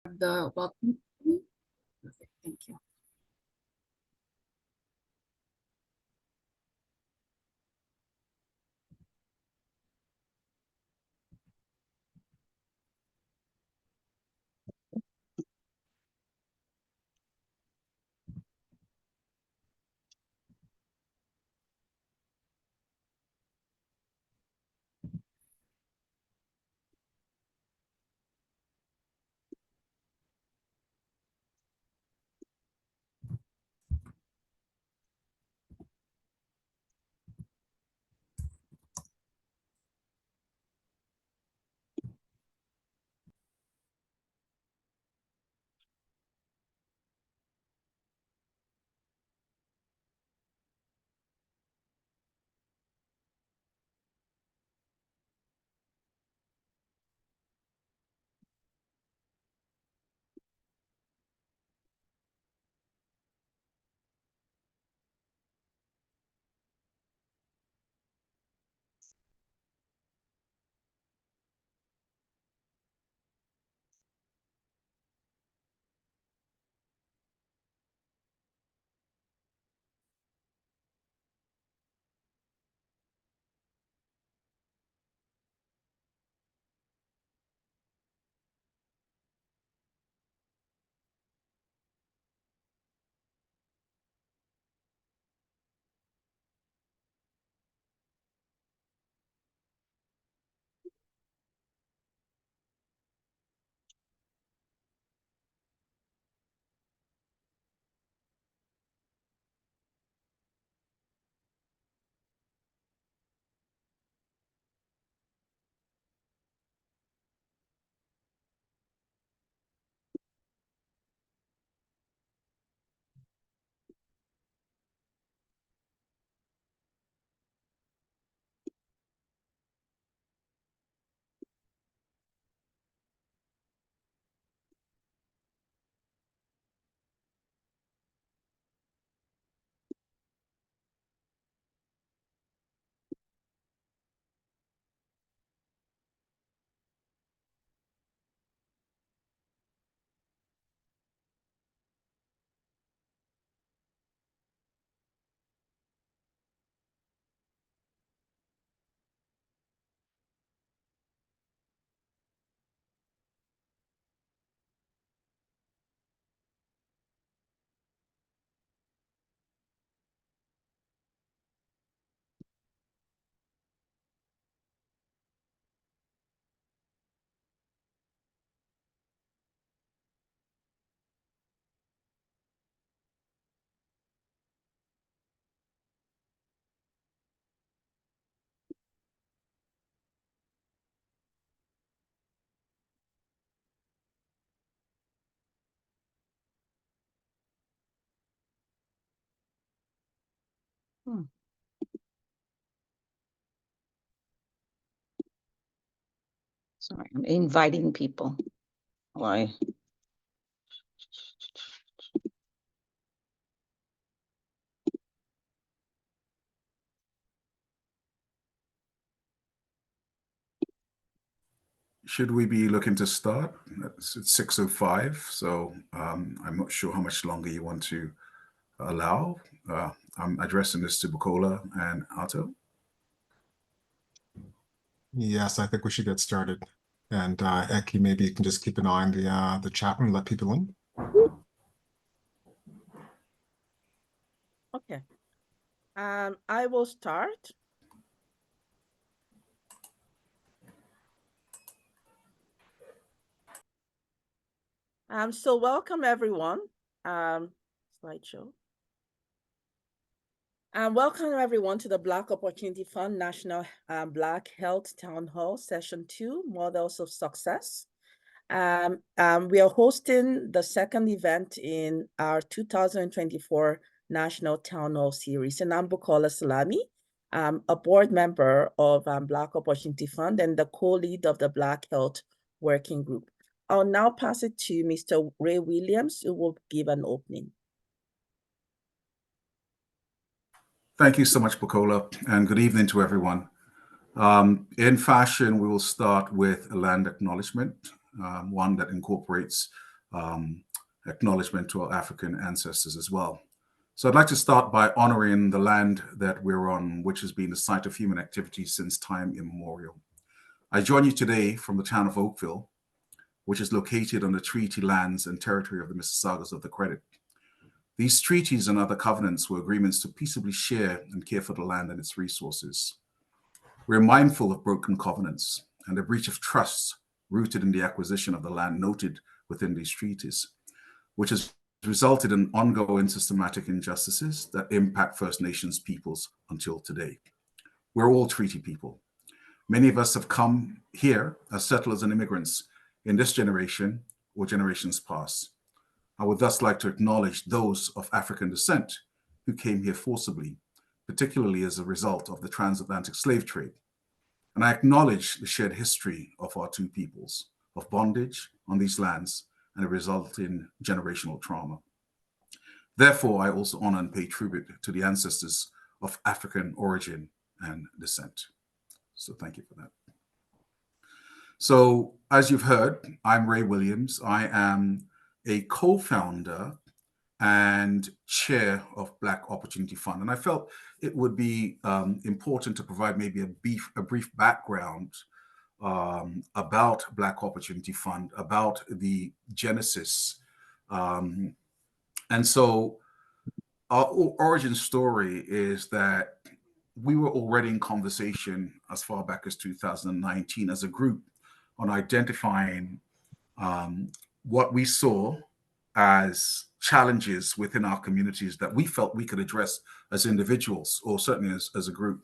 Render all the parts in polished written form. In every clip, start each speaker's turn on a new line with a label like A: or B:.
A: the welcome. Okay, thank you.
B: Hmm. Sorry, I'm inviting people. Why?
C: Should we be looking to start? It's 6:05, so I'm not sure how much longer you want to allow. I'm addressing this to Bukola and Otto.
D: Yes, I think we should get started. And Eki, maybe you can just keep an eye on the chat room, let people in.
B: Okay. I will start. So welcome everyone. Slideshow. Welcome everyone to the Black Opportunity Fund National Black Health Townhall Session 2, Models of Success. We are hosting the second event in our 2024 National Townhall Series. And I'm Bukola Salami. I'm a board member of Black Opportunity Fund and the co-lead of the Black Health Working Group. I'll now pass it to Mr. Ray Williams, who will give an opening.
C: Thank you so much, Bukola, and good evening to everyone. In fashion, we will start with a land acknowledgement, one that incorporates acknowledgement to our African ancestors as well. So I'd like to start by honoring the land that we're on, which has been the site of human activity since time immemorial. I join you today from the town of Oakville, which is located on the treaty lands and territory of the Mississaugas of the Credit. These treaties and other covenants were agreements to peaceably share and care for the land and its resources. We're mindful of broken covenants and the breach of trust rooted in the acquisition of the land noted within these treaties, which has resulted in ongoing systematic injustices that impact First Nations peoples until today. We're all treaty people. Many of us have come here as settlers and immigrants in this generation or generations past. I would thus like to acknowledge those of African descent who came here forcibly, particularly as a result of the transatlantic slave trade. And I acknowledge the shared history of our two peoples, of bondage on these lands and the resulting generational trauma. Therefore, I also honor and pay tribute to the ancestors of African origin and descent. So thank you for that. So as you've heard, I'm Ray Williams. I am a co-founder and chair of Black Opportunity Fund. And I felt it would be important to provide maybe a brief background about Black Opportunity Fund, about the genesis. And so our origin story is that we were already in conversation as far back as 2019 as a group on identifying what we saw as challenges within our communities that we felt we could address as individuals or certainly as a group.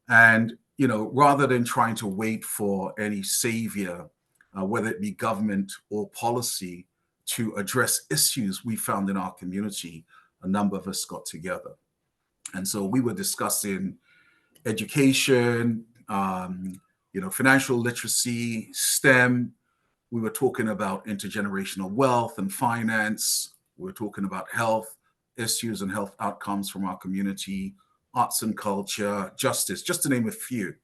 C: And, you know, rather than trying to wait for any savior, whether it be government or policy, to address issues we found in our community, a number of us got together. And so we were discussing education, you know, financial literacy, STEM. We were talking about intergenerational wealth and finance. We were talking about health issues and health outcomes from our community, arts and culture, justice, just to name a few.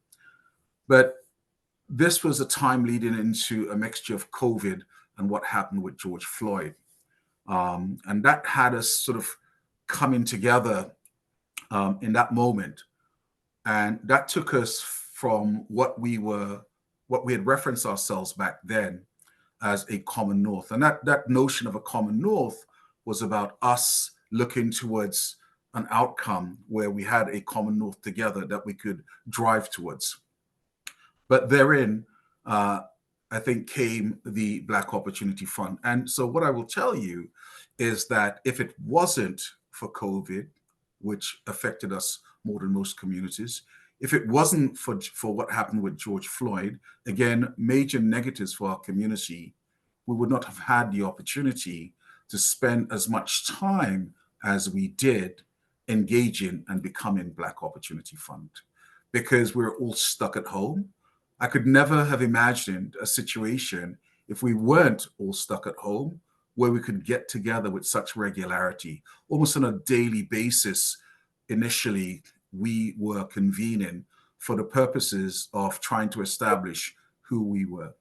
C: But this was a time leading into a mixture of COVID and what happened with George Floyd. And that had us sort of coming together in that moment. And that took us from what we had referenced ourselves back then as a common north. And that notion of a common north was about us looking towards an outcome where we had a common north together that we could drive towards. But therein, I think, came the Black Opportunity Fund. And so what I will tell you is that if it wasn't for COVID, which affected us more than most communities, if it wasn't for what happened with George Floyd, again, major negatives for our community, we would not have had the opportunity to spend as much time as we did engaging and becoming Black Opportunity Fund, because we're all stuck at home. I could never have imagined a situation if we weren't all stuck at home where we could get together with such regularity, almost on a daily basis. Initially, we were convening for the purposes of trying to establish who we were.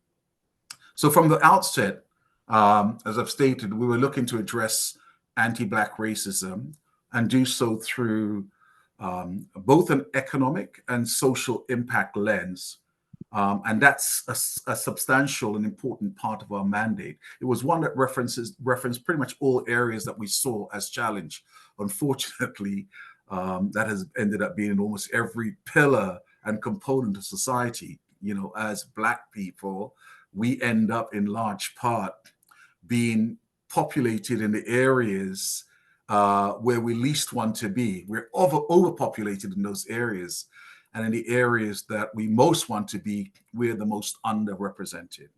C: So from the outset, as I've stated, we were looking to address anti-Black racism and do so through both an economic and social impact lens. And that's a substantial and important part of our mandate. It was one that referenced pretty much all areas that we saw as challenge. Unfortunately, that has ended up being in almost every pillar and component of society. You know, as Black people, we end up in large part being populated in the areas where we least want to be. We're overpopulated in those areas. And in the areas that we most want to be, we're the most underrepresented.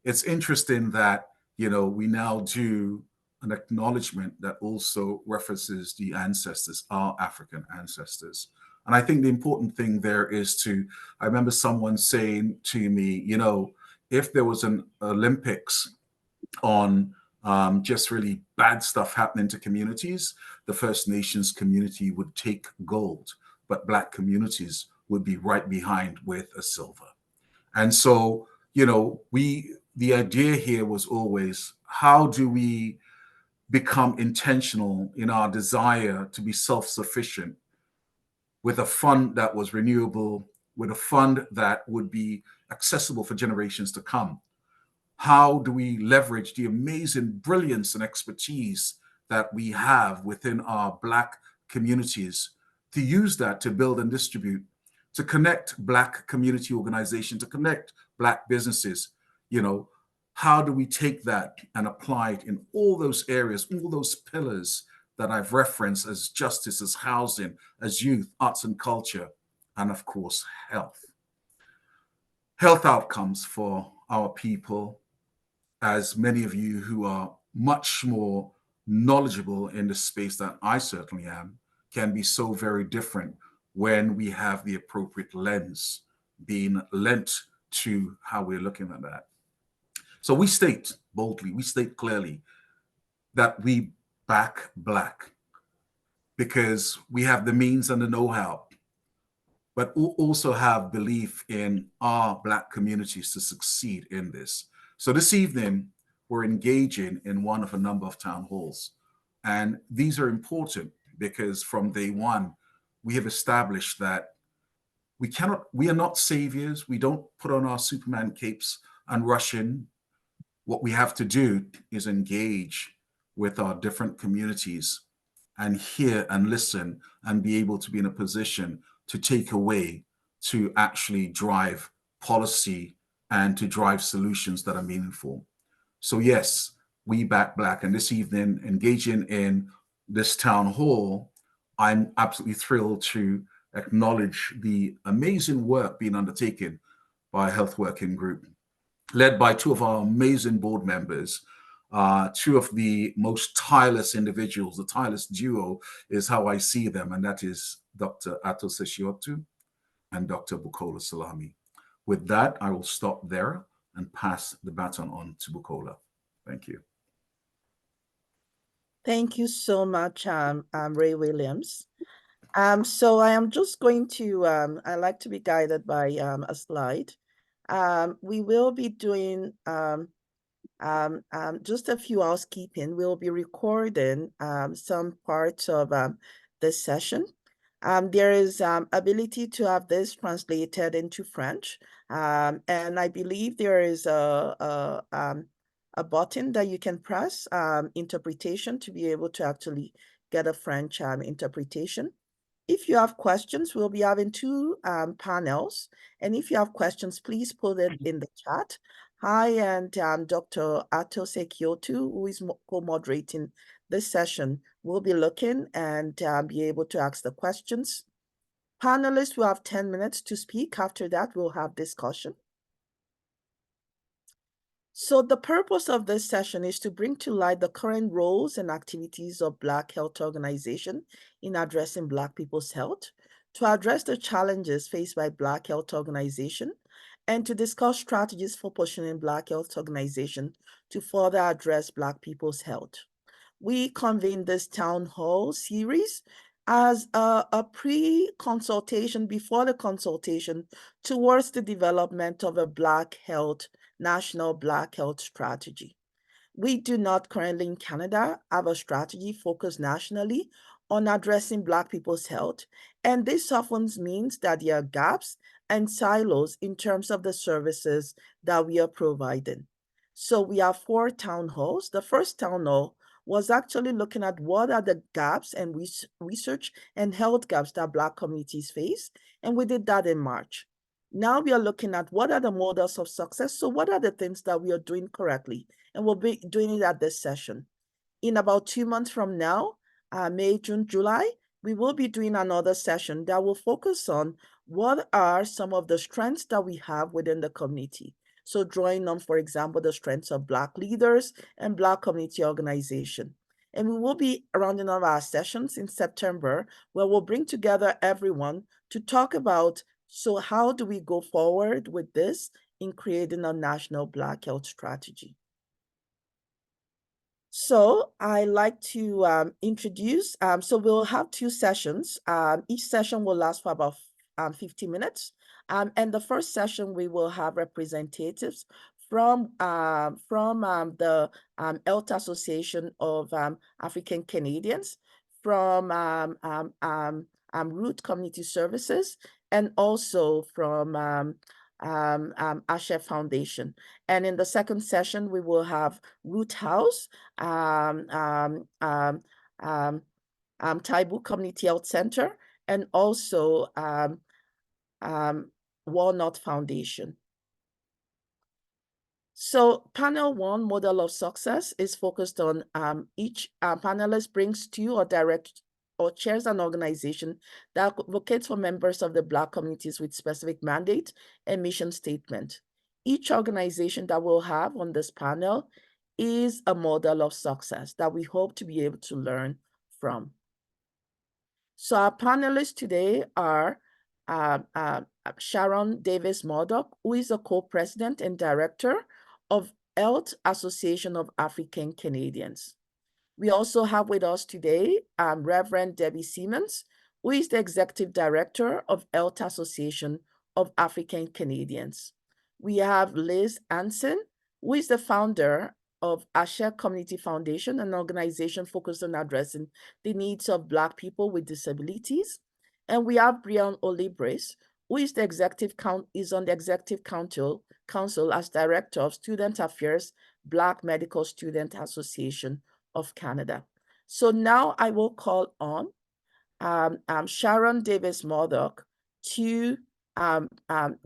C: It's interesting that, you know, we now do an acknowledgement that also references the ancestors, our African ancestors. And I think the important thing there is I remember someone saying to me, you know, if there was an Olympics on just really bad stuff happening to communities, the First Nations community would take gold, but Black communities would be right behind with a silver. And so, you know, the idea here was always, how do we become intentional in our desire to be self-sufficient with a fund that was renewable, with a fund that would be accessible for generations to come? How do we leverage the amazing brilliance and expertise that we have within our Black communities to use that to build and distribute, to connect Black community organizations, to connect Black businesses? You know, how do we take that and apply it in all those areas, all those pillars that I've referenced, as justice, as housing, as youth, arts and culture, and of course, health. Health outcomes for our people, as many of you who are much more knowledgeable in the space that I certainly am, can be so very different when we have the appropriate lens being lent to how we're looking at that. So we state boldly, we state clearly that we back Black because we have the means and the know-how, but also have belief in our Black communities to succeed in this. So this evening, we're engaging in one of a number of town halls. And these are important because from day one, we have established that we are not saviors. We don't put on our Superman capes and rush in. What we have to do is engage with our different communities and hear and listen and be able to be in a position to take away, to actually drive policy and to drive solutions that are meaningful. So yes, we back Black, and this evening, engaging in this town hall, I'm absolutely thrilled to acknowledge the amazing work being undertaken by a health working group, led by two of our amazing board members, two of the most tireless individuals. The tireless duo is how I see them, and that is Dr. Ato Seshiotu and Dr. Bukola Salami. With that, I will stop there and pass the baton on to Bukola. Thank you.
B: Thank you so much, Ray Williams. So I am just going to, I like to be guided by a slide. We will be doing just a few housekeeping. We'll be recording some parts of this session. There is ability to have this translated into French. And I believe there is a button that you can press, interpretation, to be able to actually get a French interpretation. If you have questions, we'll be having two panels. And if you have questions, please put it in the chat. Hi, and Dr. Ato Sekiotu, who is co-moderating this session, will be looking and be able to ask the questions. Panelists will have 10 minutes to speak. After that, we'll have discussion. So the purpose of this session is to bring to light the current roles and activities of Black Health Organization in addressing Black people's health, to address the challenges faced by Black Health Organization, and to discuss strategies for positioning Black Health Organization to further address Black people's health. We convened this town hall series as a pre-consultation before the consultation towards the development of a national Black health strategy. We do not currently in Canada have a strategy focused nationally on addressing Black people's health, and this often means that there are gaps and silos in terms of the services that we are providing. So we have 4 town halls. The first town hall was actually looking at what are the gaps and research and health gaps that Black communities face, and we did that in March. Now we are looking at what are the models of success. So what are the things that we are doing correctly? And we'll be doing it at this session. In about 2 months from now, May, June, July, we will be doing another session that will focus on what are some of the strengths that we have within the community. So drawing on, for example, the strengths of Black leaders and Black community organization. And we will be rounding up our sessions in September, where we'll bring together everyone to talk about, so how do we go forward with this in creating a national Black health strategy? So I like to introduce, so we'll have 2 sessions. Each session will last for about 50 minutes. And the first session, we will have representatives from the Health Association of African Canadians, from Root Community Services, and also from Ashe Foundation. And in the second session, we will have Root House, Taibu Community Health Center, and also Walnut Foundation. So panel one, model of success, is focused on each panelist brings to or direct or chairs an organization that advocates for members of the Black communities with specific mandate and mission statement. Each organization that we'll have on this panel is a model of success that we hope to be able to learn from. So our panelists today are Sharon Davis Murdoch, who is a co-president and director of Health Association of African Canadians. We also have with us today Reverend Debbie Simmons, who is the executive director of Health Association of African Canadians. We have Liz Anson, who is the founder of Ashe Community Foundation, an organization focused on addressing the needs of Black people with disabilities. And we have Brian Olibris, who is the on the executive council as director of Student Affairs, Black Medical Student Association of Canada. So now I will call on Sharon Davis Murdoch to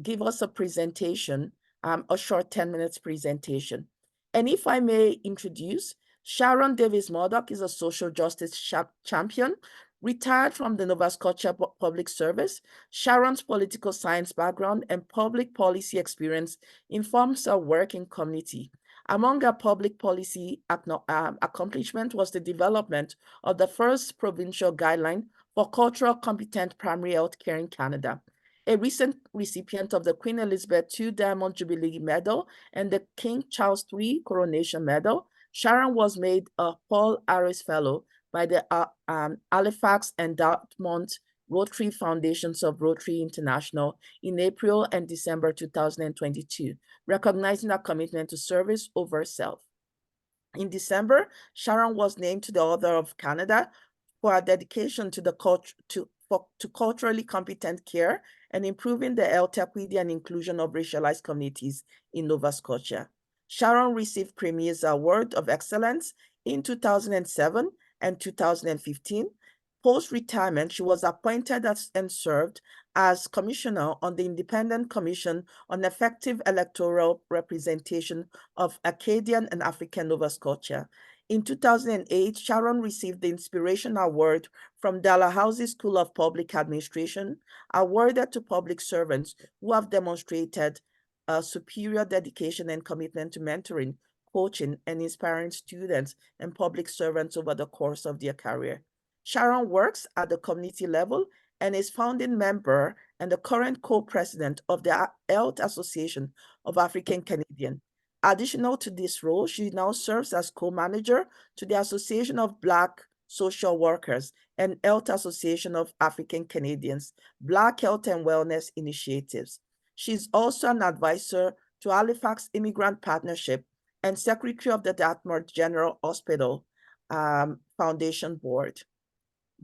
B: give us a presentation, a short 10 minutes presentation. And if I may introduce, Sharon Davis Murdoch is a social justice champion, retired from the Nova Scotia Public Service. Sharon's political science background and public policy experience informs her work in community. Among her public policy accomplishment was the development of the first provincial guideline for cultural competent primary health care in Canada. A recent recipient of the Queen Elizabeth II Diamond Jubilee Medal and the King Charles III Coronation Medal, Sharon was made a Paul Harris Fellow by the Halifax and Dartmouth Rotary Foundations of Rotary International in April and December 2022, recognizing her commitment to service over self. In December, Sharon was named to the Order of Canada for her dedication to culturally competent care and improving the health equity and inclusion of racialized communities in Nova Scotia. Sharon received Premier's Award of Excellence in 2007 and 2015. Post-retirement, she was appointed and served as commissioner on the Independent Commission on Effective Electoral Representation of Acadian and African Nova Scotia. In 2008, Sharon received the Inspiration Award from Dalhousie School of Public Administration, awarded to public servants who have demonstrated a superior dedication and commitment to mentoring, coaching, and inspiring students and public servants over the course of their career. Sharon works at the community level and is founding member and the current co-president of the Health Association of African Canadians. Additional to this role, she now serves as co-manager to the Association of Black Social Workers and Health Association of African Canadians, Black Health and Wellness Initiatives. She's also an advisor to Halifax Immigrant Partnership and secretary of the Dartmouth General Hospital Foundation Board.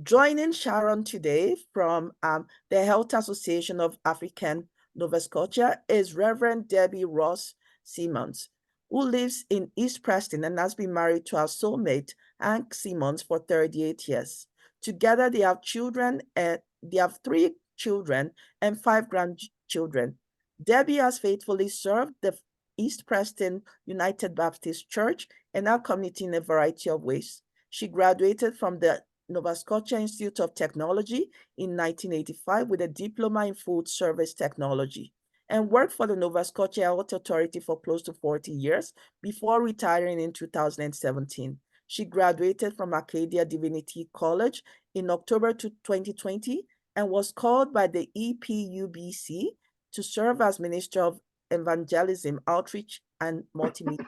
B: Joining Sharon today from the Health Association of African Nova Scotia is Reverend Debbie Ross Simmons, who lives in East Preston and has been married to her soulmate, Hank Simmons, for 38 years. Together, they have children, and they have 3 children and 5 grandchildren. Debbie has faithfully served the East Preston United Baptist Church and our community in a variety of ways. She graduated from the Nova Scotia Institute of Technology in 1985 with a diploma in food service technology, and worked for the Nova Scotia Health Authority for close to 40 years before retiring in 2017. She graduated from Acadia Divinity College in October 2020 and was called by the EPUBC to serve as Minister of Evangelism, Outreach, and Multimedia.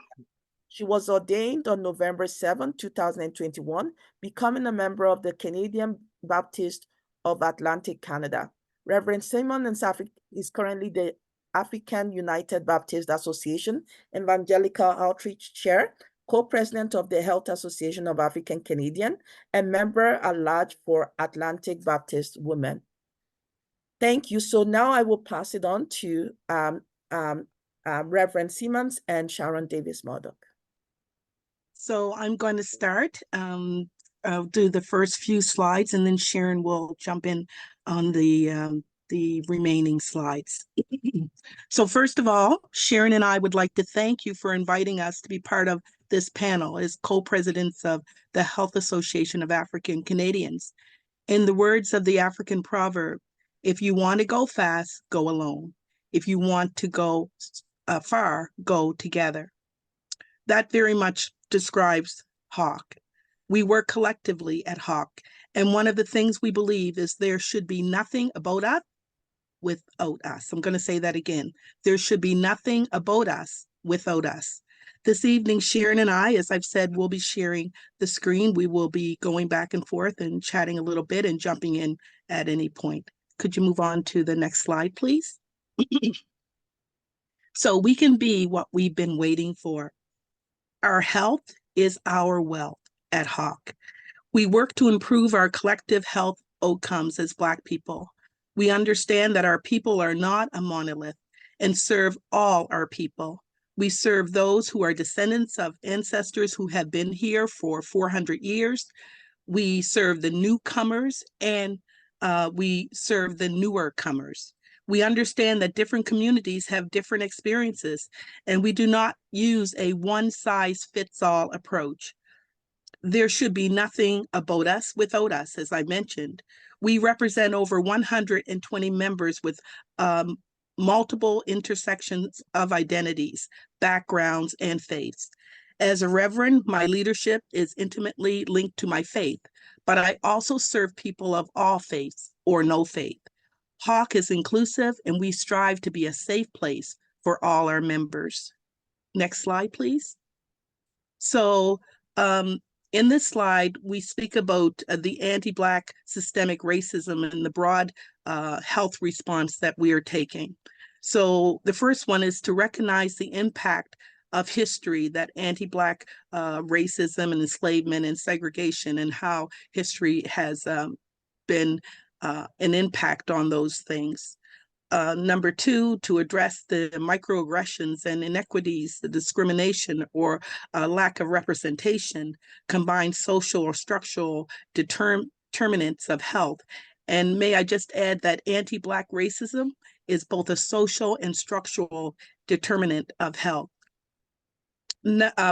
B: She was ordained on November 7, 2021, becoming a member of the Canadian Baptist of Atlantic Canada. Reverend Simmons is currently the African United Baptist Association Evangelical Outreach Chair, co-president of the Health Association of African Canadian, and member at large for Atlantic Baptist Women. Thank you. So now I will pass it on to Reverend Simmons and Sharon Davis Murdoch.
E: So I'm going to start. I'll do the first few slides, and then Sharon will jump in on the remaining slides. So first of all, Sharon and I would like to thank you for inviting us to be part of this panel as co-presidents of the Health Association of African Canadians. In the words of the African proverb, if you want to go fast, go alone. If you want to go far, go together. That very much describes HAWK. We work collectively at HAWK, and one of the things we believe is there should be nothing about us without us. I'm going to say that again. There should be nothing about us without us. This evening, Sharon and I, as I've said, will be sharing the screen. We will be going back and forth and chatting a little bit and jumping in at any point. Could you move on to the next slide, please? So we can be what we've been waiting for. Our health is our wealth at HAWK. We work to improve our collective health outcomes as Black people. We understand that our people are not a monolith and serve all our people. We serve those who are descendants of ancestors who have been here for 400 years. We serve the newcomers, and we serve the newer comers. We understand that different communities have different experiences, and we do not use a one-size-fits-all approach. There should be nothing about us without us, as I mentioned. We represent over 120 members with multiple intersections of identities, backgrounds, and faiths. As a reverend, my leadership is intimately linked to my faith, but I also serve people of all faiths or no faith. HAWK is inclusive, and we strive to be a safe place for all our members. Next slide, please. So in this slide, we speak about the anti-Black systemic racism and the broad health response that we are taking. So the first one is to recognize the impact of history, that anti-Black racism and enslavement and segregation, and how history has been an impact on those things. Number two, to address the microaggressions and inequities, the discrimination or lack of representation, combined social or structural determinants of health. And may I just add that anti-Black racism is both a social and structural determinant of health.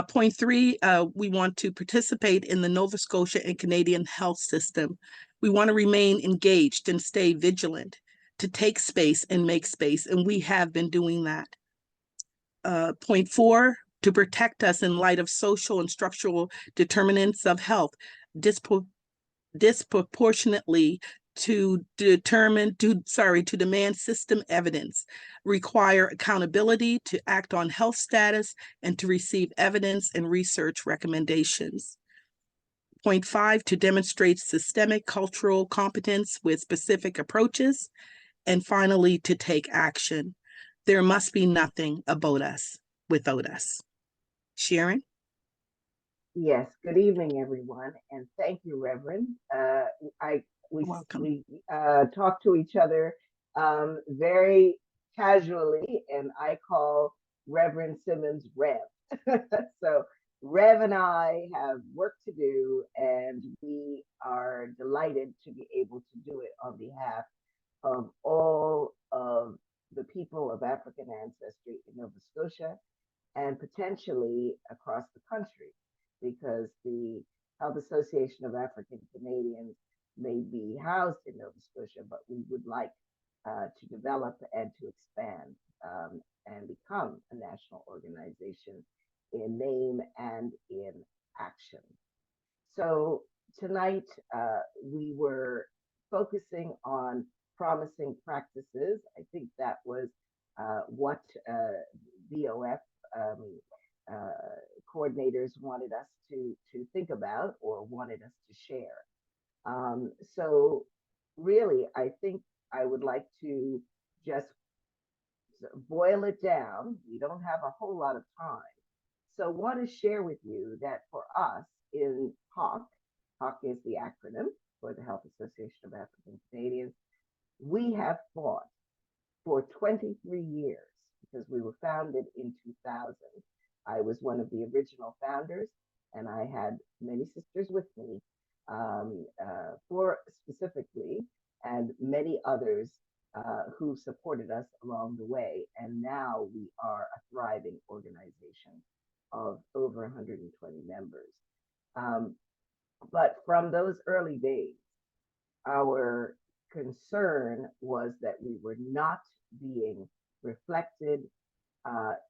E: Point three, we want to participate in the Nova Scotia and Canadian health system. We want to remain engaged and stay vigilant, to take space and make space, and we have been doing that. Point four, to protect us in light of social and structural determinants of health, disproportionately to demand system evidence, require accountability to act on health status, and to receive evidence and research recommendations. Point five, to demonstrate systemic cultural competence with specific approaches. And finally, to take action. There must be nothing about us without us. Sharon?
F: Yes, good evening, everyone, and thank you, Reverend. We talk to each other very casually, and I call Reverend Simmons Rev. So Rev and I have work to do, and we are delighted to be able to do it on behalf of all of the people of African ancestry in Nova Scotia and potentially across the country, because the Health Association of African Canadians may be housed in Nova Scotia, but we would like to develop and to expand and become a national organization in name and in action. So tonight we were focusing on promising practices. I think that was what BOF coordinators wanted us to think about or wanted us to share. So really, I think I would like to just boil it down. We don't have a whole lot of time. So I want to share with you that for us in HAWK, HAWK is the acronym for the Health Association of African Canadians, we have fought for 23 years because we were founded in 2000. I was one of the original founders, and I had many sisters with me, four specifically, and many others who supported us along the way. And now we are a thriving organization of over 120 members. But from those early days, our concern was that we were not being reflected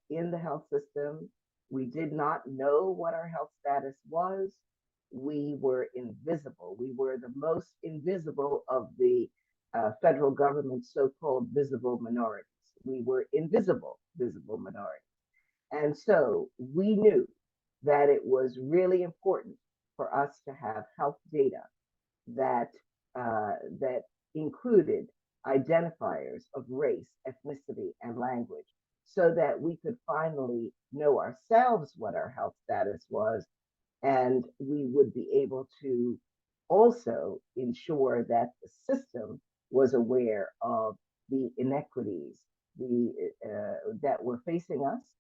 F: in the health system. We did not know what our health status was. We were invisible. We were the most invisible of the federal government's so-called visible minorities. We were invisible, visible minorities. And so we knew that it was really important for us to have health data that that included identifiers of race, ethnicity, and language, so that we could finally know ourselves what our health status was, and we would be able to also ensure that the system was aware of the inequities that were facing us.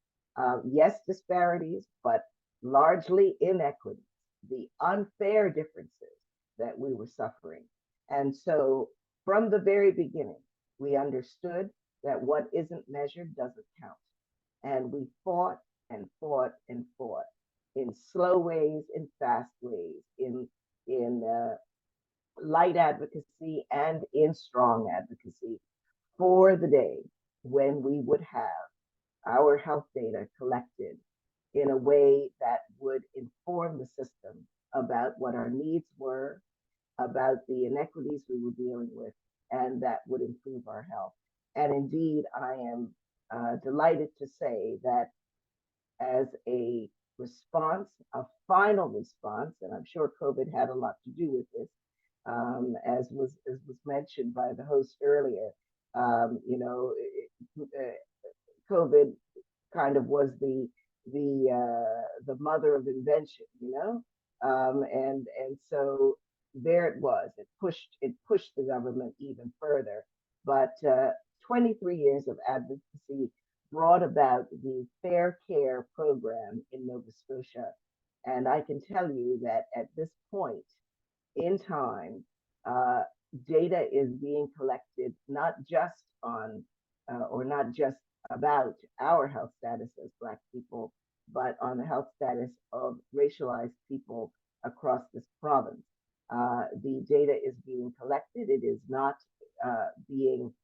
F: Yes, disparities, but largely inequities, the unfair differences that we were suffering. And so from the very beginning, we understood that what isn't measured doesn't count. And we fought and fought and fought in slow ways, in fast ways, in light advocacy and in strong advocacy for the day when we would have our health data collected in a way that would inform the system about what our needs were, about the inequities we were dealing with, and that would improve our health. And indeed, I am delighted to say that as a response, a final response, and I'm sure COVID had a lot to do with this, as was mentioned by the host earlier, COVID kind of was the mother of invention, and so there it was. It pushed the government even further. But 23 years of advocacy brought about the Fair Care program in Nova Scotia, and I can tell you that at this point in time, data is being collected not just on or not just about our health status as Black people, but on the health status of racialized people across this province. The data is being collected. It is not being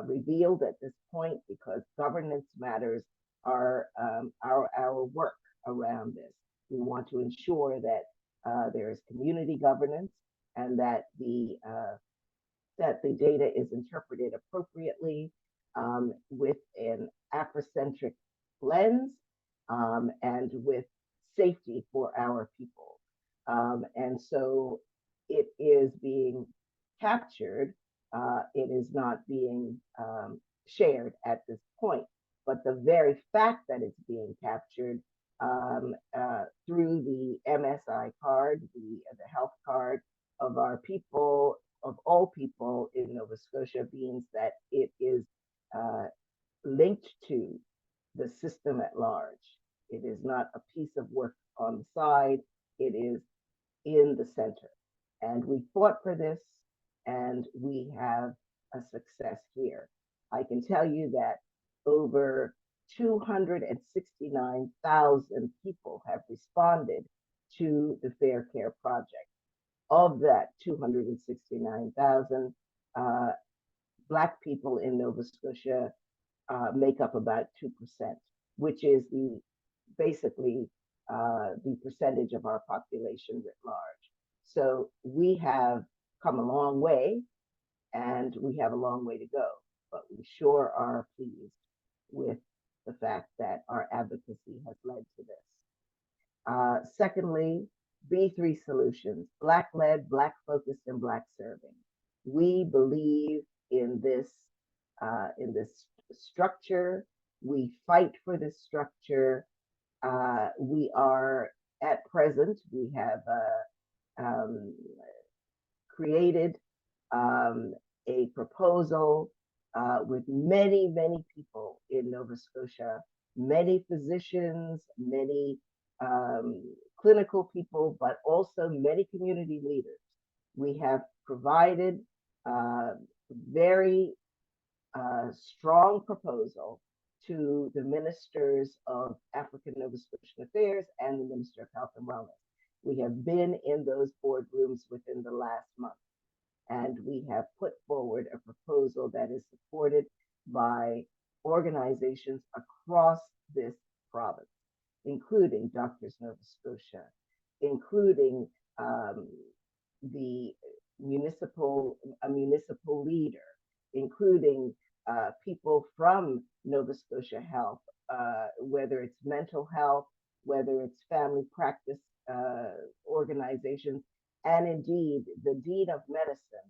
F: revealed at this point because governance matters are our work around this. We want to ensure that there is community governance and that the data is interpreted appropriately with an Afrocentric lens and with safety for our people. And so it is being captured. It is not being shared at this point. But the very fact that it's being captured through the MSI card, the health card of our people, of all people in Nova Scotia, means that it is linked to the system at large. It is not a piece of work on the side. It is in the center. And we fought for this, and we have a success here. I can tell you that over 269,000 people have responded to the Fair Care Project. Of that 269,000, Black people in Nova Scotia make up about 2%, which is basically the percentage of our population writ large. So we have come a long way, and we have a long way to go, but we sure are pleased with the fact that our advocacy has led to this. Secondly, B3 Solutions, Black-led, Black-focused, and Black-serving. We believe in this structure. We fight for this structure. We are at present, we have created a proposal with many, many people in Nova Scotia, many physicians, many clinical people, but also many community leaders. We have provided very strong proposal to the ministers of African Nova Scotian Affairs and the Minister of Health and Wellness. We have been in those boardrooms within the last month, and we have put forward a proposal that is supported by organizations across this province, including Doctors Nova Scotia, including the municipal leader, including people from Nova Scotia Health, whether it's mental health, whether it's family practice organizations, and indeed the Dean of Medicine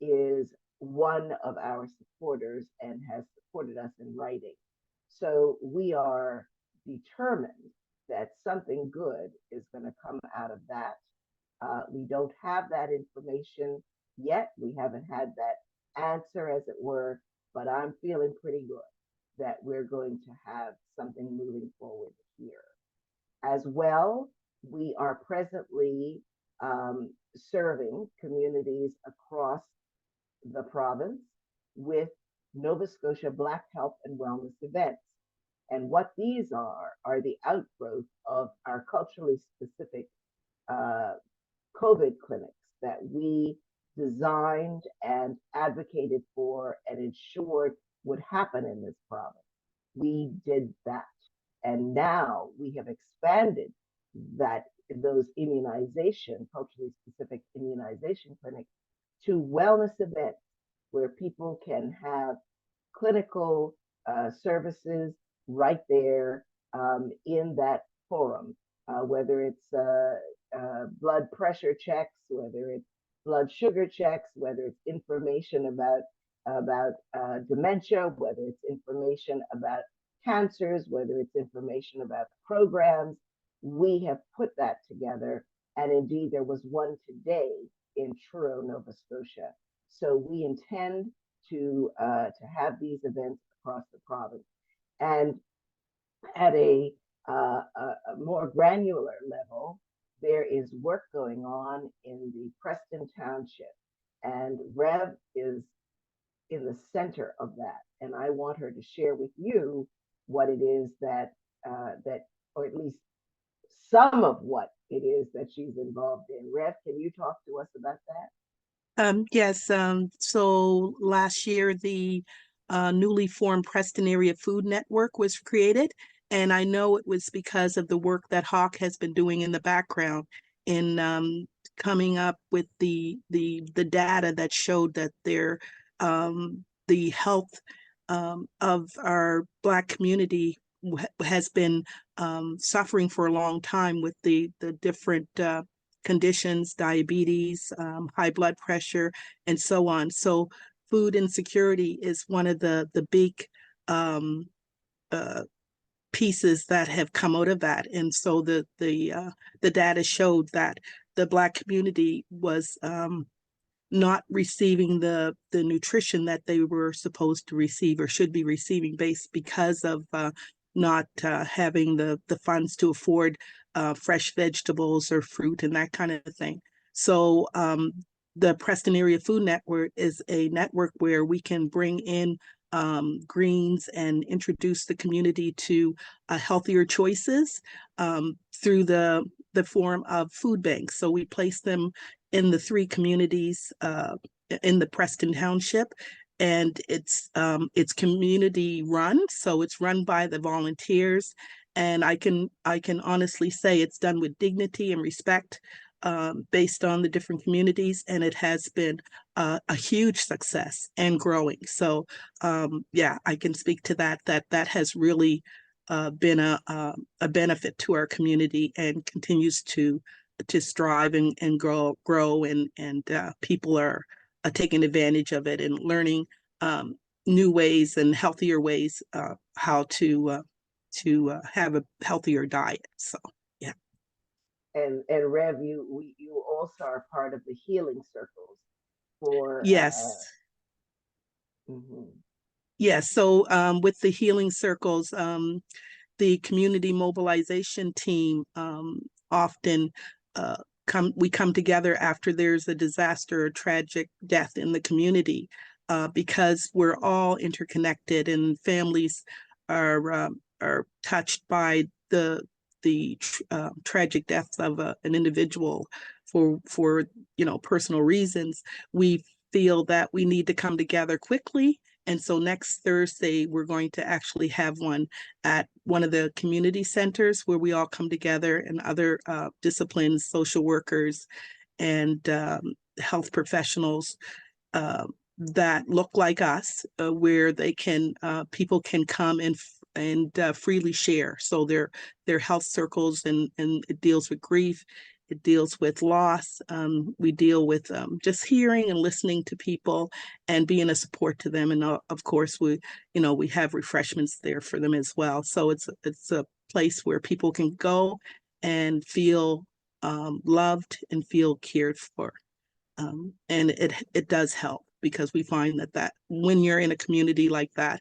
F: is one of our supporters and has supported us in writing. So we are determined that something good is going to come out of that. We don't have that information yet. We haven't had that answer, as it were, but I'm feeling pretty good that we're going to have something moving forward here. As well, we are presently serving communities across the province with Nova Scotia Black Health and Wellness events. And what these are the outgrowth of our culturally specific COVID clinics that we designed and advocated for and ensured would happen in this province. We did that. And now we have expanded those culturally specific immunization clinics to wellness events where people can have clinical services right there in that forum, whether it's blood pressure checks, whether it's blood sugar checks, whether it's information about dementia, whether it's information about cancers, whether it's information about programs. We have put that together, and indeed there was one today in Truro, Nova Scotia. So we intend to have these events across the province. And at a more granular level, there is work going on in the Preston Township, and Rev is in the center of that. And I want her to share with you what it is that, or at least some of what it is that she's involved in. Rev, can you talk to us about that?
E: Yes, so last year the newly formed Preston Area Food Network was created, and I know it was because of the work that Hawk has been doing in the background in coming up with the data that showed that the health of our Black community has been suffering for a long time with the different conditions, diabetes, high blood pressure, and so on. So food insecurity is one of the big pieces that have come out of that. And so the data showed that the Black community was not receiving the nutrition that they were supposed to receive or should be receiving because of not having the funds to afford fresh vegetables or fruit and that kind of thing. So the Preston Area Food Network is a network where we can bring in greens and introduce the community to healthier choices through the form of food banks. So we place them in the 3 communities in the Preston Township, and it's community run, so it's run by the volunteers, and I can honestly say it's done with dignity and respect based on the different communities, and it has been a huge success and growing. So yeah, I can speak to that has really been a benefit to our community and continues to strive and grow and people are taking advantage of it and learning new ways and healthier ways how to have a healthier diet. So yeah.
F: And Rev, you also are part of the healing circles for
E: Yes.
F: Mhm.
E: Yes. So with the healing circles, the community mobilization team often we come together after there's a disaster or tragic death in the community because we're all interconnected and families are touched by the tragic death of an individual for personal reasons. We feel that we need to come together quickly. And so next Thursday, we're going to actually have one at one of the community centers where we all come together, and other disciplines, social workers and health professionals that look like us, where people can come and freely share. So they're health circles, and it deals with grief. It deals with loss. We deal with just hearing and listening to people and being a support to them. And of course, we have refreshments there for them as well. So it's a place where people can go and feel loved and feel cared for. And it does help, because we find that when you're in a community like that,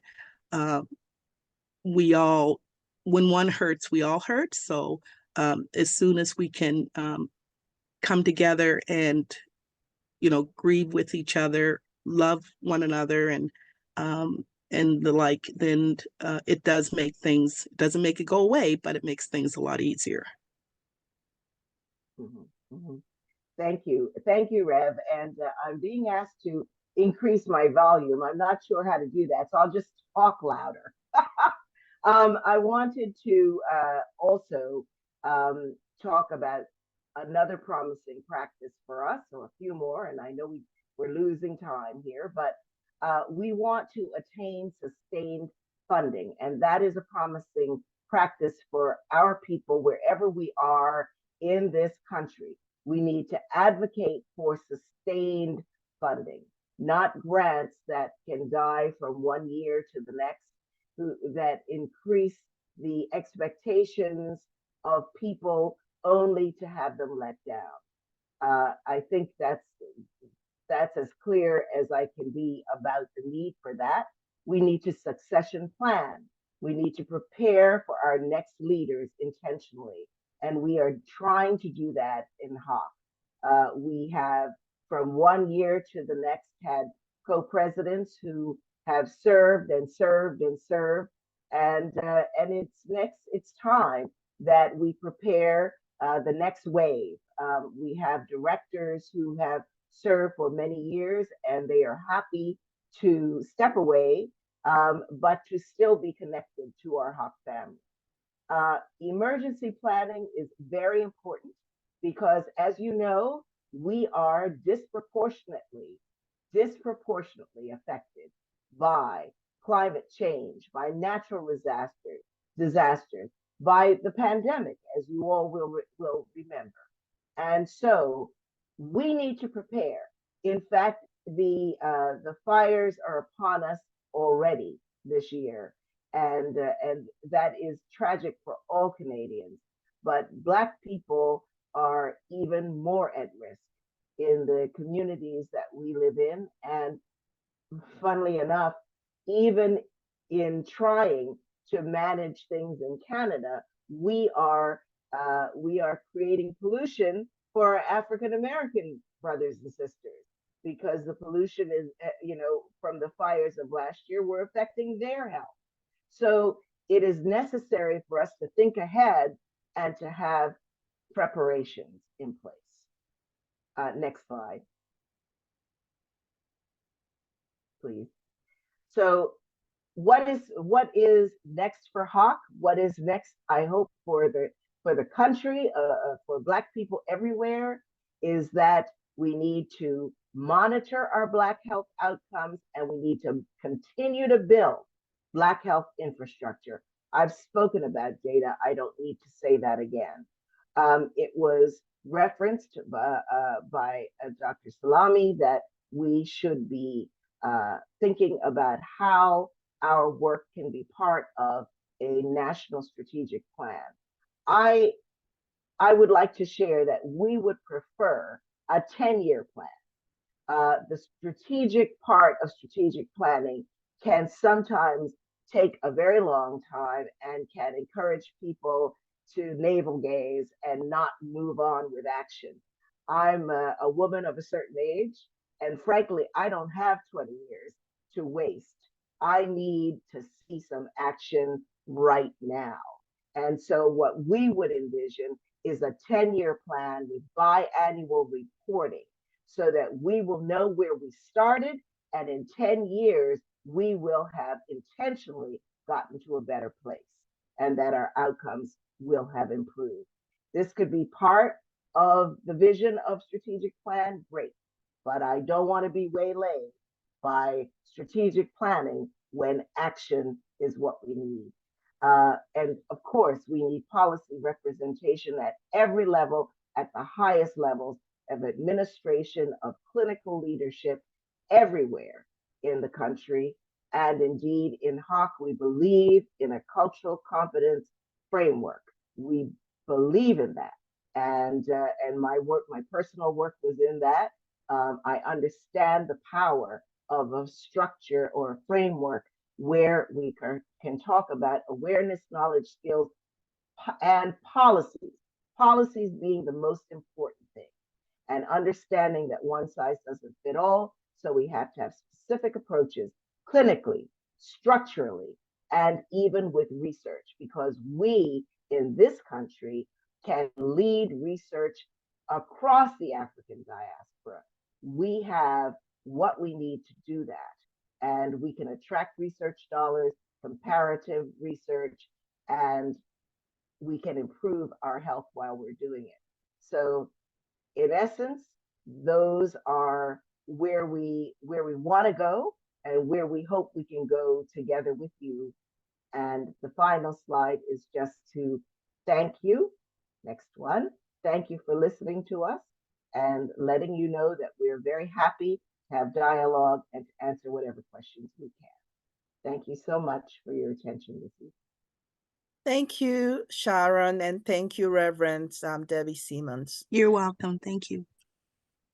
E: when one hurts, we all hurt. So as soon as we can come together and grieve with each other, love one another, and the like, then it doesn't make it go away, but it makes things a lot easier.
F: Mm-hmm. Mm-hmm. Thank you, Rev. And I'm being asked to increase my volume. I'm not sure how to do that, so I'll just talk louder. I wanted to also talk about another promising practice for us, or a few more, and I know we're losing time here, but we want to attain sustained funding, and that is a promising practice for our people wherever we are in this country. We need to advocate for sustained funding, not grants that can die from one year to the next, that increase the expectations of people only to have them let down. I think that's as clear as I can be about the need for that. We need to succession plan. We need to prepare for our next leaders intentionally. And we are trying to do that in HOC. We have, from one year to the next, had co-presidents who have served and served and served. And it's time that we prepare the next wave. We have directors who have served for many years, and they are happy to step away, but to still be connected to our HOC family. Emergency planning is very important because, as you know, we are disproportionately affected by climate change, by natural disasters, by the pandemic, as you all will remember. And so we need to prepare. In fact, the fires are upon us already this year, and that is tragic for all Canadians. But Black people are even more at risk in the communities that we live in, and funnily enough, even in trying to manage things in Canada, we are creating pollution for our African American brothers and sisters, because the pollution is, from the fires of last year, were affecting their health. So it is necessary for us to think ahead and to have preparations in place. Next slide, please. So what is next for HOC? What is next, I hope, for the country, for Black people everywhere, is that we need to monitor our Black health outcomes, and we need to continue to build Black health infrastructure. I've spoken about data. I don't need to say that again. It was referenced by Dr. Salami that we should be thinking about how our work can be part of a national strategic plan. I would like to share that we would prefer a 10-year plan. The strategic part of strategic planning can sometimes take a very long time and can encourage people to navel gaze and not move on with action. I'm a woman of a certain age, and frankly, I don't have 20 years to waste. I need to see some action right now. And so, what we would envision is a 10-year plan with biannual reporting so that we will know where we started, and in 10 years, we will have intentionally gotten to a better place and that our outcomes will have improved. This could be part of the vision of strategic plan, great, but I don't want to be waylaid by strategic planning when action is what we need. And of course, we need policy representation at every level, at the highest levels of administration, of clinical leadership everywhere in the country. And indeed, in HAWK, we believe in a cultural competence framework. We believe in that. And my work, my personal work was in that. I understand the power of a structure or a framework where we can talk about awareness, knowledge, skills, and policies. Policies being the most important thing, and understanding that one size doesn't fit all. So we have to have specific approaches clinically, structurally, and even with research, because we in this country can lead research across the African diaspora. We have what we need to do that. And we can attract research dollars, comparative research, and we can improve our health while we're doing it. So in essence, those are where we want to go and where we hope we can go together with you. And the final slide is just to thank you. Next one. Thank you for listening to us and letting you know that we're very happy to have dialogue and to answer whatever questions we can. Thank you so much for your attention this evening.
B: Thank you, Sharon, and thank you, Reverend Debbie Simmons.
E: You're welcome. Thank you.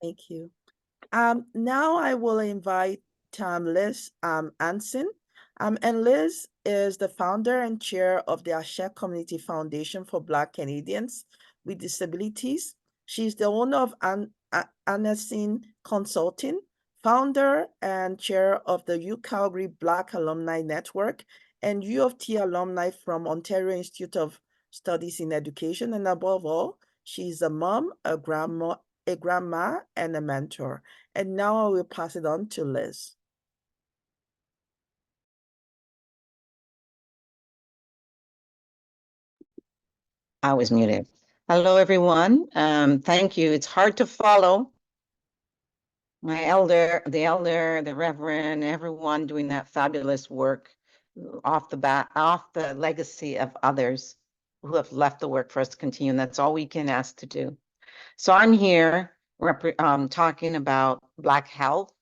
B: Thank you. Now I will invite Liz Anson. And Liz is the founder and chair of the Ashe Community Foundation for Black Canadians with Disabilities. She's the owner of Anacin Consulting, founder and chair of the U Calgary Black Alumni Network, and U of T alumni from Ontario Institute of Studies in Education. And above all, she's a mom, a grandma, and a mentor. And now I will pass it on to Liz.
G: I was muted. Hello, everyone. Thank you. It's hard to follow my elder, the reverend, everyone doing that fabulous work off the legacy of others who have left the work for us to continue. And that's all we can ask to do. So I'm here talking about Black health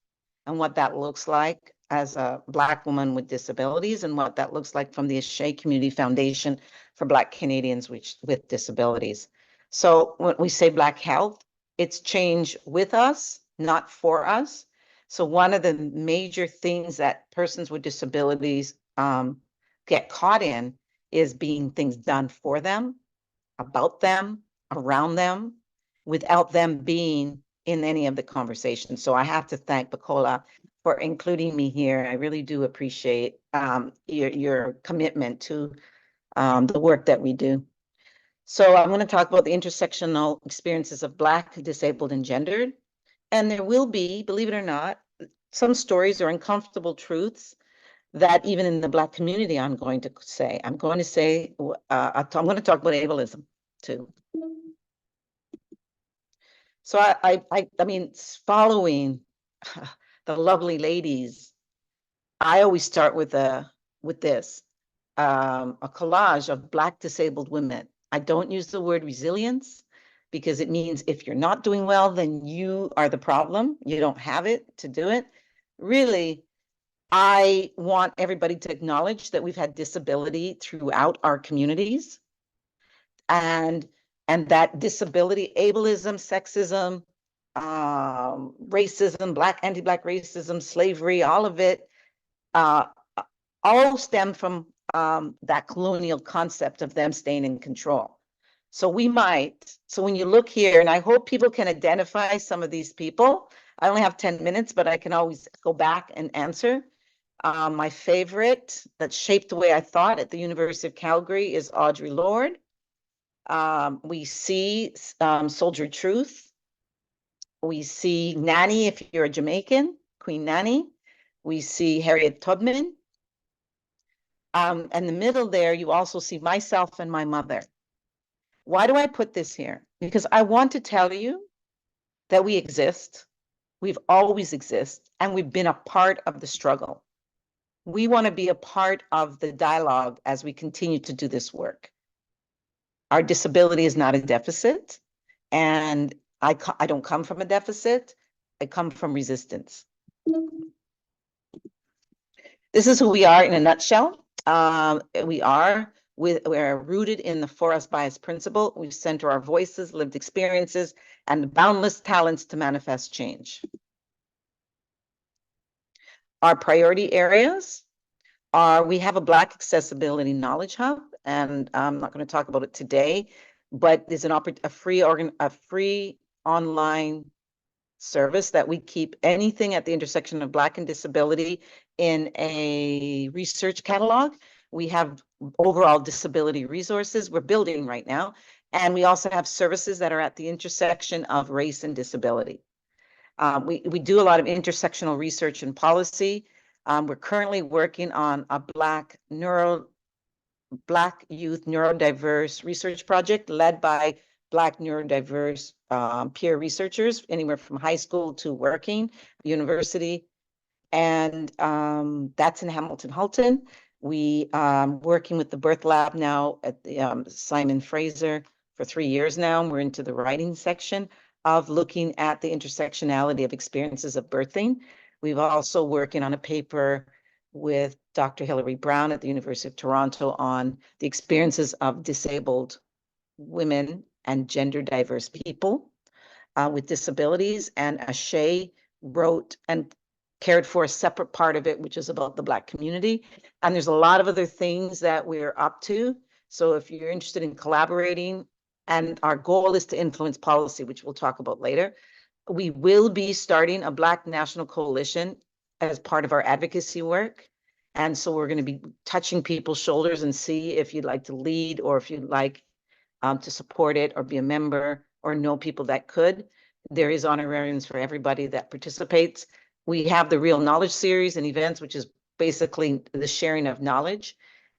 G: and what that looks like as a Black woman with disabilities, and what that looks like from the Ashe Community Foundation for Black Canadians with disabilities. So when we say Black health, it's change with us, not for us. So one of the major things that persons with disabilities get caught in is being things done for them, about them, around them, without them being in any of the conversations. So I have to thank Bacola for including me here. I really do appreciate your commitment to the work that we do. So I'm going to talk about the intersectional experiences of Black, disabled, and gendered. And there will be, believe it or not, some stories or uncomfortable truths that even in the Black community, I'm going to say. I'm going to talk about ableism too. So I mean, following the lovely ladies, I always start with this, a collage of Black disabled women. I don't use the word resilience because it means if you're not doing well, then you are the problem. You don't have it to do it. really, I want everybody to acknowledge that we've had disability throughout our communities, and that disability, ableism, sexism, racism, anti-Black racism, slavery, all of it, all stem from that colonial concept of them staying in control. So when you look here, and I hope people can identify some of these people. I only have 10 minutes, but I can always go back and answer. My favorite that shaped the way I thought at the University of Calgary is Audre Lorde. We see Soldier Truth. We see Nanny, if you're a Jamaican, Queen Nanny. We see Harriet Tubman. In the middle there, you also see myself and my mother. Why do I put this here? Because I want to tell you that we exist. We've always existed, and we've been a part of the struggle. We want to be a part of the dialogue as we continue to do this work. Our disability is not a deficit, and I don't come from a deficit. I come from resistance. This is who we are in a nutshell. We're rooted in the For Us By Us principle. We center our voices, lived experiences, and boundless talents to manifest change. Our priority areas are, we have a Black Accessibility Knowledge Hub, and I'm not going to talk about it today, but there's a free online service that we keep anything at the intersection of Black and disability in a research catalog. We have overall disability resources we're building right now, and we also have services that are at the intersection of race and disability. We do a lot of intersectional research and policy. We're currently working on a Black youth neurodiverse research project led by Black neurodiverse peer researchers, anywhere from high school to working, university. And that's in Hamilton Halton. We working with the Birth Lab now at the Simon Fraser for 3 years now. We're into the writing section of looking at the intersectionality of experiences of birthing. We've also working on a paper with Dr. Hilary Brown at the University of Toronto on the experiences of disabled women and gender diverse people with disabilities. And Ashay wrote and cared for a separate part of it, which is about the Black community. And there's a lot of other things that we're up to. So if you're interested in collaborating, and our goal is to influence policy, which we'll talk about later, we will be starting a Black National Coalition as part of our advocacy work. And so we're going to be touching people's shoulders and see if you'd like to lead, or if you'd like to support it or be a member or know people that could. There is honorariums for everybody that participates. We have the Real Knowledge Series and events, which is basically the sharing of knowledge.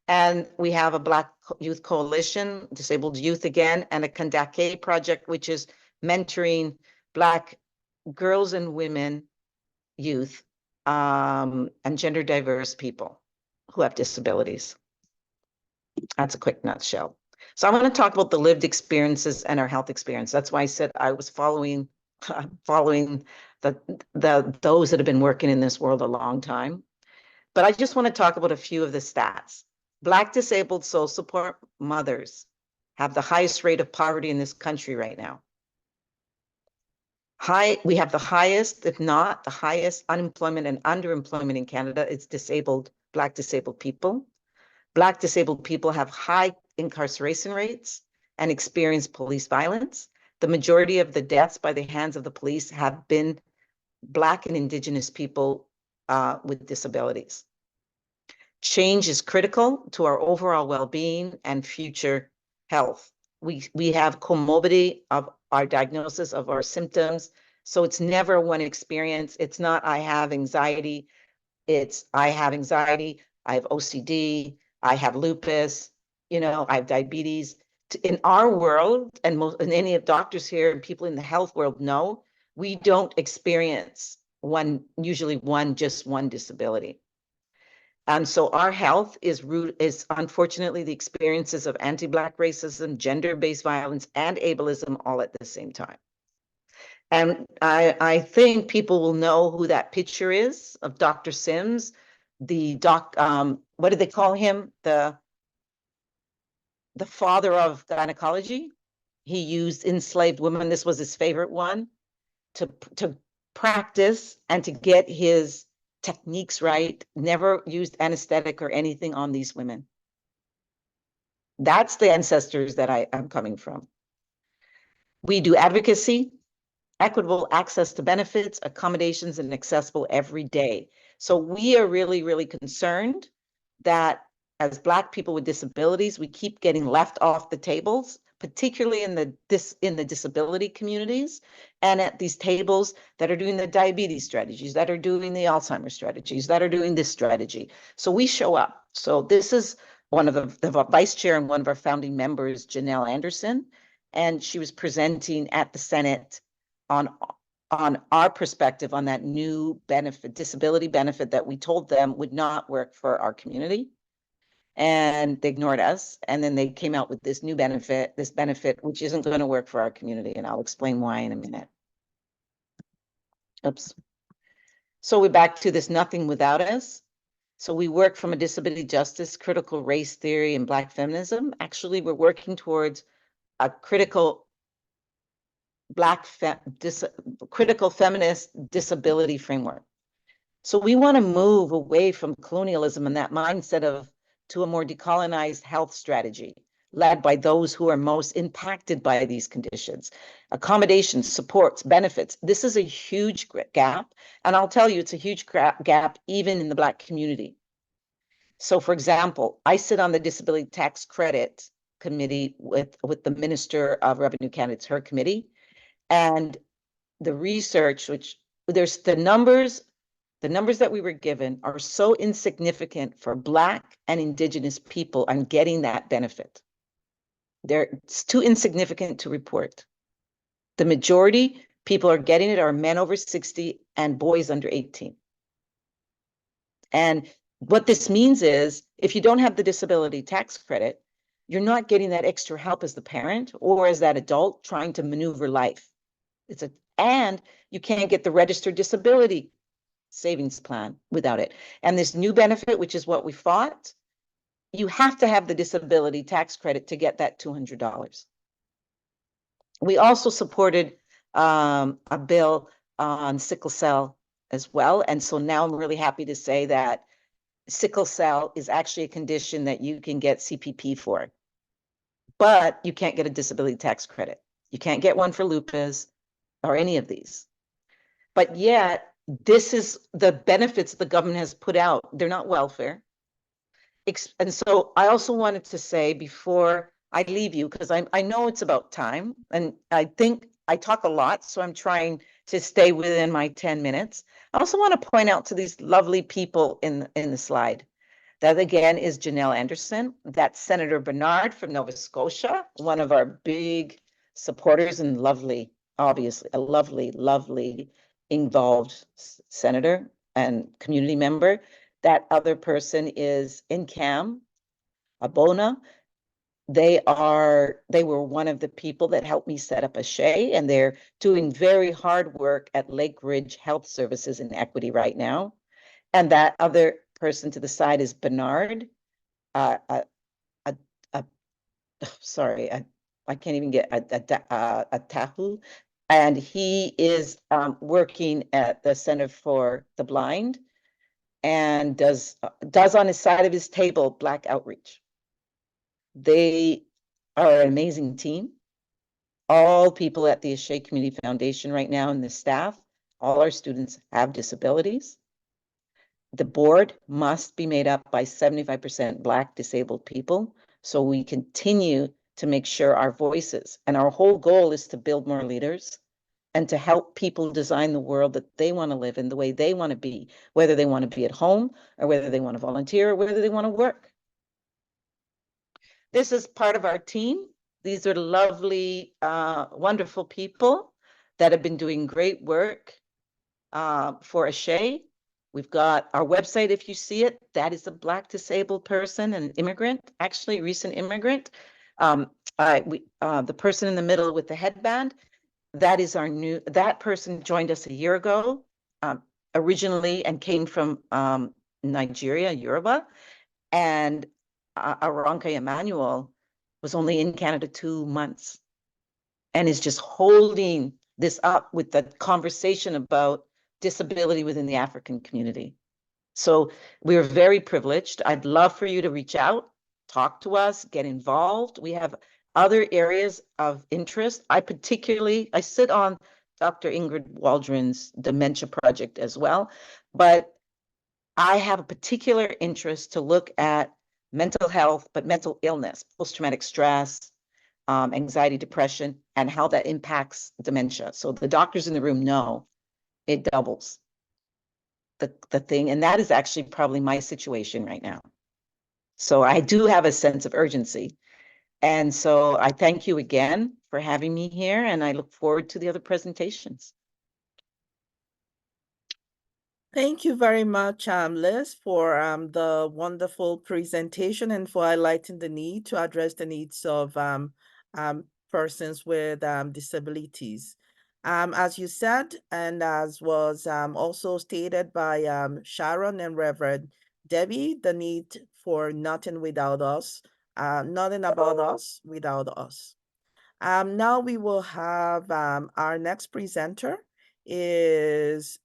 G: And we have a Black Youth Coalition, Disabled Youth again, and a Kandake project, which is mentoring Black girls and women, youth, and gender diverse people who have disabilities. That's a quick nutshell. So I want to talk about the lived experiences and our health experience. That's why I said I was following those that have been working in this world a long time. But I just want to talk about a few of the stats. Black disabled sole support mothers have the highest rate of poverty in this country right now. We have the highest, if not the highest, unemployment and underemployment in Canada. It's Black disabled people. Black disabled people have high incarceration rates and experience police violence. The majority of the deaths by the hands of the police have been Black and Indigenous people with disabilities. Change is critical to our overall well-being and future health. We have comorbidity of our diagnosis of our symptoms. So it's never one experience. It's not, I have anxiety. It's, I have anxiety, I have OCD, I have lupus, I have diabetes. In our world, and any of doctors here and people in the health world know, we don't experience usually just one disability. And so our health is unfortunately the experiences of anti-Black racism, gender-based violence, and ableism all at the same time. And I think people will know who that picture is of Dr. Sims, the what do they call him? The father of gynecology. He used enslaved women. This was his favorite one to practice and to get his techniques right. Never used anesthetic or anything on these women. That's the ancestors that I'm coming from. We do advocacy, equitable access to benefits, accommodations, and accessible every day. So we are really, really concerned that as Black people with disabilities, we keep getting left off the tables, particularly in the disability communities, and at these tables that are doing the diabetes strategies, that are doing the Alzheimer's strategies, that are doing this strategy. So we show up. So this is one of the vice chair and one of our founding members, Janelle Anderson, and she was presenting at the Senate on our perspective on that new benefit, disability benefit that we told them would not work for our community. And they ignored us. And then they came out with this new benefit, which isn't going to work for our community. And I'll explain why in a minute. Oops. So we're back to this nothing without us. So we work from a disability justice, critical race theory, and Black feminism. Actually, we're working towards a critical critical feminist disability framework. So we want to move away from colonialism and that mindset to a more decolonized health strategy led by those who are most impacted by these conditions. Accommodations, supports, benefits. This is a huge gap. And I'll tell you, it's a huge gap even in the Black community. So for example, I sit on the Disability Tax Credit Committee with the Minister of Revenue Canada's her committee. And the research, which there's the numbers that we were given are so insignificant for Black and Indigenous people on getting that benefit. It's too insignificant to report. The majority people are getting it are men over 60 and boys under 18. And what this means is if you don't have the disability tax credit, you're not getting that extra help as the parent or as that adult trying to maneuver life. And you can't get the registered disability savings plan without it. And this new benefit, which is what we fought, you have to have the disability tax credit to get that $200. We also supported a bill on sickle cell as well. And so now I'm really happy to say that sickle cell is actually a condition that you can get CPP for, but you can't get a disability tax credit. You can't get one for lupus or any of these. But yet, this is the benefits the government has put out. They're not welfare. And so I also wanted to say before I leave you, because I know it's about time, and I think I talk a lot, so I'm trying to stay within my 10 minutes. I also want to point out to these lovely people in the slide. That again is Janelle Anderson. That's Senator Bernard from Nova Scotia, one of our big supporters and lovely, obviously, a lovely involved senator and community member. That other person is Incam Abona. They were one of the people that helped me set up a SHE, and they're doing very hard work at Lake Ridge Health Services in Equity right now. And that other person to the side is Bernard. Sorry, I can't even get a Tahu. And he is working at the Center for the Blind and does on his side of his table Black outreach. They are an amazing team. All people at the Shea Community Foundation right now and the staff, all our students have disabilities. The board must be made up by 75% Black disabled people. So we continue to make sure our voices, and our whole goal is to build more leaders and to help people design the world that they want to live in the way they want to be, whether they want to be at home or whether they want to volunteer or whether they want to work. This is part of our team. These are lovely, wonderful people that have been doing great work for ASHE. We've got our website, if you see it, that is a Black disabled person, an immigrant, actually a recent immigrant. The person in the middle with the headband, that person joined us a year ago, originally, and came from Nigeria, Yoruba, and Aranka Emmanuel was only in Canada 2 months and is just holding this up with the conversation about disability within the African community. So we're very privileged. I'd love for you to reach out, talk to us, get involved. We have other areas of interest. I sit on Dr. Ingrid Waldron's dementia project as well, but I have a particular interest to look at mental health, but mental illness, post-traumatic stress, anxiety, depression, and how that impacts dementia. So the doctors in the room know it doubles the thing. And that is actually probably my situation right now. So I do have a sense of urgency. And so I thank you again for having me here, and I look forward to the other presentations.
B: Thank you very much, Liz, for the wonderful presentation and for highlighting the need to address the needs of persons with disabilities. As you said, and as was also stated by Sharon and Reverend Debbie, the need for nothing without us, nothing about us without us. Now we will have our next presenter is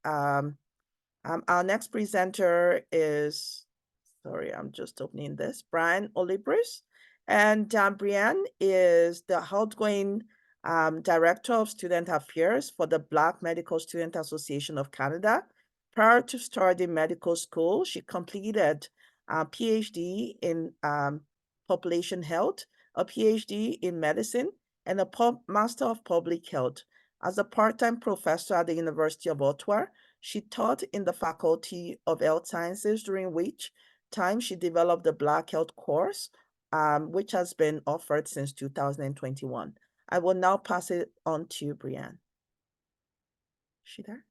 B: sorry, I'm just opening this, Brian Olibris. And Brian is the outgoing Director of Student Affairs for the Black Medical Student Association of Canada. Prior to starting medical school, she completed a PhD in population health, a PhD in medicine, and a Master of Public Health. As a part-time professor at the University of Ottawa, she taught in the Faculty of Health Sciences, during which time she developed the Black Health course, which has been offered since 2021. I will now pass it on to Brianne. Is she there?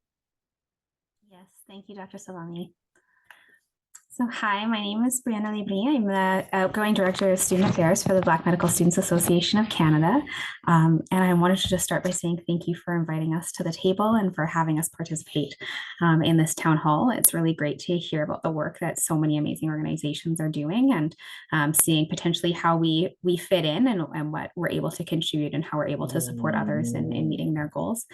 H: Yes, thank you, Dr. Salami. So hi, my name is Brianna Libri. I'm the outgoing Director of Student Affairs for the Black Medical Students Association of Canada. And I wanted to just start by saying thank you for inviting us to the table and for having us participate in this town hall. It's really great to hear about the work that so many amazing organizations are doing, and seeing potentially how we fit in and what we're able to contribute and how we're able to support others in meeting their goals.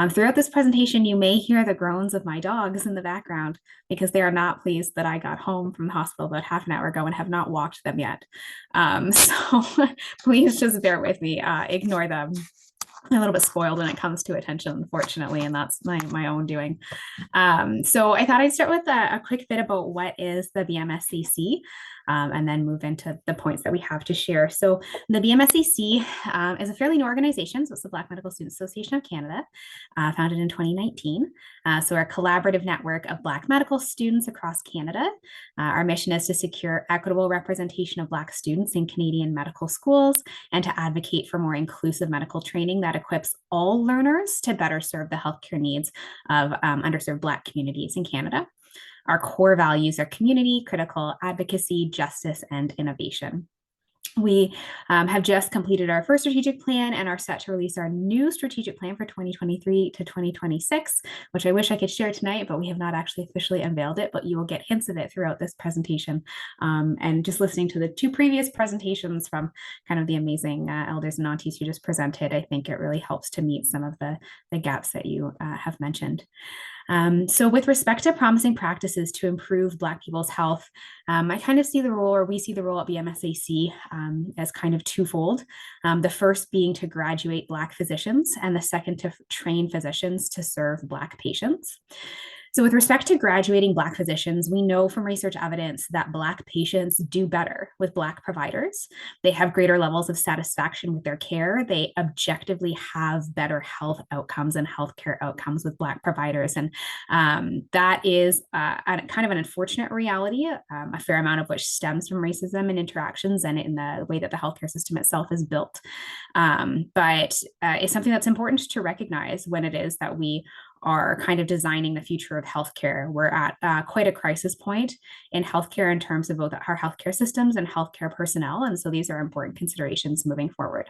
H: Throughout this presentation, you may hear the groans of my dogs in the background because they are not pleased that I got home from the hospital about half an hour ago and have not walked them yet. So please just bear with me, ignore them. I'm a little bit spoiled when it comes to attention, unfortunately, and that's my own doing. So I thought I'd start with a quick bit about what is the BMSCC, and then move into the points that we have to share. So the BMSCC is a fairly new organization. So it's the Black Medical Students Association of Canada, founded in 2019. So we're a collaborative network of Black medical students across Canada. Our mission is to secure equitable representation of Black students in Canadian medical schools and to advocate for more inclusive medical training that equips all learners to better serve the healthcare needs of underserved Black communities in Canada. Our core values are community, critical advocacy, justice, and innovation. We have just completed our first strategic plan and are set to release our new strategic plan for 2023 to 2026, which I wish I could share tonight, but we have not actually officially unveiled it, but you will get hints of it throughout this presentation. And just listening to the two previous presentations from kind of the amazing elders and aunties who just presented, I think it really helps to meet some of the gaps that you have mentioned. So with respect to promising practices to improve Black people's health, I kind of see the role, or we see the role at BMSAC as kind of twofold. The first being to graduate Black physicians, and the second to train physicians to serve Black patients. So with respect to graduating Black physicians, we know from research evidence that Black patients do better with Black providers. They have greater levels of satisfaction with their care. They objectively have better health outcomes and healthcare outcomes with Black providers. And that is kind of an unfortunate reality, a fair amount of which stems from racism and interactions and in the way that the healthcare system itself is built. But it's something that's important to recognize when it is that we are kind of designing the future of healthcare. We're at quite a crisis point in healthcare in terms of both our healthcare systems and healthcare personnel. And so these are important considerations moving forward.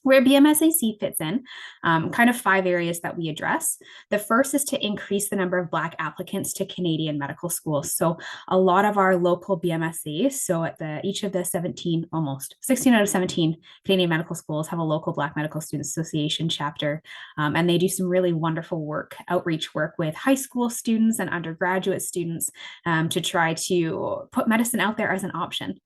H: Where BMSAC fits in, kind of 5 areas that we address. The first is to increase the number of Black applicants to Canadian medical schools. So a lot of our local BMSAs, so at each of the 16 out of 17 Canadian medical schools have a local Black Medical Students Association chapter, and they do some really wonderful work, outreach work with high school students and undergraduate students to try to put medicine out there as an option.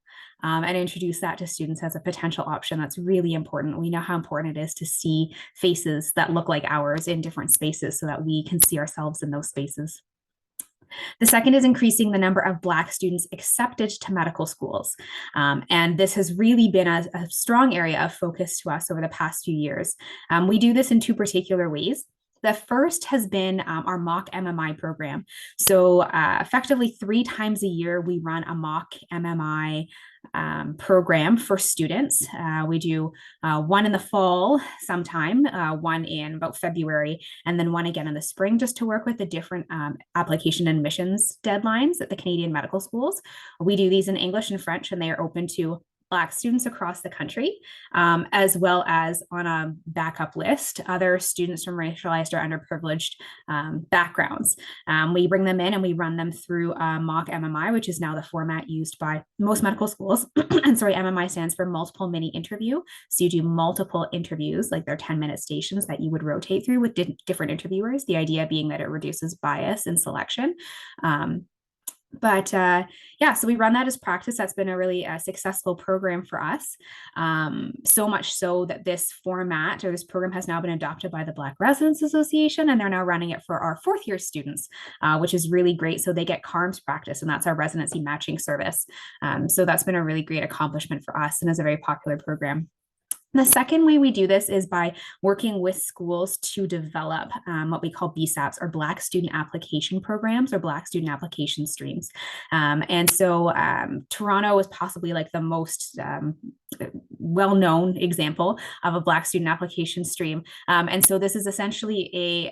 H: And introduce that to students as a potential option. That's really important. We know how important it is to see faces that look like ours in different spaces so that we can see ourselves in those spaces. The second is increasing the number of Black students accepted to medical schools. And this has really been a strong area of focus to us over the past few years. We do this in 2 particular ways. The first has been our mock MMI program. So effectively 3 times a year, we run a mock MMI program for students. We do one in the fall sometime, one in about February, and then one again in the spring, just to work with the different application and admissions deadlines at the Canadian medical schools. We do these in English and French, and they are open to Black students across the country, as well as on a backup list, other students from racialized or underprivileged backgrounds. We bring them in and we run them through mock MMI, which is now the format used by most medical schools. And sorry, MMI stands for multiple mini interview. So you do multiple interviews, like they're 10-minute stations that you would rotate through with different interviewers. The idea being that it reduces bias in selection. Yeah, so we run that as practice. That's been a really successful program for us. So much so that this format or this program has now been adopted by the Black Residents Association, and they're now running it for our 4th year students, which is really great. So they get CARMS practice, and that's our residency matching service. So that's been a really great accomplishment for us and is a very popular program. The second way we do this is by working with schools to develop what we call BSAPs, or Black Student Application Programs, or Black Student Application Streams. And so Toronto is possibly like the most well-known example of a Black student application stream. And so this is essentially a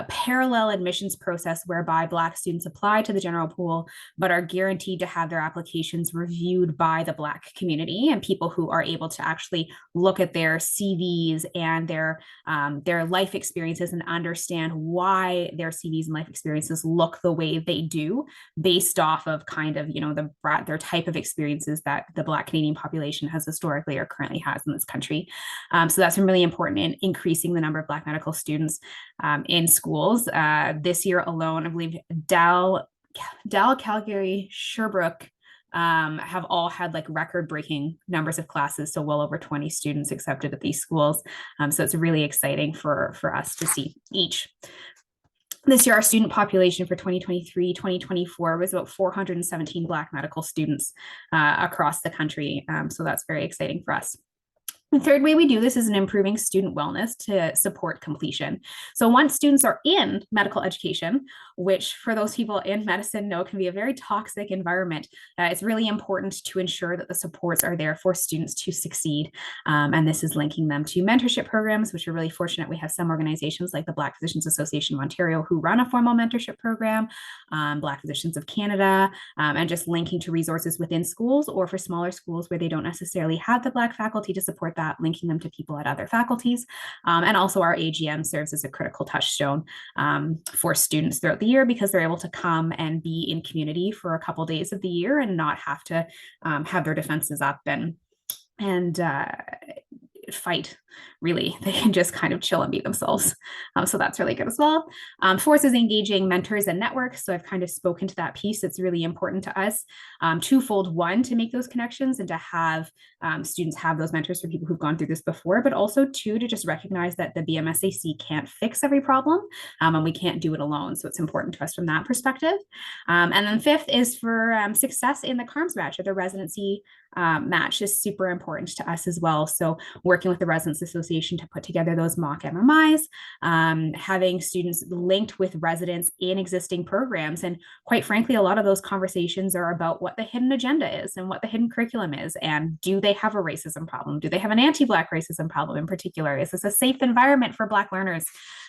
H: parallel admissions process whereby Black students apply to the general pool, but are guaranteed to have their applications reviewed by the Black community and people who are able to actually look at their CVs and their life experiences and understand why their CVs and life experiences look the way they do based off of kind of, their type of experiences that the Black Canadian population has historically or currently has in this country. So that's been really important in increasing the number of Black medical students in schools. This year alone, I believe Dal, Calgary, Sherbrooke have all had like record-breaking numbers of classes, so well over 20 students accepted at these schools. So it's really exciting for us to see each. This year, our student population for 2023-2024 was about 417 Black medical students across the country. So that's very exciting for us. The third way we do this is in improving student wellness to support completion. So once students are in medical education, which for those people in medicine know can be a very toxic environment, it's really important to ensure that the supports are there for students to succeed. And this is linking them to mentorship programs, which are really fortunate. We have some organizations like the Black Physicians Association of Ontario who run a formal mentorship program, Black Physicians of Canada, and just linking to resources within schools, or for smaller schools where they don't necessarily have the Black faculty to support that, linking them to people at other faculties. And also our AGM serves as a critical touchstone for students throughout the year, because they're able to come and be in community for a couple days of the year and not have to have their defenses up and fight. Really, they can just kind of chill and be themselves. So that's really good as well. Fourth is engaging mentors and networks. So I've kind of spoken to that piece. It's really important to us. Twofold: one, to make those connections and to have students have those mentors for people who've gone through this before, but also two, to just recognize that the BMSAC can't fix every problem, and we can't do it alone. So it's important to us from that perspective. And then fifth is for success in the CARMS match, or the residency match, is super important to us as well. So working with the Residents Association to put together those mock MMIs, having students linked with residents in existing programs. And quite frankly, a lot of those conversations are about what the hidden agenda is and what the hidden curriculum is. And do they have a racism problem? Do they have an anti-Black racism problem in particular? Is this a safe environment for Black learners?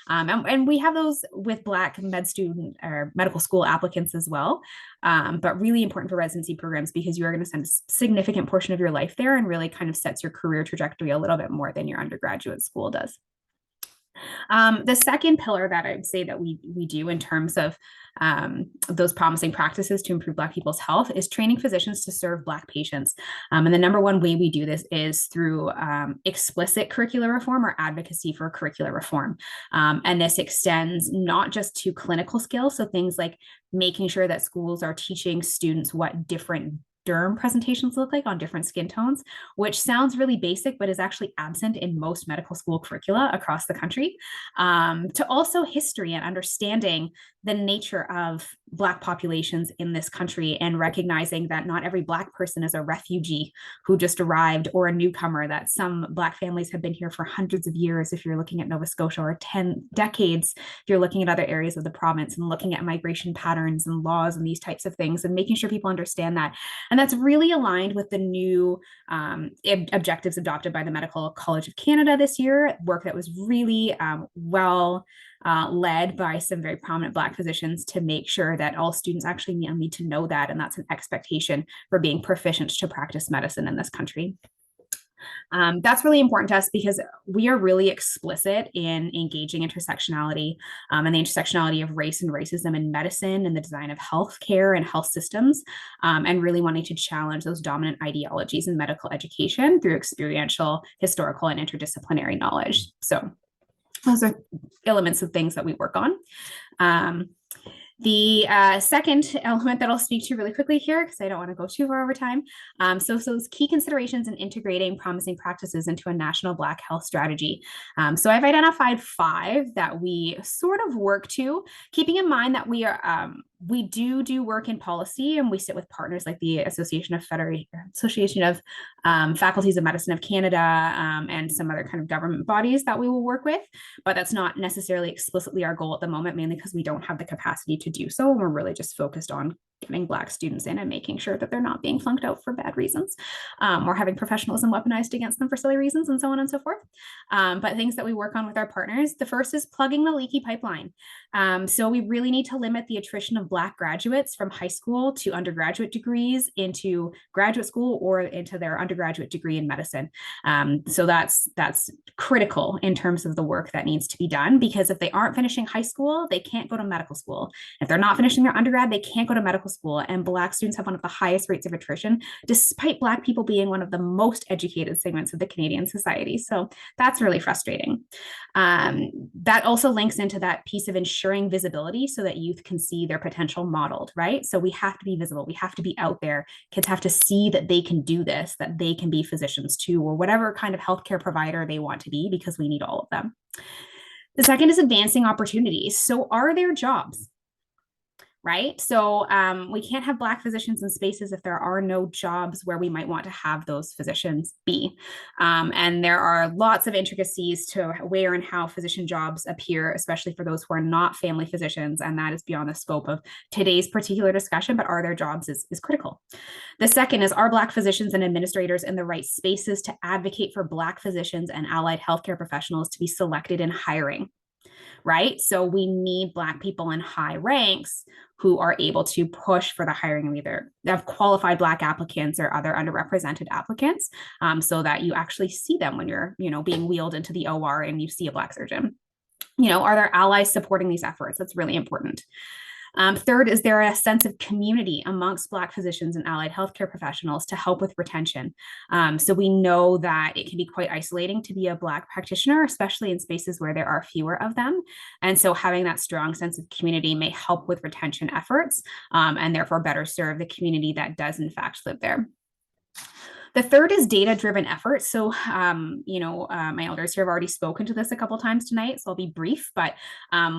H: And we have those with Black med student or medical school applicants as well. But really important for residency programs because you are going to spend a significant portion of your life there and really kind of sets your career trajectory a little bit more than your undergraduate school does. The second pillar that I'd say that we do in terms of those promising practices to improve Black people's health is training physicians to serve Black patients. And the number one way we do this is through explicit curricular reform or advocacy for curricular reform. And this extends not just to clinical skills, so things like making sure that schools are teaching students what different derm presentations look like on different skin tones, which sounds really basic, but is actually absent in most medical school curricula across the country, to also history and understanding the nature of Black populations in this country and recognizing that not every Black person is a refugee who just arrived or a newcomer, that some Black families have been here for hundreds of years if you're looking at Nova Scotia, or 10 decades if you're looking at other areas of the province, and looking at migration patterns and laws and these types of things, and making sure people understand that. And that's really aligned with the new objectives adopted by the Medical College of Canada this year, work that was really led by some very prominent Black physicians to make sure that all students actually need to know that, and that's an expectation for being proficient to practice medicine in this country. That's really important to us because we are really explicit in engaging intersectionality and the intersectionality of race and racism in medicine and the design of healthcare and health systems, and really wanting to challenge those dominant ideologies in medical education through experiential, historical, and interdisciplinary knowledge. So those are elements of things that we work on. The second element that I'll speak to really quickly here, because I don't want to go too far over time. So those key considerations in integrating promising practices into a national Black health strategy. So I've identified 5 that we sort of work to, keeping in mind that we do work in policy, and we sit with partners like the Association of Faculties of Medicine of Canada, and some other kind of government bodies that we will work with, but that's not necessarily explicitly our goal at the moment, mainly because we don't have the capacity to do so, and we're really just focused on getting Black students in and making sure that they're not being flunked out for bad reasons, or having professionalism weaponized against them for silly reasons, and so on and so forth. But things that we work on with our partners, the first is plugging the leaky pipeline. So we really need to limit the attrition of Black graduates from high school to undergraduate degrees into graduate school or into their undergraduate degree in medicine. So that's critical in terms of the work that needs to be done, because if they aren't finishing high school, they can't go to medical school. If they're not finishing their undergrad, they can't go to medical school. And Black students have one of the highest rates of attrition, despite Black people being one of the most educated segments of the Canadian society. So that's really frustrating. That also links into that piece of ensuring visibility so that youth can see their potential modeled, right? So we have to be visible. We have to be out there. Kids have to see that they can do this, that they can be physicians too, or whatever kind of healthcare provider they want to be, because we need all of them. The second is advancing opportunities. So are there jobs? Right? So we can't have Black physicians in spaces if there are no jobs where we might want to have those physicians be. And there are lots of intricacies to where and how physician jobs appear, especially for those who are not family physicians. And that is beyond the scope of today's particular discussion, but are there jobs is critical. The second is, are Black physicians and administrators in the right spaces to advocate for Black physicians and allied healthcare professionals to be selected in hiring? Right? So we need Black people in high ranks who are able to push for the hiring of either of qualified Black applicants or other underrepresented applicants, so that you actually see them when you're, being wheeled into the OR and you see a Black surgeon. Are there allies supporting these efforts? That's really important. Third, is there a sense of community amongst Black physicians and allied healthcare professionals to help with retention? So we know that it can be quite isolating to be a Black practitioner, especially in spaces where there are fewer of them. And so having that strong sense of community may help with retention efforts, and therefore better serve the community that does in fact live there. The third is data-driven efforts. So, my elders here have already spoken to this a couple times tonight, so I'll be brief, but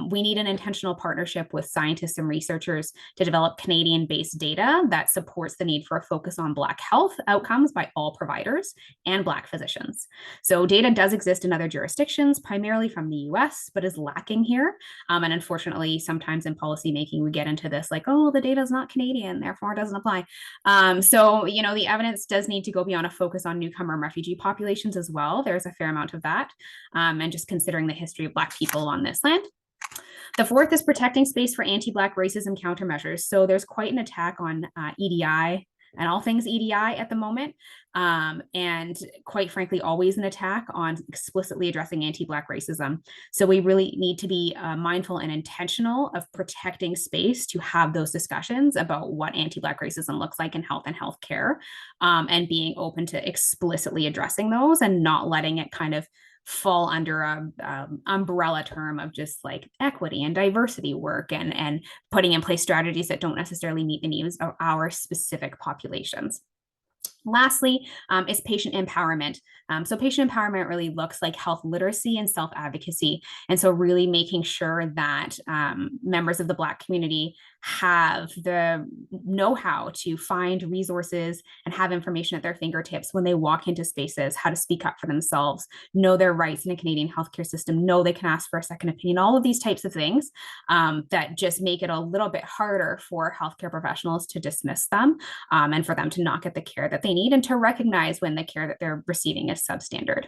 H: we need an intentional partnership with scientists and researchers to develop Canadian-based data that supports the need for a focus on Black health outcomes by all providers and Black physicians. So data does exist in other jurisdictions, primarily from the US, but is lacking here. And unfortunately, sometimes in policymaking, we get into this like, oh, the data is not Canadian, therefore it doesn't apply. So, the evidence does need to go be on a focus on newcomer and refugee populations as well. There's a fair amount of that, and just considering the history of Black people on this land. The fourth is protecting space for anti-Black racism countermeasures. So there's quite an attack on EDI and all things EDI at the moment. And quite frankly, always an attack on explicitly addressing anti-Black racism. So we really need to be mindful and intentional of protecting space to have those discussions about what anti-Black racism looks like in health and healthcare, and being open to explicitly addressing those and not letting it kind of fall under a umbrella term of just like equity and diversity work and putting in place strategies that don't necessarily meet the needs of our specific populations. Lastly, is patient empowerment. So patient empowerment really looks like health literacy and self-advocacy. And so really making sure that members of the Black community have the know-how to find resources and have information at their fingertips when they walk into spaces, how to speak up for themselves, know their rights in a Canadian healthcare system, know they can ask for a second opinion, all of these types of things that just make it a little bit harder for healthcare professionals to dismiss them, and for them to not get the care that they need and to recognize when the care that they're receiving is substandard.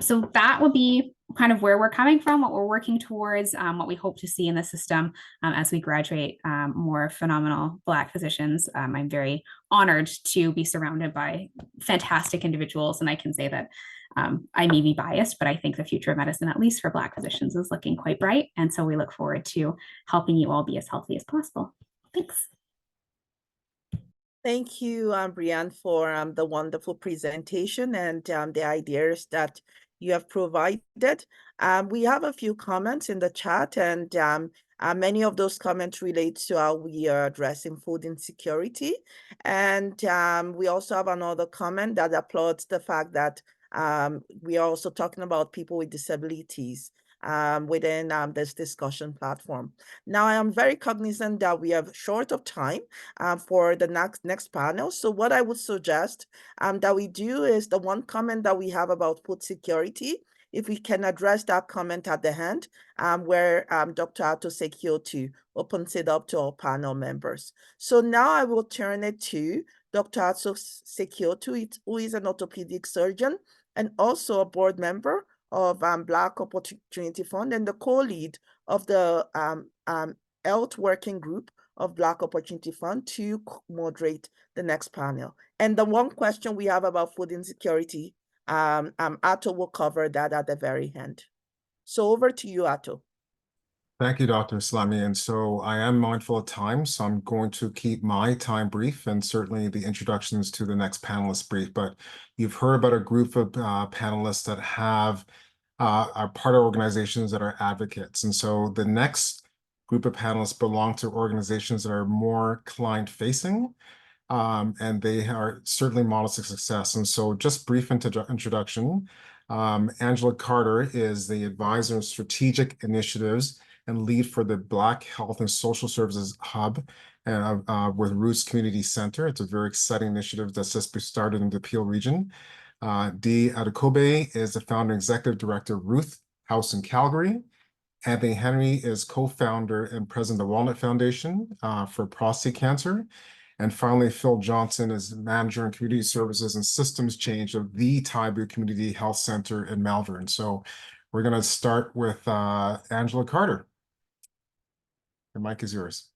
H: So that would be kind of where we're coming from, what we're working towards, what we hope to see in the system as we graduate more phenomenal Black physicians. I'm very honored to be surrounded by fantastic individuals, and I can say that I may be biased, but I think the future of medicine, at least for Black physicians, is looking quite bright. And so we look forward to helping you all be as healthy as possible. Thanks.
B: Thank you, Brianne, for the wonderful presentation and the ideas that you have provided. We have a few comments in the chat, and many of those comments relate to how we are addressing food insecurity. And we also have another comment that applauds the fact that we are also talking about people with disabilities within this discussion platform. Now, I am very cognizant that we have short of time for the next panel. So what I would suggest that we do is the one comment that we have about food security, if we can address that comment at the end, where Dr. Ato Sekiotu opens it up to all panel members. So now I will turn it to Dr. Ato Sekiotu, who is an orthopedic surgeon and also a board member of Black Opportunity Fund and the co-lead of the Health Working Group of Black Opportunity Fund to moderate the next panel. And the one question we have about food insecurity, Ato will cover that at the very end. So over to you, Ato.
D: Thank you, Dr. Islami. And so I am mindful of time, so I'm going to keep my time brief and certainly the introductions to the next panelist brief. But you've heard about a group of panelists that are part of organizations that are advocates. And so the next group of panelists belong to organizations that are more client-facing, and they are certainly models of success. And so just brief introduction. Angela Carter is the advisor of strategic initiatives and lead for the Black Health and Social Services Hub with Roots Community Center. It's a very exciting initiative that's just started in the Peel region. Dee Adekobe is the founder and executive director of Ruth House in Calgary. Anthony Henry is co-founder and president of the Walnut Foundation for prostate cancer. And finally, Phil Johnson is manager in community services and systems change of the Taibu Community Health Center in Malvern. So we're going to start with Angela Carter. The mic is yours.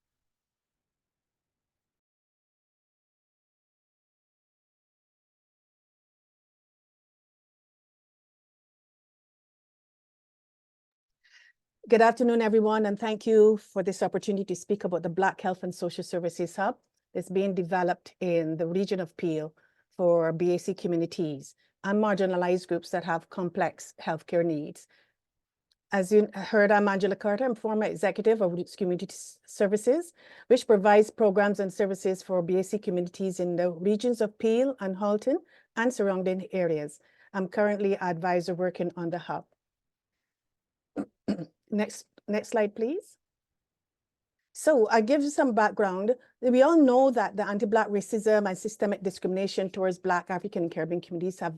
I: Good afternoon, everyone, and thank you for this opportunity to speak about the Black Health and Social Services Hub that's being developed in the region of Peel for BAC communities and marginalized groups that have complex healthcare needs. As you heard, I'm Angela Carter. I'm former executive of Roots Community Services, which provides programs and services for BAC communities in the regions of Peel and Halton and surrounding areas. I'm currently an advisor working on the hub. Next slide, please. So I give you some background. We all know that the anti-Black racism and systemic discrimination towards Black, African, and Caribbean communities have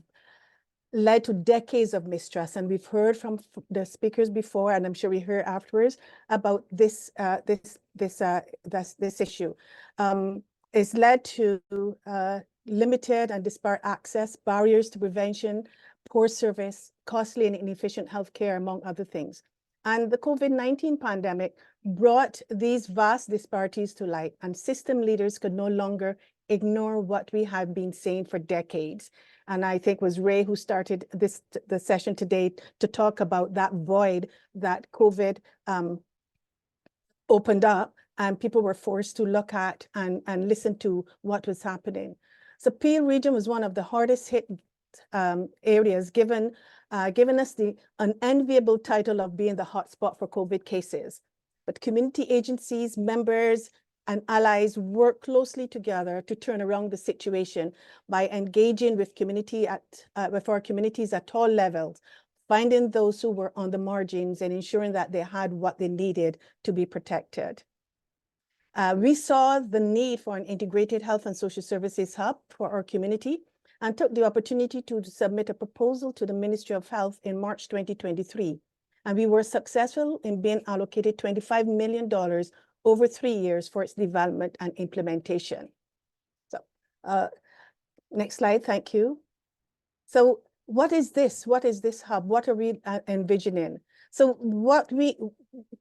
I: led to decades of mistrust. And we've heard from the speakers before, and I'm sure we hear afterwards about this issue. It's led to limited and disparate access, barriers to prevention, poor service, costly and inefficient healthcare, among other things. And the COVID-19 pandemic brought these vast disparities to light, and system leaders could no longer ignore what we have been saying for decades. And I think it was Ray who started the session today to talk about that void that COVID opened up, and people were forced to look at and listen to what was happening. So Peel region was one of the hardest hit areas, given us the unenviable title of being the hotspot for COVID cases. But community agencies, members, and allies work closely together to turn around the situation by engaging with with our communities at all levels, finding those who were on the margins and ensuring that they had what they needed to be protected. We saw the need for an integrated health and social services hub for our community and took the opportunity to submit a proposal to the Ministry of Health in March 2023. And we were successful in being allocated $25 million over 3 years for its development and implementation. So next slide, thank you. So what is this? What is this hub? What are we envisioning? So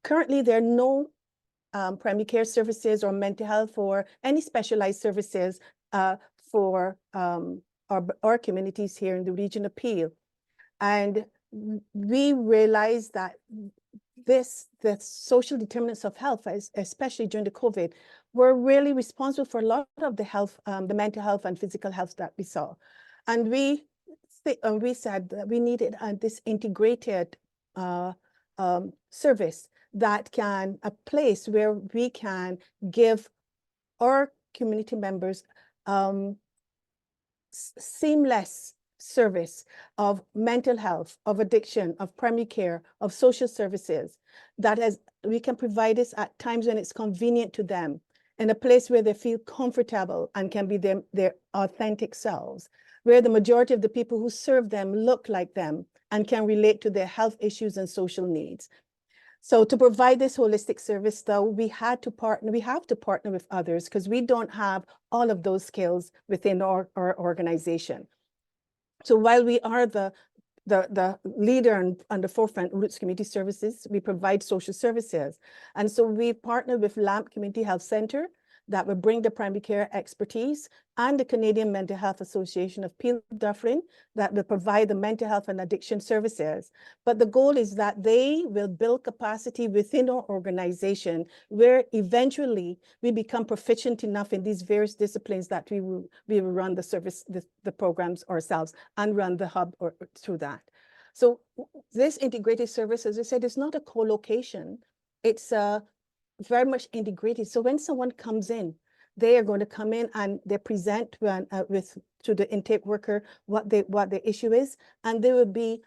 I: currently there are no primary care services or mental health or any specialized services for our communities here in the region of Peel. And we realized that the social determinants of health, especially during the COVID, were really responsible for a lot of the health, the mental health and physical health that we saw. And we said that we needed this integrated service that can, a place where we can give our community members seamless service of mental health, of addiction, of primary care, of social services, we can provide this at times when it's convenient to them, in a place where they feel comfortable and can be their authentic selves, where the majority of the people who serve them look like them and can relate to their health issues and social needs. So to provide this holistic service, though, we have to partner with others because we don't have all of those skills within our organization. So while we are the leader on the forefront, Roots Community Services, we provide social services. And so we partner with LAMP Community Health Center that will bring the primary care expertise, and the Canadian Mental Health Association of Peel Dufferin that will provide the mental health and addiction services. But the goal is that they will build capacity within our organization where eventually we become proficient enough in these various disciplines that we will run the service, the programs ourselves and run the hub through that. So this integrated service, as I said, is not a co-location. It's very much integrated. So when someone comes in, they are going to come in and they present to the intake worker what the issue is, and they will be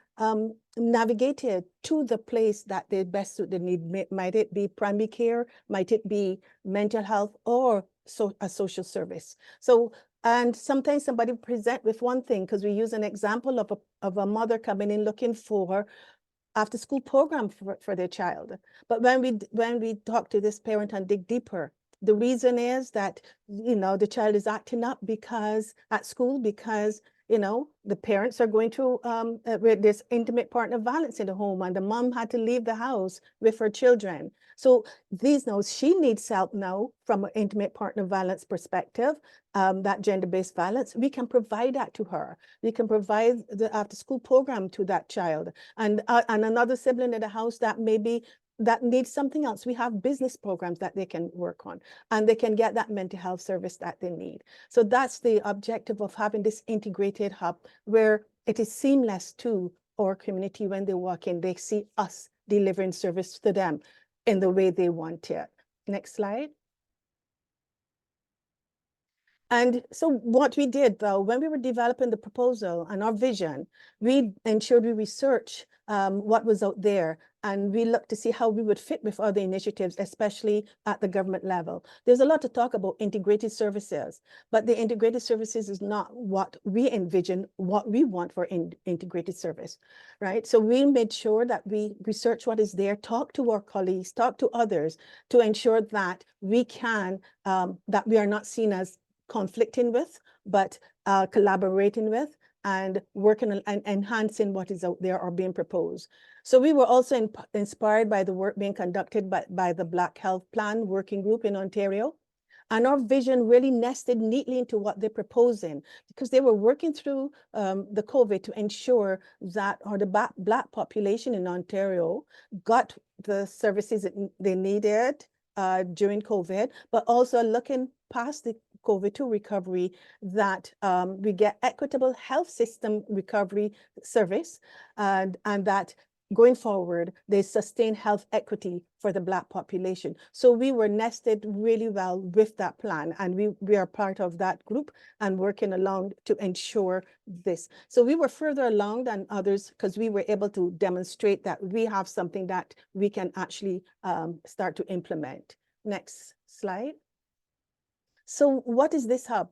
I: navigated to the place that they best suit the need. Might it be primary care? Might it be mental health or a social service? So, and sometimes somebody present with one thing, because we use an example of a mother coming in looking for after school program for their child. But when we talk to this parent and dig deeper, the reason is that, the child is acting up at school because, the parents are going through with this intimate partner violence in the home, and the mom had to leave the house with her children. So she needs help now from an intimate partner violence perspective, that gender-based violence. We can provide that to her. We can provide the after-school program to that child, and another sibling in the house that needs something else. We have business programs that they can work on, and they can get that mental health service that they need. So that's the objective of having this integrated hub, where it is seamless to our community. When they walk in, they see us delivering service to them in the way they want it. Next slide. And so what we did, though, when we were developing the proposal and our vision, we ensured we research what was out there, and we looked to see how we would fit with other initiatives, especially at the government level. There's a lot to talk about integrated services, but the integrated services is not what we envision, what we want for integrated service, right? So we made sure that we research what is there, talk to our colleagues, talk to others to ensure that we can, that we are not seen as conflicting with, but collaborating with and working on and enhancing what is out there or being proposed. So we were also inspired by the work being conducted by the Black Health Plan Working Group in Ontario. And our vision really nested neatly into what they're proposing, because they were working through the COVID to ensure that the Black population in Ontario got the services that they needed during COVID, but also looking past the COVID to recovery, that we get equitable health system recovery service, and that going forward, they sustain health equity for the Black population. So we were nested really well with that plan, and we are part of that group and working along to ensure this. So we were further along than others because we were able to demonstrate that we have something that we can actually start to implement. Next slide. So what is this hub?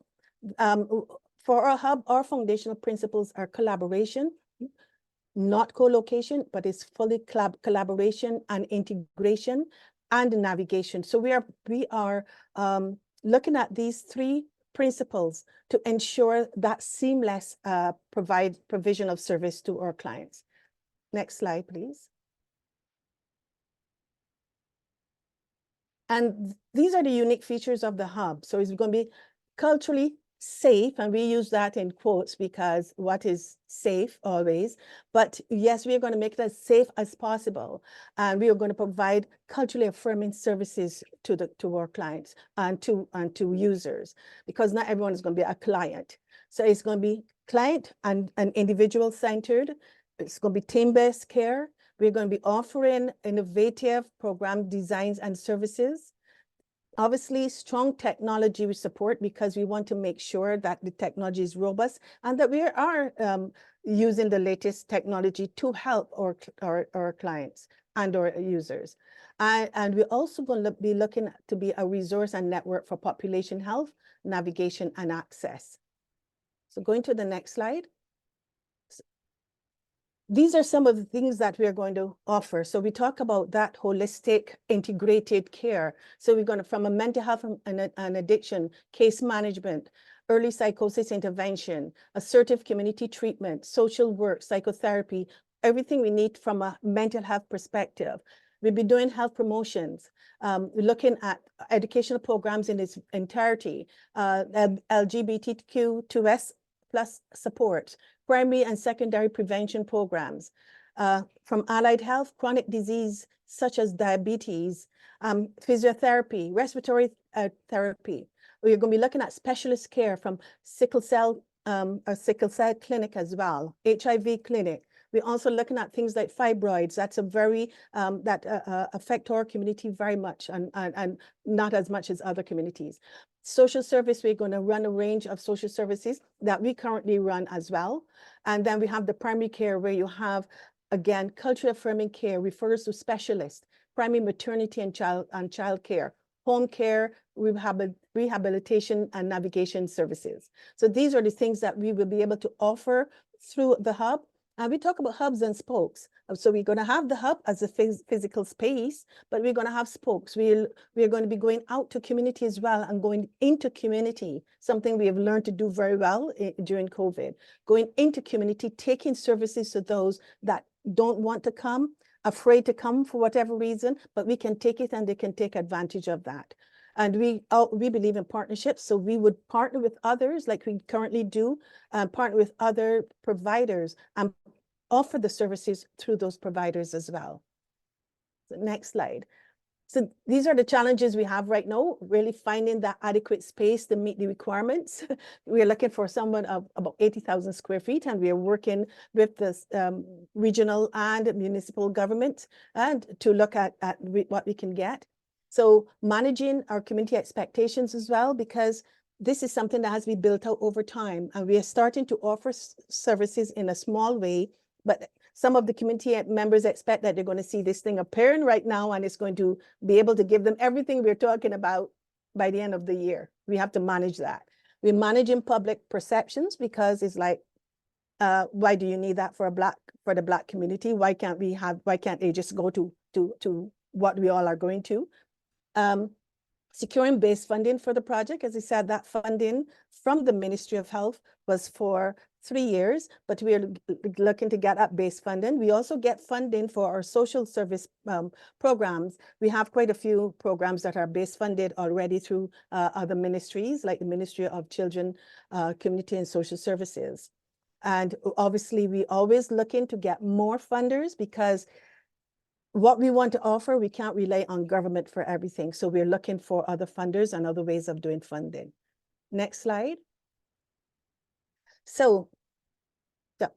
I: For our hub, our foundational principles are collaboration, not co-location, but it's fully collaboration and integration and navigation. So we are looking at these three principles to ensure that seamless provision of service to our clients. Next slide, please. And these are the unique features of the hub. So it's going to be culturally safe, and we use that in quotes because what is safe always, but yes, we are going to make it as safe as possible, and we are going to provide culturally affirming services to our clients and to users, because not everyone is going to be a client. So it's going to be client and individual centered. It's going to be team-based care. We're going to be offering innovative program designs and services. Obviously, strong technology we support, because we want to make sure that the technology is robust and that we are using the latest technology to help our clients and our users. And we're also going to be looking to be a resource and network for population health, navigation, and access. So going to the next slide. These are some of the things that we are going to offer. So we talk about that holistic integrated care. So we're going to, from a mental health and addiction, case management, early psychosis intervention, assertive community treatment, social work, psychotherapy, everything we need from a mental health perspective. We'll be doing health promotions, looking at educational programs in its entirety, LGBTQ2S+ support, primary and secondary prevention programs, from allied health, chronic disease such as diabetes, physiotherapy, respiratory therapy. We're going to be looking at specialist care from sickle cell clinic as well, HIV clinic. We're also looking at things like fibroids. That's a very, that affect our community very much, and not as much as other communities. Social service, we're going to run a range of social services that we currently run as well. And then we have the primary care, where you have, again, culturally affirming care, refers to specialists, primary maternity and child care, home care, rehabilitation, and navigation services. So these are the things that we will be able to offer through the hub. And we talk about hubs and spokes. So we're going to have the hub as a physical space, but we're going to have spokes. We're going to be going out to community as well, and going into community, something we have learned to do very well during COVID. Going into community, taking services to those that don't want to come, afraid to come for whatever reason, but we can take it and they can take advantage of that. And we believe in partnerships, so we would partner with others like we currently do, partner with other providers and offer the services through those providers as well. So next slide. So these are the challenges we have right now, really finding that adequate space to meet the requirements. We're looking for someone of about 80,000 square feet, and we are working with the regional and municipal government and to look at what we can get. So managing our community expectations as well, because this is something that has to be built out over time, and we are starting to offer services in a small way, but some of the community members expect that they're going to see this thing appearing right now, and it's going to be able to give them everything we're talking about by the end of the year. We have to manage that. We're managing public perceptions, because it's like, why do you need that for the Black community? Why can't they just go to what we all are going to? Securing base funding for the project, as I said, that funding from the Ministry of Health was for 3 years, but we are looking to get up base funding. We also get funding for our social service programs. We have quite a few programs that are base funded already through other ministries, like the Ministry of Children, Community and Social Services. And obviously, we always looking to get more funders, because what we want to offer, we can't rely on government for everything. So we're looking for other funders and other ways of doing funding. Next slide. So, the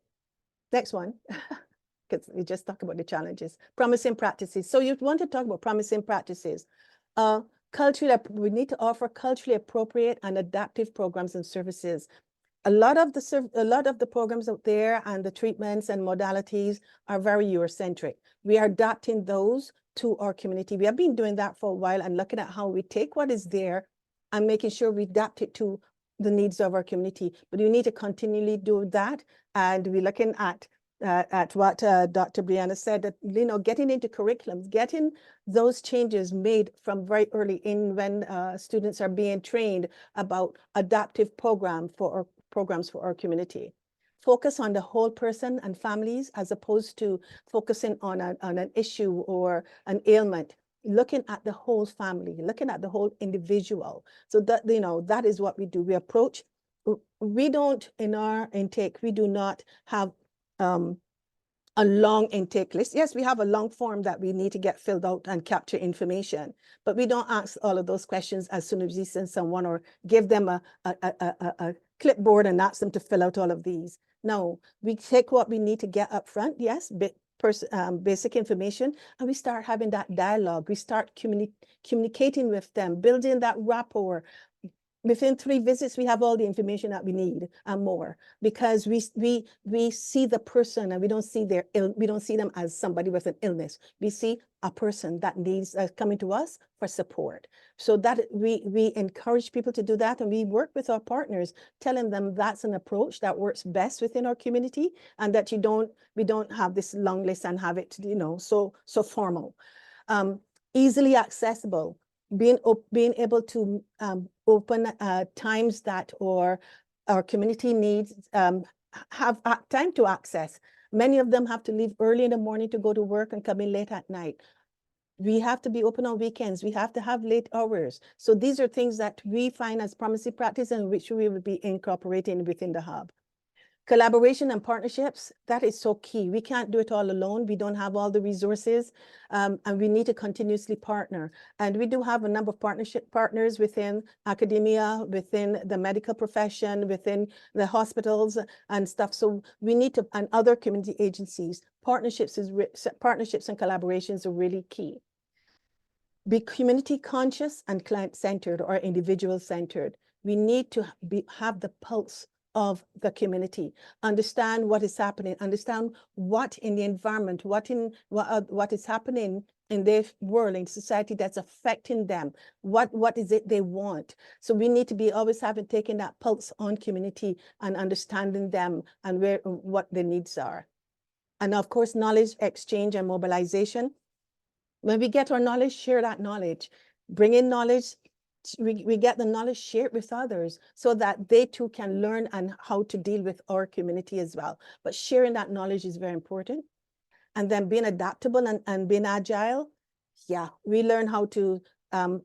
I: next one, because we just talked about the challenges. Promising practices. So you want to talk about promising practices. We need to offer culturally appropriate and adaptive programs and services. A lot of the programs out there and the treatments and modalities are very Eurocentric. We are adapting those to our community. We have been doing that for a while and looking at how we take what is there and making sure we adapt it to the needs of our community. But you need to continually do that. And we're looking at what Dr. Brianna said, that, you know, getting into curriculums, getting those changes made from very early in when students are being trained about adaptive programs for our community. Focus on the whole person and families, as opposed to focusing on an issue or an ailment. Looking at the whole family, looking at the whole individual. So that, you know, that is what we do. We approach, we don't, in our intake, we do not have a long intake list. Yes, we have a long form that we need to get filled out and capture information, but we don't ask all of those questions as soon as we send someone or give them a clipboard and ask them to fill out all of these. No, we take what we need to get up front, yes, basic information, and we start having that dialogue. We start communicating with them, building that rapport. Within 3 visits, we have all the information that we need and more, because we see the person and we don't see them as somebody with an illness. We see a person that needs coming to us for support. So that we encourage people to do that, and we work with our partners, telling them that's an approach that works best within our community, and that we don't have this long list and have it, you know, so formal. Easily accessible. Being able to open times that our community needs have time to access. Many of them have to leave early in the morning to go to work and come in late at night. We have to be open on weekends. We have to have late hours. So these are things that we find as promising practice and which we will be incorporating within the hub. Collaboration and partnerships, that is so key. We can't do it all alone. We don't have all the resources, and we need to continuously partner. And we do have a number of partners within academia, within the medical profession, within the hospitals and stuff. So we need to, and other community agencies, partnerships and collaborations are really key. Be community conscious and client-centered or individual-centered. We need to have the pulse of the community, understand what is happening, understand what in the environment, what is happening in their world, in society that's affecting them, what is it they want. So we need to be always taking that pulse on community and understanding them and what their needs are. And of course, knowledge exchange and mobilization. When we get our knowledge, share that knowledge. Bring in knowledge, we get the knowledge shared with others so that they too can learn and how to deal with our community as well. But sharing that knowledge is very important. And then being adaptable and being agile. Yeah, we learn how to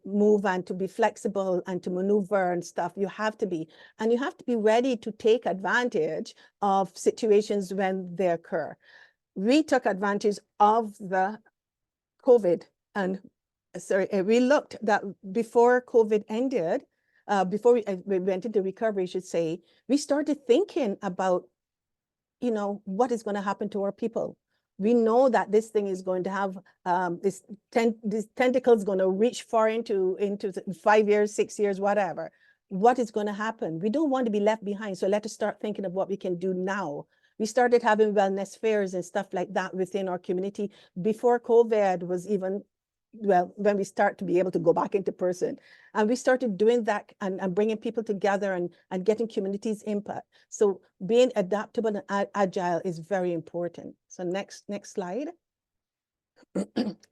I: move and to be flexible and to maneuver and stuff. You have to be, and you have to be ready to take advantage of situations when they occur. We took advantage of the COVID, and we looked that before COVID ended, before we went into recovery, I should say, we started thinking about, you know, what is going to happen to our people. We know that this thing is going to have this tentacles going to reach far into 5 years, 6 years, whatever. What is going to happen? We don't want to be left behind. So let us start thinking of what we can do now. We started having wellness fairs and stuff like that within our community before COVID was even, well, when we start to be able to go back into person. And we started doing that and bringing people together and getting communities input. So being adaptable and agile is very important. So next slide.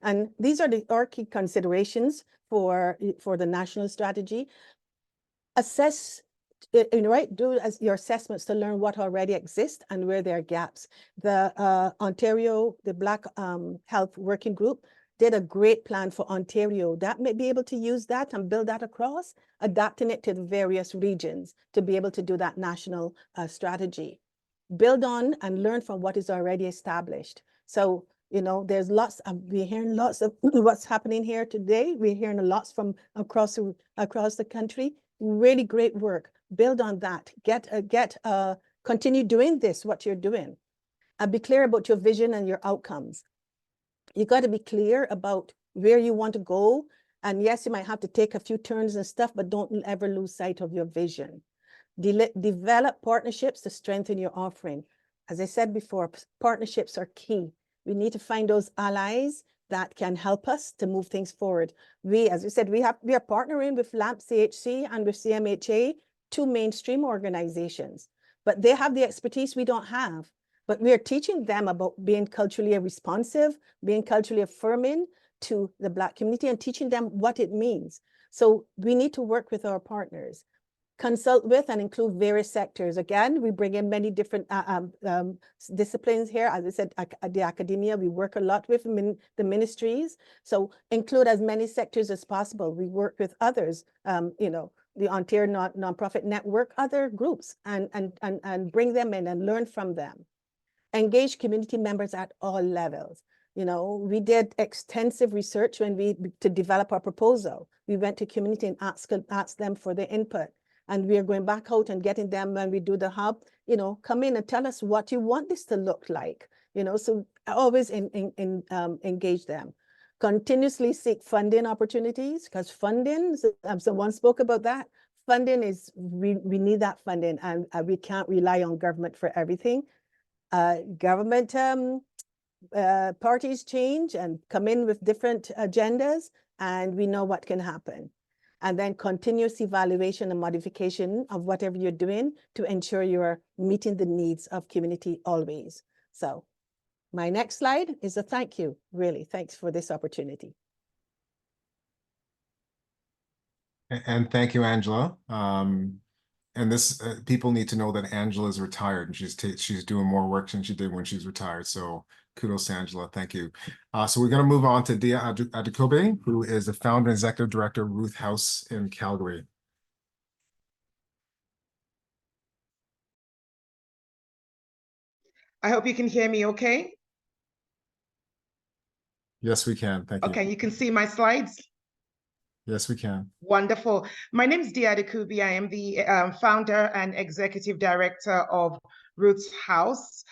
I: And these are our key considerations for the national strategy. Assess, right, do as your assessments to learn what already exists and where there are gaps. The Ontario, the Black Health Working Group did a great plan for Ontario that may be able to use that and build that across, adapting it to the various regions to be able to do that national strategy. Build on and learn from what is already established. So, you know, there's lots of, we're hearing lots of what's happening here today. We're hearing lots from across the country. Really great work. Build on that. Continue doing this, what you're doing. And be clear about your vision and your outcomes. You got to be clear about where you want to go. And yes, you might have to take a few turns and stuff, but don't ever lose sight of your vision. Develop partnerships to strengthen your offering. As I said before, partnerships are key. We need to find those allies that can help us to move things forward. As we said, we are partnering with LAMP CHC and with CMHA, two mainstream organizations, but they have the expertise we don't have. But we are teaching them about being culturally responsive, being culturally affirming to the Black community and teaching them what it means. So we need to work with our partners. Consult with and include various sectors. Again, we bring in many different disciplines here. As I said, the academia, we work a lot with the ministries. So include as many sectors as possible. We work with others, you know, the Ontario Nonprofit Network, other groups, and bring them in and learn from them. Engage community members at all levels. You know, we did extensive research to develop our proposal. We went to community and asked them for their input. And we are going back out and getting them when we do the hub, you know, come in and tell us what you want this to look like, you know, so always engage them. Continuously seek funding opportunities, because funding, someone spoke about that. Funding is, we need that funding, and we can't rely on government for everything. Government parties change and come in with different agendas, and we know what can happen. And then continuous evaluation and modification of whatever you're doing to ensure you're meeting the needs of community always. So my next slide is a thank you, really. Thanks for this opportunity.
D: And thank you, Angela. And this people need to know that Angela is retired and she's doing more work than she did when she's retired. So kudos to Angela. Thank you. So we're going to move on to Dia Adekobe, who is the founder and executive director of Ruth House in Calgary.
J: I hope you can hear me okay.
D: Yes, we can. Thank you.
J: Okay, you can see my slides?
D: Yes, we can.
J: Wonderful. My name is Dia Adekobe. I am the founder and executive director of Ruth House.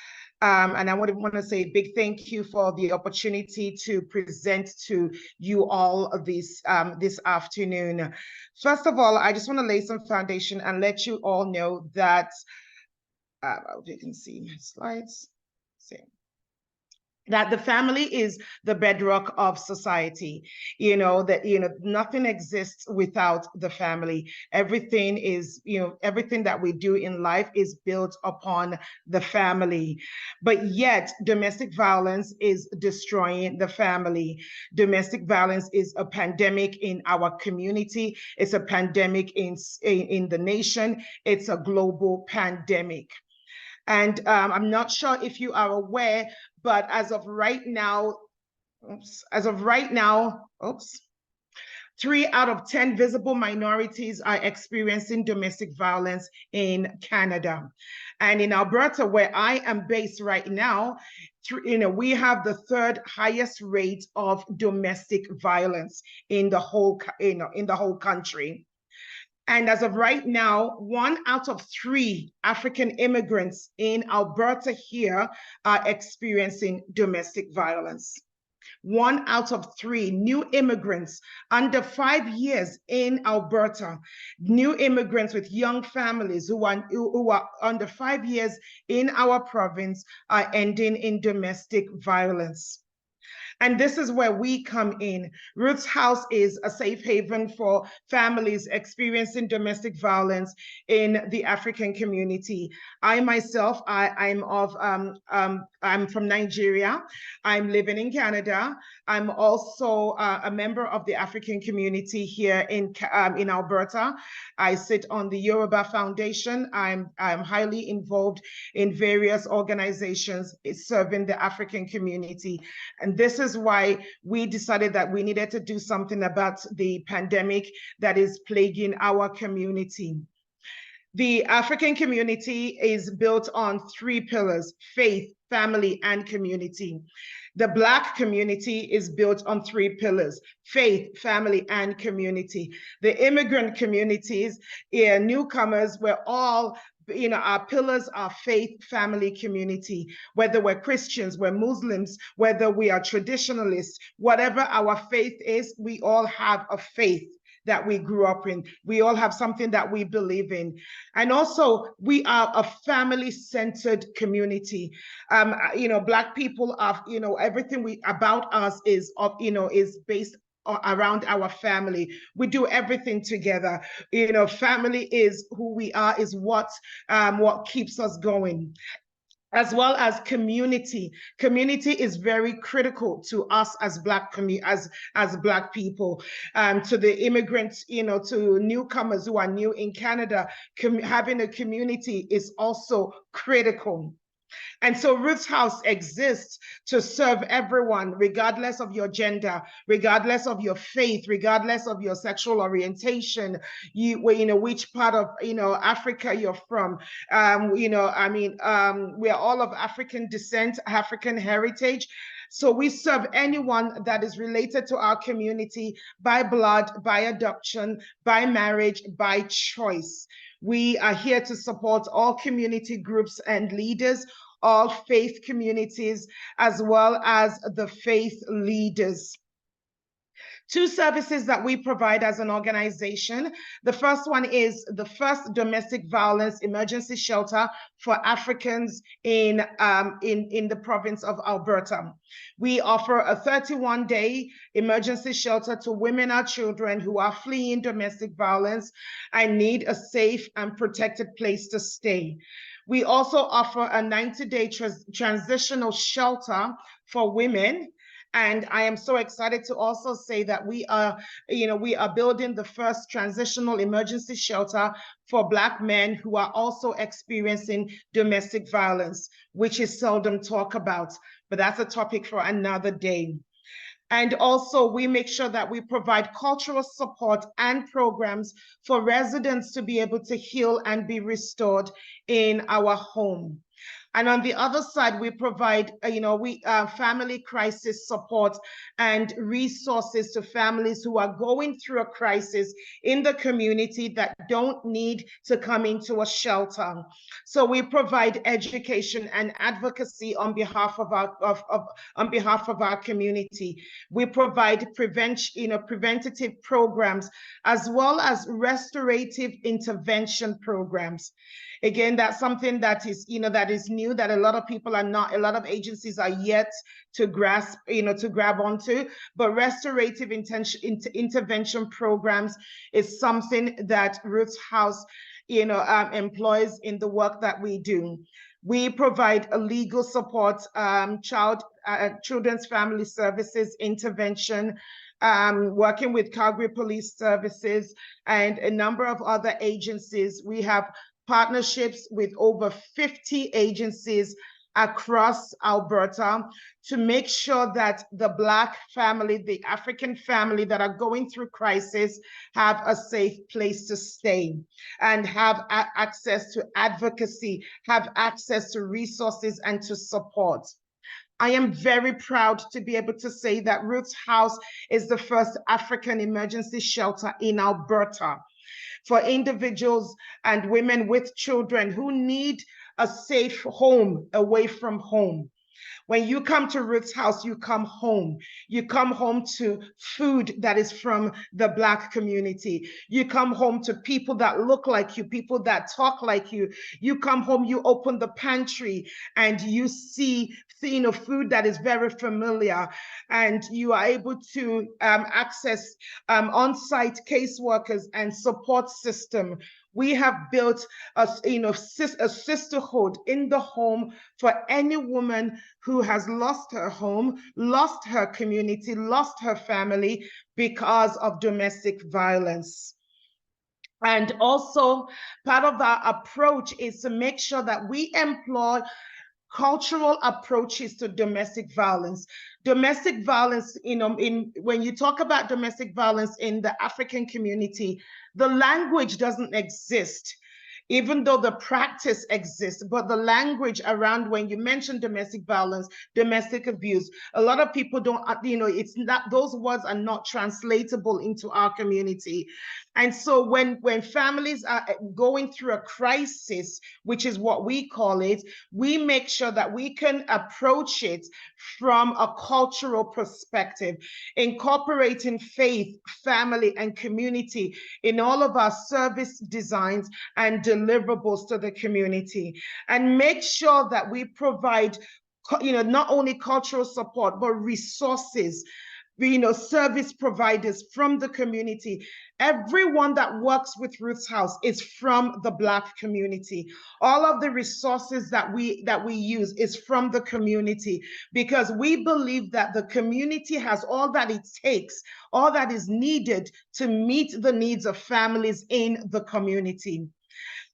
J: And I want to say a big thank you for the opportunity to present to you all this afternoon. First of all, I just want to lay some foundation and let you all know that, you can see my slides. That the family is the bedrock of society, that nothing exists without the family. Everything is, everything that we do in life is built upon the family. But yet domestic violence is destroying the family. Domestic violence is a pandemic in our community. It's a pandemic in the nation. It's a global pandemic. And I'm not sure if you are aware, but as of right now, 3 out of 10 visible minorities are experiencing domestic violence in Canada. And in Alberta, where I am based right now, we have the third highest rate of domestic violence in the whole country. And as of right now, 1 out of 3 African immigrants in Alberta here are experiencing domestic violence. 1 out of 3 new immigrants under 5 years in Alberta, new immigrants with young families who are under 5 years in our province are ending in domestic violence. And this is where we come in. Roots House is a safe haven for families experiencing domestic violence in the African community. I myself, I'm from Nigeria. I'm living in Canada. I'm also a member of the African community here in Alberta. I sit on the Yoruba Foundation. I'm highly involved in various organizations serving the African community. And this is why we decided that we needed to do something about the pandemic that is plaguing our community. The African community is built on 3 pillars: faith, family, and community. The Black community is built on 3 pillars: faith, family, and community. The immigrant communities, newcomers, we're all, our pillars are faith, family, community. Whether we're Christians, we're Muslims, whether we are traditionalists, whatever our faith is, we all have a faith that we grew up in. We all have something that we believe in. And also, we are a family-centered community. Black people are, everything about us is based around our family. We do everything together. Family is who we are, is what keeps us going. As well as community. Community is very critical to us as Black Black people, to the immigrants, to newcomers who are new in Canada. Having a community is also critical. And so Roots House exists to serve everyone, regardless of your gender, regardless of your faith, regardless of your sexual orientation, which part of Africa you're from. We are all of African descent, African heritage. So we serve anyone that is related to our community by blood, by adoption, by marriage, by choice. We are here to support all community groups and leaders, all faith communities, as well as the faith leaders. 2 services that we provide as an organization. The first one is the first domestic violence emergency shelter for Africans in the province of Alberta. We offer a 31-day emergency shelter to women and children who are fleeing domestic violence and need a safe and protected place to stay. We also offer a 90-day transitional shelter for women. And I am so excited to also say that we are building the first transitional emergency shelter for Black men who are also experiencing domestic violence, which is seldom talked about, but that's a topic for another day. And also we make sure that we provide cultural support and programs for residents to be able to heal and be restored in our home. And on the other side, we provide, family crisis support and resources to families who are going through a crisis in the community that don't need to come into a shelter. So we provide education and advocacy on behalf of our community. We provide preventative programs as well as restorative intervention programs. Again, that's something that is, that is new, that a lot of agencies are yet to grasp, to grab onto. But restorative intervention programs is something that Roots House, employs in the work that we do. We provide a legal support, children's family services intervention, working with Calgary Police Services and a number of other agencies. We have partnerships with over 50 agencies across Alberta to make sure that the Black family, the African family that are going through crisis have a safe place to stay and have access to advocacy, have access to resources and to support. I am very proud to be able to say that Roots House is the first African emergency shelter in Alberta for individuals and women with children who need a safe home away from home. When you come to Ruth's house, you come home. You come home to food that is from the Black community. You come home to people that look like you, people that talk like you. You come home, you open the pantry, and you see food that is very familiar, and you are able to access on-site caseworkers and support system. We have built a sisterhood in the home for any woman who has lost her home, lost her community, lost her family because of domestic violence. And also, part of our approach is to make sure that we employ cultural approaches to domestic violence. Domestic violence, when you talk about domestic violence in the African community, the language doesn't exist, even though the practice exists, but the language around when you mention domestic violence, domestic abuse, a lot of people don't, it's not, those words are not translatable into our community. And so when families are going through a crisis, which is what we call it, we make sure that we can approach it from a cultural perspective, incorporating faith, family, and community in all of our service designs and deliverables to the community, and make sure that we provide, not only cultural support, but resources, service providers from the community. Everyone that works with Ruth's House is from the Black community. All of the resources that we use is from the community, because we believe that the community has all that it takes, all that is needed to meet the needs of families in the community.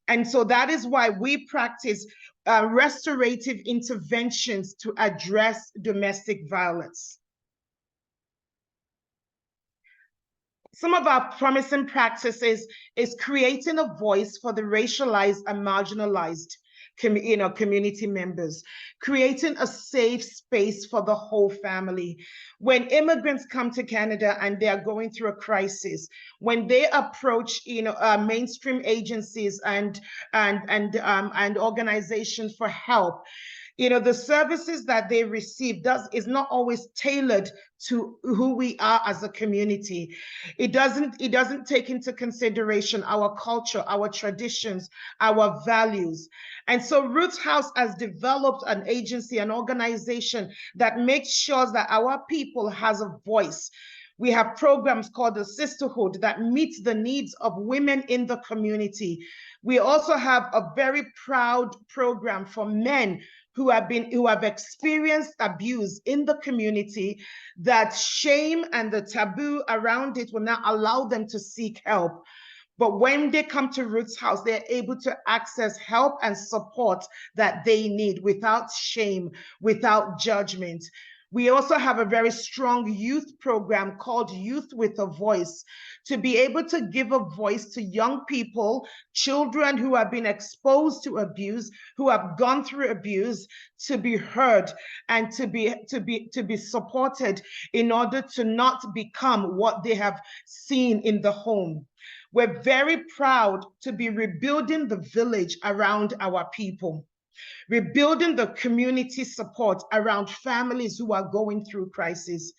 J: And so that is why we practice restorative interventions to address domestic violence. Some of our promising practices is creating a voice for the racialized and marginalized community members, creating a safe space for the whole family. When immigrants come to Canada and they are going through a crisis, when they approach mainstream agencies and organizations for help, the services that they receive is not always tailored to who we are as a community. It doesn't take into consideration our culture, our traditions, our values. And so Ruth's House has developed an agency, an organization that makes sure that our people has a voice. We have programs called the Sisterhood that meets the needs of women in the community. We also have a very proud program for men who have experienced abuse in the community, that shame and the taboo around it will not allow them to seek help. But when they come to Ruth's House, they're able to access help and support that they need without shame, without judgment. We also have a very strong youth program called Youth with a Voice, to be able to give a voice to young people, children who have been exposed to abuse, who have gone through abuse, to be heard and to be supported in order to not become what they have seen in the home. We're very proud to be rebuilding the village around our people, rebuilding the community support around families who are going through crisis.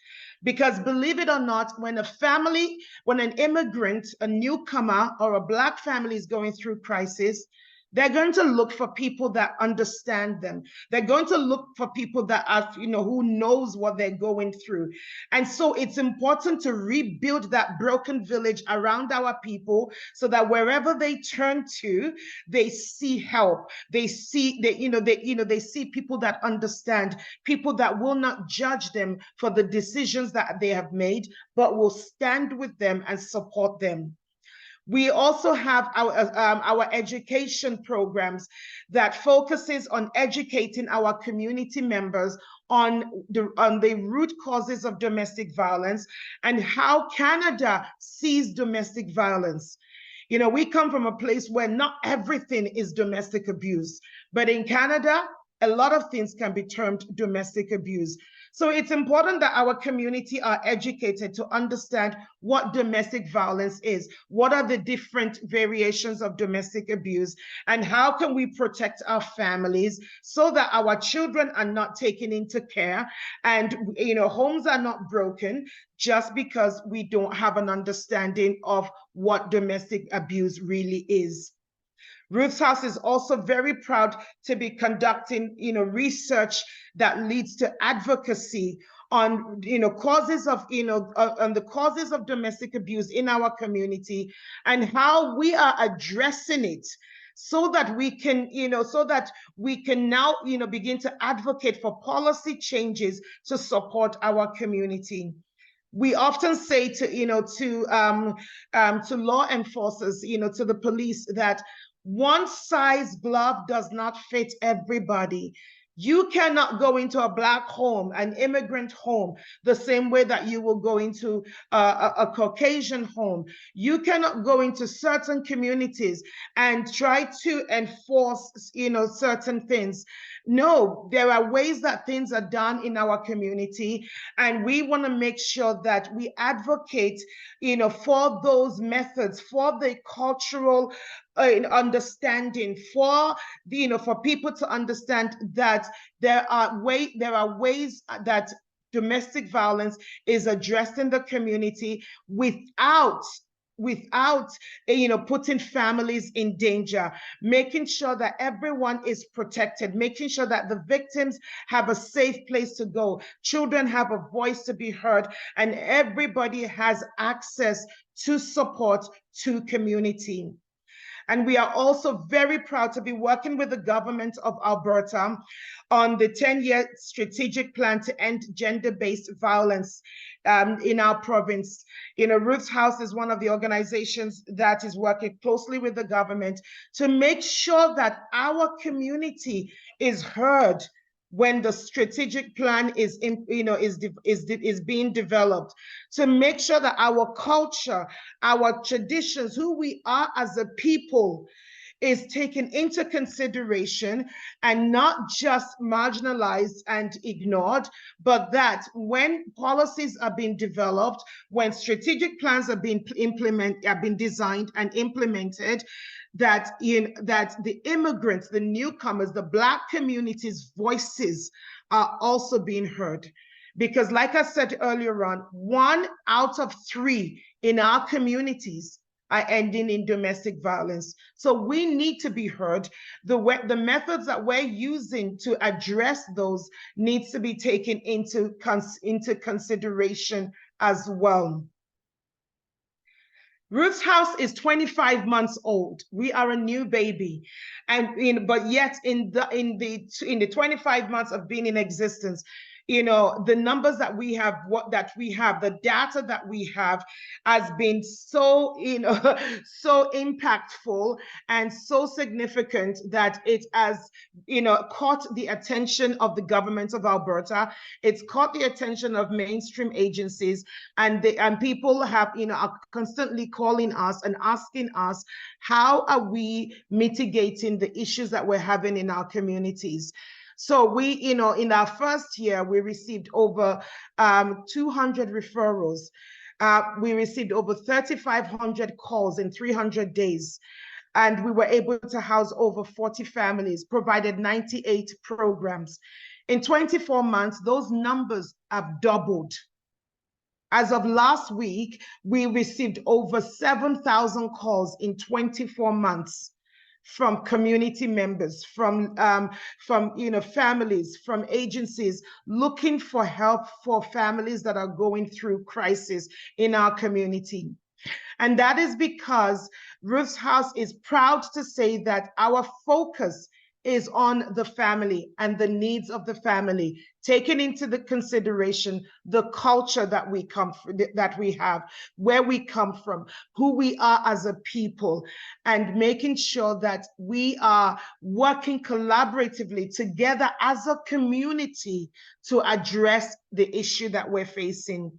J: Because believe it or not, when an immigrant, a newcomer, or a Black family is going through crisis, they're going to look for people that understand them. They're going to look for people that are, who knows what they're going through. And so it's important to rebuild that broken village around our people, so that wherever they turn to, they see help. They see they see people that understand, people that will not judge them for the decisions that they have made, but will stand with them and support them. We also have our education programs that focuses on educating our community members on the root causes of domestic violence and how Canada sees domestic violence. We come from a place where not everything is domestic abuse, but in Canada, a lot of things can be termed domestic abuse. So it's important that our community are educated to understand what domestic violence is, what are the different variations of domestic abuse, and how can we protect our families so that our children are not taken into care and homes are not broken just because we don't have an understanding of what domestic abuse really is. Ruth's House is also very proud to be conducting, research that leads to advocacy on, causes of, on the causes of domestic abuse in our community and how we are addressing it so that we can, now, begin to advocate for policy changes to support our community. We often say to law enforcers, to the police, that one size glove does not fit everybody. You cannot go into a Black home, an immigrant home, the same way that you will go into a Caucasian home. You cannot go into certain communities and try to enforce, certain things. No, there are ways that things are done in our community, and we want to make sure that we advocate, for those methods, for the cultural understanding, for for people to understand that there are ways that domestic violence is addressed in the community without putting families in danger, making sure that everyone is protected, making sure that the victims have a safe place to go, children have a voice to be heard, and everybody has access to support, to community. And we are also very proud to be working with the government of Alberta on the 10-year strategic plan to end gender-based violence in our province. Ruth's House is one of the organizations that is working closely with the government to make sure that our community is heard when the strategic plan is being developed, to make sure that our culture, our traditions, who we are as a people, is taken into consideration and not just marginalized and ignored, but that when policies are being developed, when strategic plans are being designed and implemented, that the immigrants, the newcomers, the Black community's voices are also being heard. Because like I said earlier on, 1 out of 3 in our communities are ending in domestic violence. So we need to be heard. The methods that we're using to address those needs to be taken into consideration as well. Ruth's House is 25 months old. We are a new baby, but yet in the 25 months of being in existence, the numbers that we have, the data that we have has been so, so impactful and so significant that it has, caught the attention of the government of Alberta. It's caught the attention of mainstream agencies, and people have, are constantly calling us and asking us, how are we mitigating the issues that we're having in our communities? So we, in our first year, we received over 200 referrals. We received over 3,500 calls in 300 days. And we were able to house over 40 families, provided 98 programs. In 24 months, those numbers have doubled. As of last week, we received over 7,000 calls in 24 months. From community members, from families, from agencies looking for help for families that are going through crisis in our community. And that is because Ruth's House is proud to say that our focus is on the family and the needs of the family, taking into the consideration the culture that we have, where we come from, who we are as a people, and making sure that we are working collaboratively together as a community to address the issue that we're facing.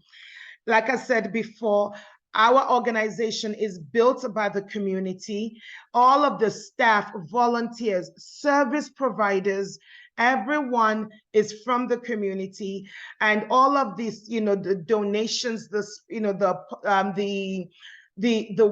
J: Like I said before, our organization is built by the community. All of the staff, volunteers, service providers, Everyone is from the community, and all of these, the donations, the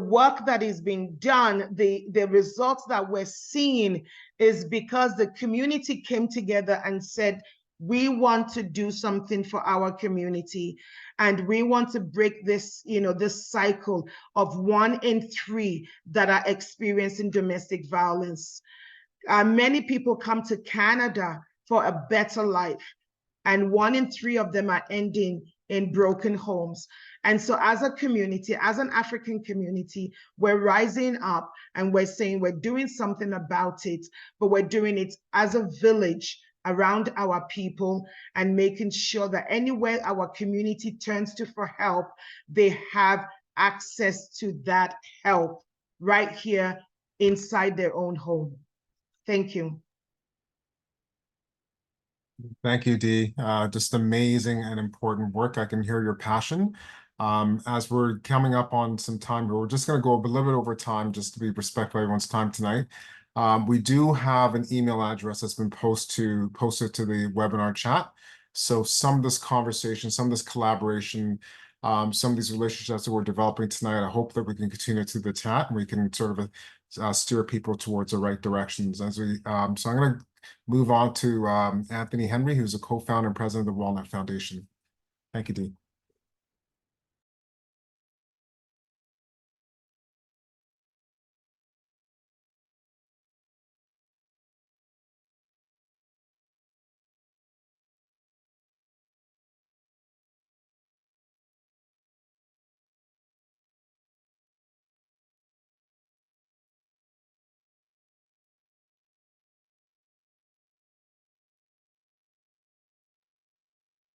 J: work that is being done, the results that we're seeing is because the community came together and said, we want to do something for our community, and we want to break this, this cycle of 1 in 3 that are experiencing domestic violence. Many people come to Canada for a better life, and 1 in 3 of them are ending in broken homes. And so as a community, as an African community, we're rising up and we're saying we're doing something about it, but we're doing it as a village around our people and making sure that anywhere our community turns to for help, they have access to that help right here inside their own home. Thank you.
D: Thank you, Dee. Just amazing and important work. I can hear your passion. As we're coming up on some time, we're just going to go a little bit over time just to be respectful of everyone's time tonight. We do have an email address that's been posted to the webinar chat. So some of this conversation, some of this collaboration, some of these relationships that we're developing tonight, I hope that we can continue to the chat and we can sort of steer people towards the right directions. So I'm going to move on to Anthony Henry, who's a co-founder and president of the Walnut Foundation. Thank you, Dee.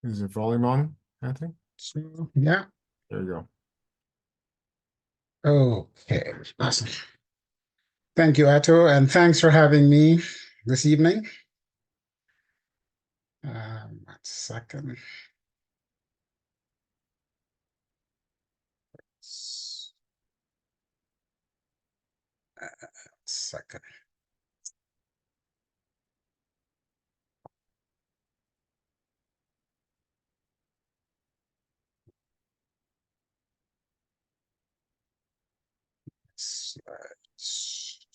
D: Is your volume on, Anthony?
K: So, yeah.
D: There you
K: go. Okay, awesome. Thank you, Atto, and thanks for having me this evening. 1 second. Second.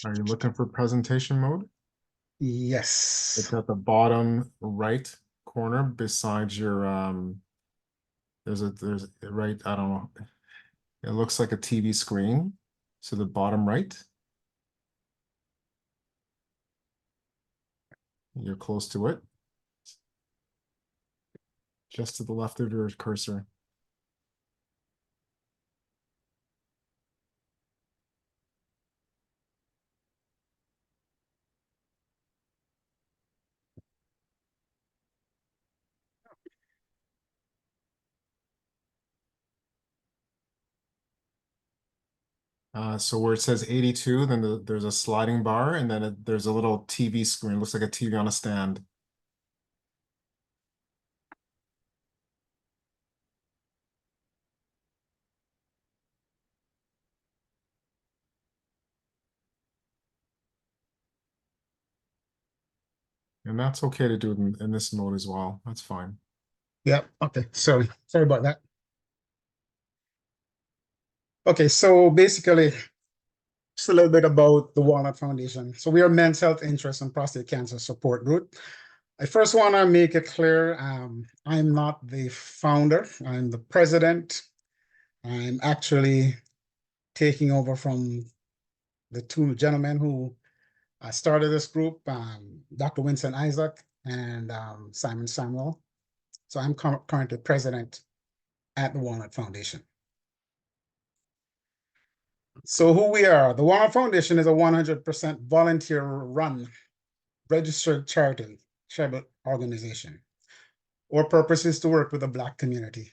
D: Are you looking for presentation mode?
K: Yes.
D: It's at the bottom right corner besides your there's right, I don't know. It looks like a TV screen. So the bottom right. You're close to it. Just to the left of your cursor. So where it says 82, then there's a sliding bar, and then there's a little TV screen. It looks like a TV on a stand. And that's okay to do it in this mode as well. That's fine.
K: Yeah, okay, sorry about that. Okay, so basically, just a little bit about the Walnut Foundation. So we are Men's Health Interest and Prostate Cancer Support Group. I first want to make it clear, I'm not the founder, I'm the president. I'm actually taking over from the 2 gentlemen who started this group, Dr. Winston Isaac and Simon Samuel. So I'm currently president at the Walnut Foundation. So who we are, the Walnut Foundation is a 100% volunteer-run, registered charity organization. Our purpose is to work with the Black community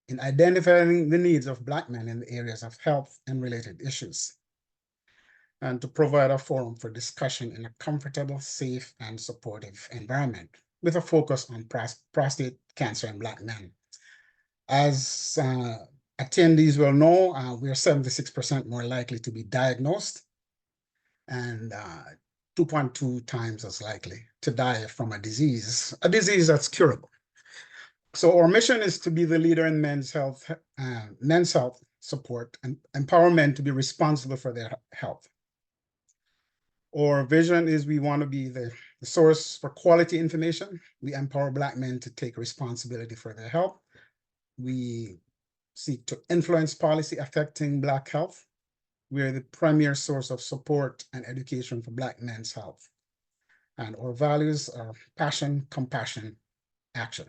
K: in identifying the needs of Black men in the areas of health and related issues, and to provide a forum for discussion in a comfortable, safe, and supportive environment with a focus on prostate cancer in Black men. As attendees will know, we are 76% more likely to be diagnosed, and 2.2 times as likely to die from a disease that's curable. So our mission is to be the leader in men's health support and empower men to be responsible for their health. Our vision is we want to be the source for quality information. We empower Black men to take responsibility for their health. We seek to influence policy affecting Black health. We are the premier source of support and education for Black men's health. And our values are passion, compassion, action.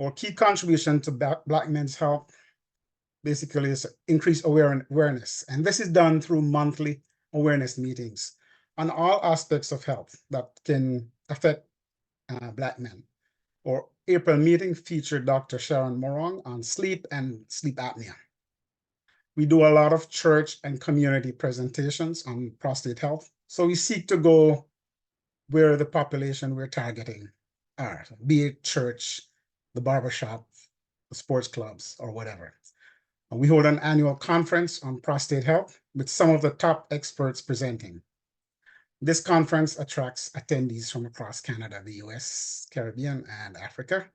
K: Our key contribution to Black men's health basically is increase awareness. And this is done through monthly awareness meetings on all aspects of health that can affect Black men. Our April meeting featured Dr. Sharon Morong on sleep and sleep apnea. We do a lot of church and community presentations on prostate health. So we seek to go where the population we're targeting are, be it church, the barbershop, the sports clubs, or whatever. And we hold an annual conference on prostate health with some of the top experts presenting. This conference attracts attendees from across Canada, the US, Caribbean, and Africa.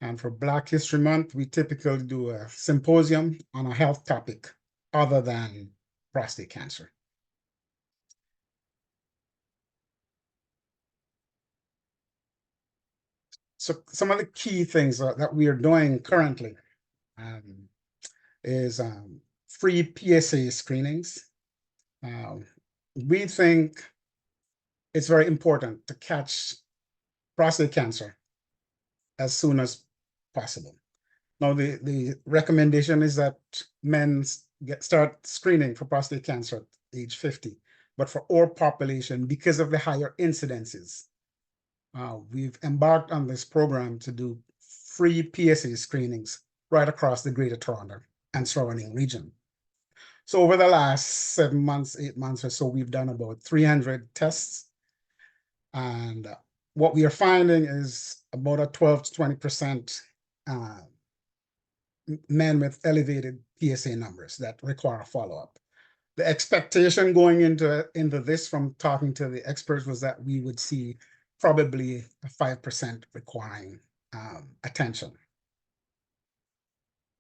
K: And for Black History Month, we typically do a symposium on a health topic other than prostate cancer. So some of the key things that we are doing currently is free PSA screenings. We think it's very important to catch prostate cancer as soon as possible. Now, the recommendation is that men start screening for prostate cancer at age 50. But for our population, because of the higher incidences, we've embarked on this program to do free PSA screenings right across the Greater Toronto and surrounding region. So over the last 7 months, 8 months or so, we've done about 300 tests. And what we are finding is about a 12 to 20% men with elevated PSA numbers that require a follow-up. The expectation going into this from talking to the experts was that we would see probably a 5% requiring attention.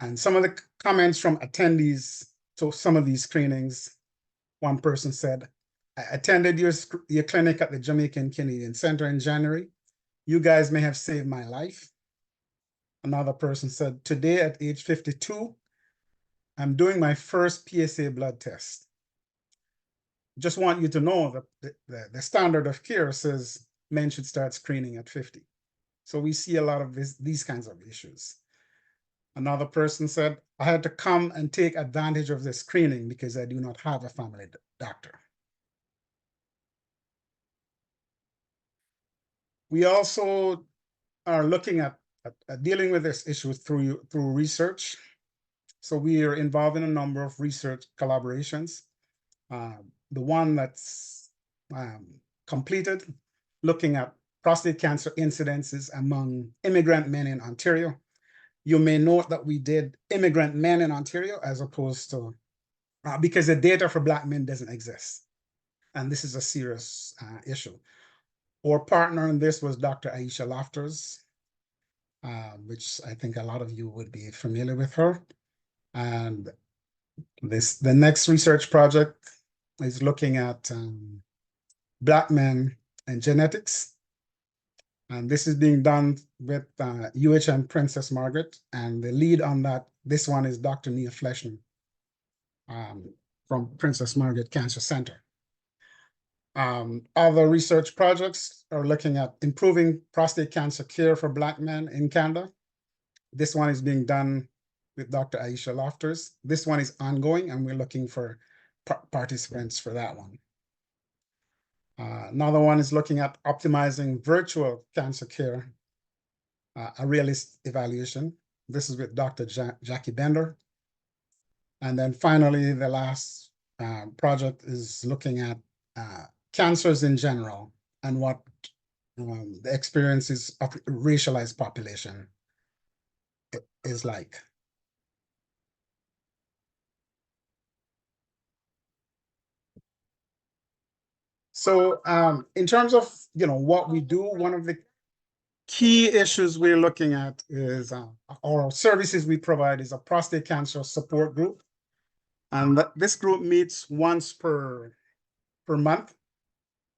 K: And some of the comments from attendees to some of these screenings, one person said, I attended your clinic at the Jamaican Canadian Center in January. You guys may have saved my life. Another person said, today at age 52, I'm doing my first PSA blood test. Just want you to know that the standard of care says men should start screening at 50. So we see a lot of these kinds of issues. Another person said, I had to come and take advantage of the screening because I do not have a family doctor. We also are looking at dealing with this issue through research. So we are involved in a number of research collaborations. The one that's completed, looking at prostate cancer incidences among immigrant men in Ontario. You may note that we did immigrant men in Ontario as opposed to, because the data for Black men doesn't exist. And this is a serious issue. Our partner in this was Dr. Aisha Lafters, which I think a lot of you would be familiar with her. And the next research project is looking at Black men and genetics. And this is being done with UHM Princess Margaret. And the lead on that, this one is Dr. Nia Fleshman from Princess Margaret Cancer Center. Other research projects are looking at improving prostate cancer care for Black men in Canada. This one is being done with Dr. Aisha Lafters. This one is ongoing, and we're looking for participants for that one. Another one is looking at optimizing virtual cancer care, a realist evaluation. This is with Dr. Jackie Bender. And then finally, the last project is looking at cancers in general and what the experiences of racialized population is like. So in terms of, what we do, one of the key issues we're looking at is our services we provide is a prostate cancer support group. And this group meets once per month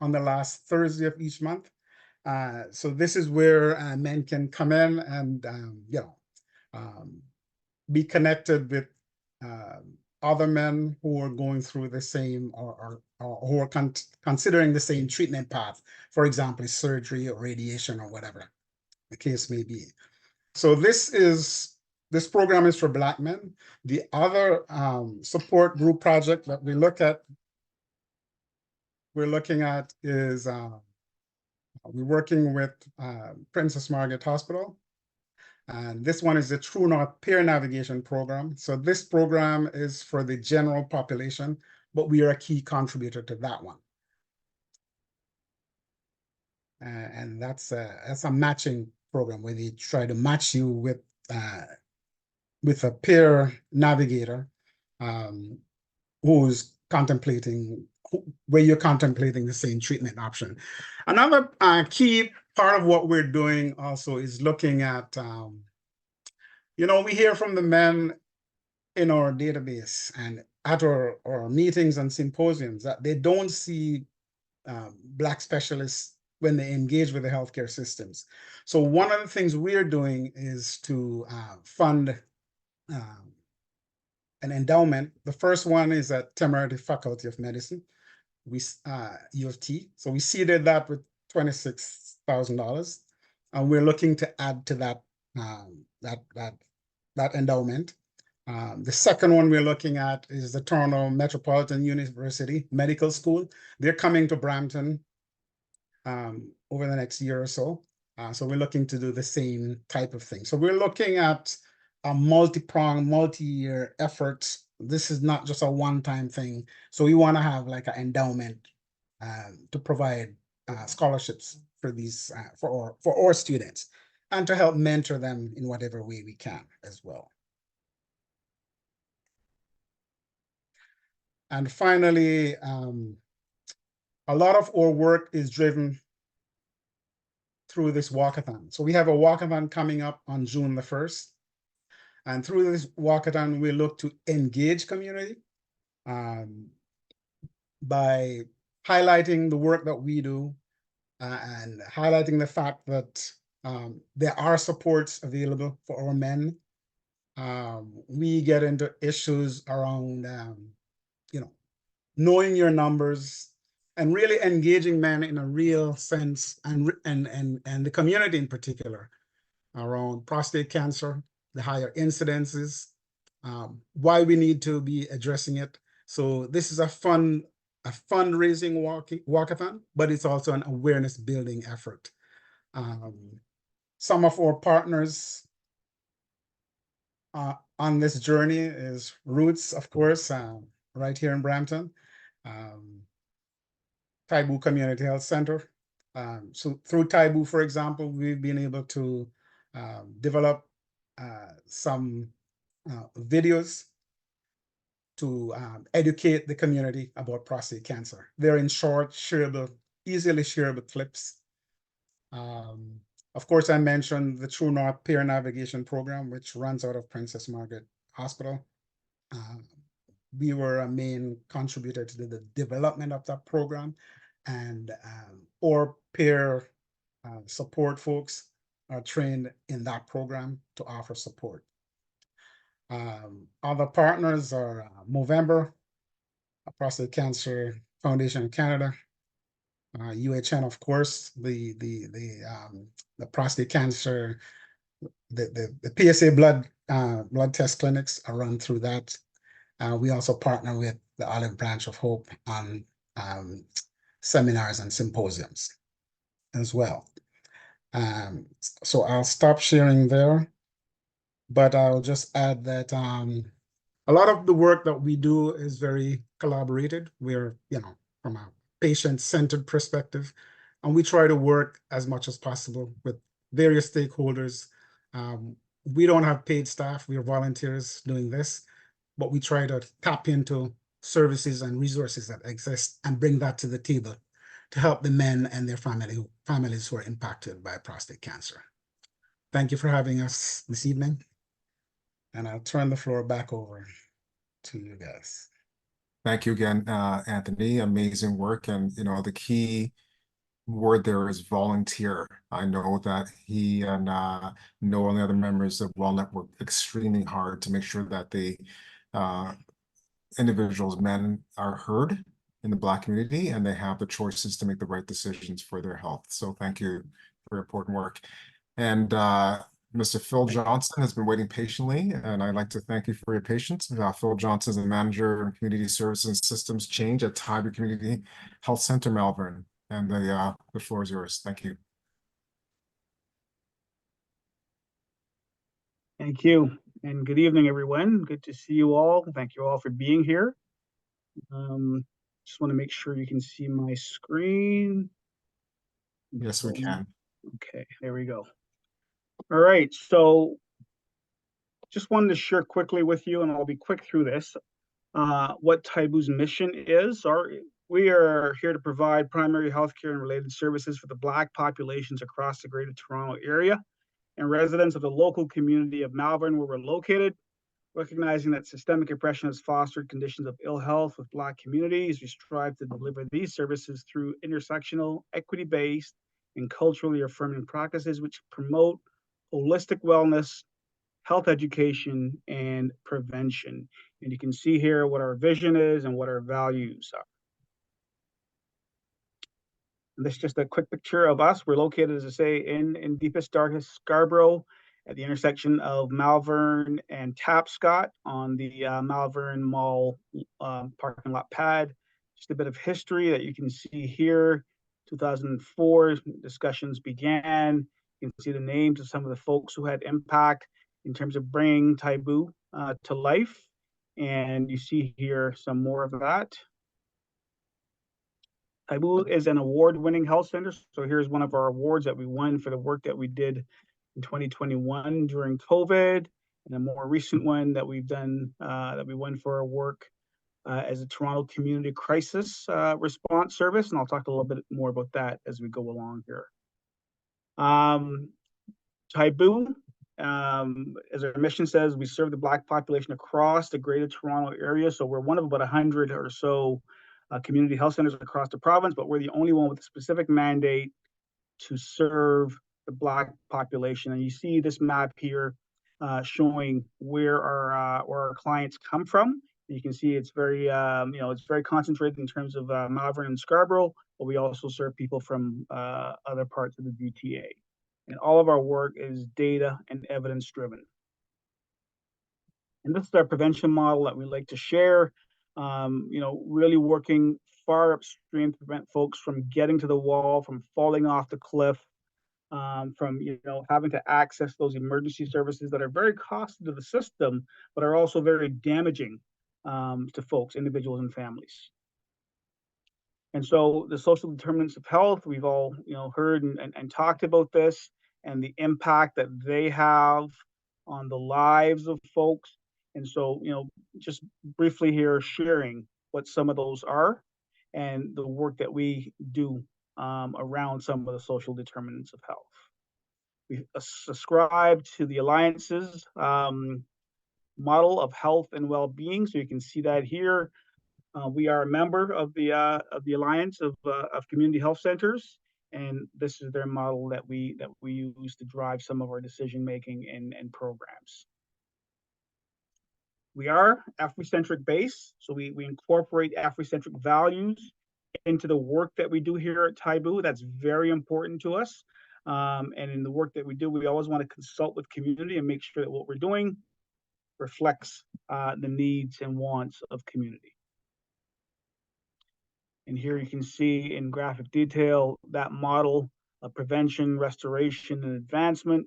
K: on the last Thursday of each month. So this is where men can come in and, be connected with other men who are going through the same or who are considering the same treatment path, for example, surgery or radiation or whatever the case may be. So this program is for Black men. The other support group project that we're looking at is we're working with Princess Margaret Hospital. And this one is the True North Peer Navigation Program. So this program is for the general population, but we are a key contributor to that one. And that's a matching program where they try to match you with a peer navigator who's contemplating, where you're contemplating the same treatment option. Another key part of what we're doing also is looking at, we hear from the men in our database and at our meetings and symposiums that they don't see Black specialists when they engage with the healthcare systems. So one of the things we're doing is to fund an endowment. The first one is at Temerity Faculty of Medicine, U of T. So we seeded that with $26,000, and we're looking to add to that endowment. The second one we're looking at is the Toronto Metropolitan University Medical School. They're coming to Brampton over the next year or so. So we're looking to do the same type of thing. So we're looking at a multi-pronged, multi-year effort. This is not just a one-time thing. So we want to have like an endowment to provide scholarships for these for our students and to help mentor them in whatever way we can as well. And finally, a lot of our work is driven through this walkathon. So we have a walkathon coming up on June the 1st. And through this walkathon, we look to engage community by highlighting the work that we do and highlighting the fact that there are supports available for our men. We get into issues around, knowing your numbers and really engaging men in a real sense and the community in particular around prostate cancer, the higher incidences, why we need to be addressing it. So this is a fundraising walkathon, but it's also an awareness building effort. Some of our partners on this journey is Roots, of course, right here in Brampton, Taibu Community Health Center. So through Taibu, for example, we've been able to develop some videos to educate the community about prostate cancer. They're in short, shareable, easily shareable clips. Of course, I mentioned the True North Peer Navigation Program, which runs out of Princess Margaret Hospital. We were a main contributor to the development of that program, and our peer support folks are trained in that program to offer support. Other partners are Movember, Prostate Cancer Foundation of Canada, UHN, of course, the prostate cancer, the PSA blood test clinics are run through that. We also partner with the Olive Branch of Hope on seminars and symposiums as well. So I'll stop sharing there, but I'll just add that a lot of the work that we do is very collaborated. We're, from a patient-centered perspective, and we try to work as much as possible with various stakeholders. We don't have paid staff, we are volunteers doing this, but we try to tap into services and resources that exist and bring that to the table to help the men and their families who are impacted by prostate cancer. Thank you for having us this evening. And I'll turn the floor back over to you guys.
D: Thank you again, Anthony. Amazing work. And, you know, the key word there is volunteer. I know that he and Noah and the other members of WellNet worked extremely hard to make sure that the individuals, men, are heard in the Black community and they have the choices to make the right decisions for their health. So thank you for your important work. And Mr. Phil Johnson has been waiting patiently, and I'd like to thank you for your patience. Phil Johnson is the Manager of Community Services and Systems Change at Tybee Community Health Center, Malvern. And the floor is yours. Thank you.
L: Thank you, and good evening, everyone. Good to see you all. Thank you all for being here. Just want to make sure you can see my screen.
D: Yes, we can.
L: Okay, there we go. All right, so just wanted to share quickly with you, and I'll be quick through this, what Tybu's mission is. We are here to provide primary healthcare and related services for the Black populations across the Greater Toronto Area and residents of the local community of Malvern, where we're located. Recognizing that systemic oppression has fostered conditions of ill health with Black communities, we strive to deliver these services through intersectional, equity-based, and culturally affirming practices which promote holistic wellness, health education, and prevention. And you can see here what our vision is and what our values are. And this is just a quick picture of us. We're located, as I say, in deepest, darkest Scarborough at the intersection of Malvern and Tapscott on the Malvern Mall parking lot pad. Just a bit of history that you can see here. 2004, discussions began. You can see the names of some of the folks who had impact in terms of bringing Tybu to life. And you see here some more of that. Tybu is an award-winning health center. So here's one of our awards that we won for the work that we did in 2021 during COVID, and a more recent one that we've done, that we won for our work as a Toronto Community Crisis Response Service. And I'll talk a little bit more about that as we go along here. Tybu, as our mission says, we serve the Black population across the Greater Toronto Area. So we're one of about 100 or so community health centers across the province, but we're the only one with a specific mandate to serve the Black population. And you see this map here showing where our clients come from. You can see it's very, it's very concentrated in terms of Malvern and Scarborough, but we also serve people from other parts of the GTA. And all of our work is data and evidence driven. And this is our prevention model that we like to share. Really working far upstream to prevent folks from getting to the wall, from falling off the cliff, from having to access those emergency services that are very costly to the system, but are also very damaging to folks, individuals, and families. And so the social determinants of health, we've all heard and talked about this and the impact that they have on the lives of folks. And so, just briefly here, sharing what some of those are and the work that we do around some of the social determinants of health. We subscribe to the Alliance's model of health and well-being. So you can see that here. We are a member of the Alliance of Community Health Centers, and this is their model that we use to drive some of our decision making and programs. We are Afrocentric based, so we incorporate Afrocentric values into the work that we do here at Tybu. That's very important to us. And in the work that we do, we always want to consult with community and make sure that what we're doing reflects the needs and wants of community. And here you can see in graphic detail that model of prevention, restoration, and advancement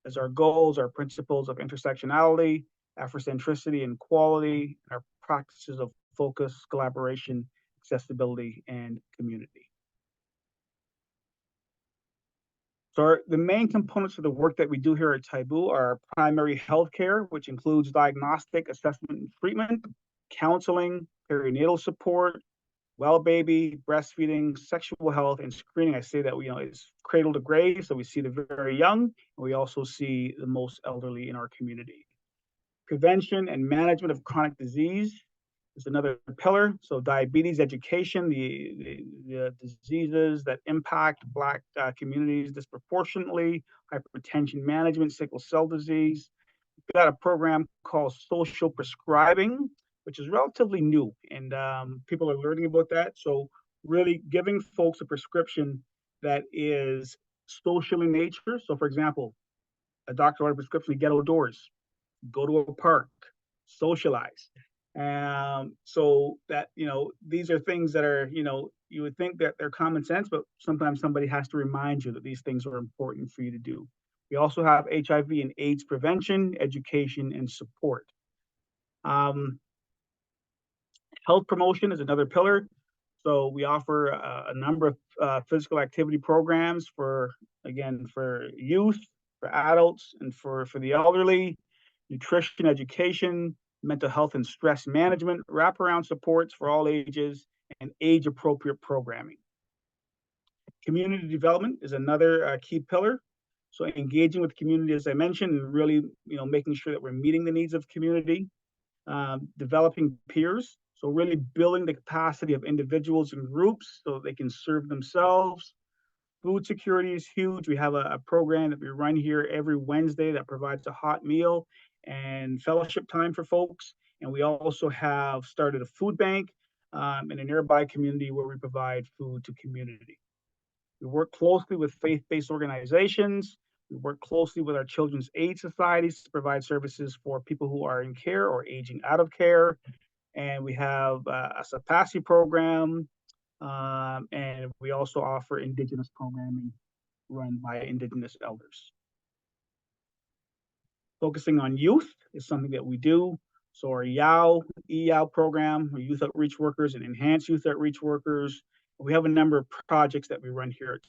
L: as our goals, our principles of intersectionality, Afrocentricity, and quality, and our practices of focus, collaboration, accessibility, and community. So the main components of the work that we do here at Tybu are primary healthcare, which includes diagnostic, assessment, and treatment, counseling, perinatal support, well baby, breastfeeding, sexual health, and screening. I say that it's cradle to grave, so we see the very young, and we also see the most elderly in our community. Prevention and management of chronic disease is another pillar. So diabetes education, the diseases that impact Black communities disproportionately, hypertension management, sickle cell disease. We've got a program called social prescribing, which is relatively new, and people are learning about that. So really giving folks a prescription that is social in nature. So for example, a doctor ordered a prescription to get outdoors, go to a park, socialize. So that, these are things that are, you would think that they're common sense, but sometimes somebody has to remind you that these things are important for you to do. We also have HIV and AIDS prevention, education, and support. Health promotion is another pillar. So we offer a number of physical activity programs for youth, for adults, and for the elderly, nutrition education, mental health and stress management, wraparound supports for all ages, and age-appropriate programming. Community development is another key pillar. So engaging with community, as I mentioned, and really making sure that we're meeting the needs of community. Developing peers, so really building the capacity of individuals and groups so they can serve themselves. Food security is huge. We have a program that we run here every Wednesday that provides a hot meal and fellowship time for folks. And we also have started a food bank in a nearby community where we provide food to community. We work closely with faith-based organizations. We work closely with our children's aid societies to provide services for people who are in care or aging out of care. And we have a SAPASI program, and we also offer Indigenous programming run by Indigenous elders. Focusing on youth is something that we do. So our EYOW program, our youth outreach workers and enhanced youth outreach workers. We have a number of projects that we run here at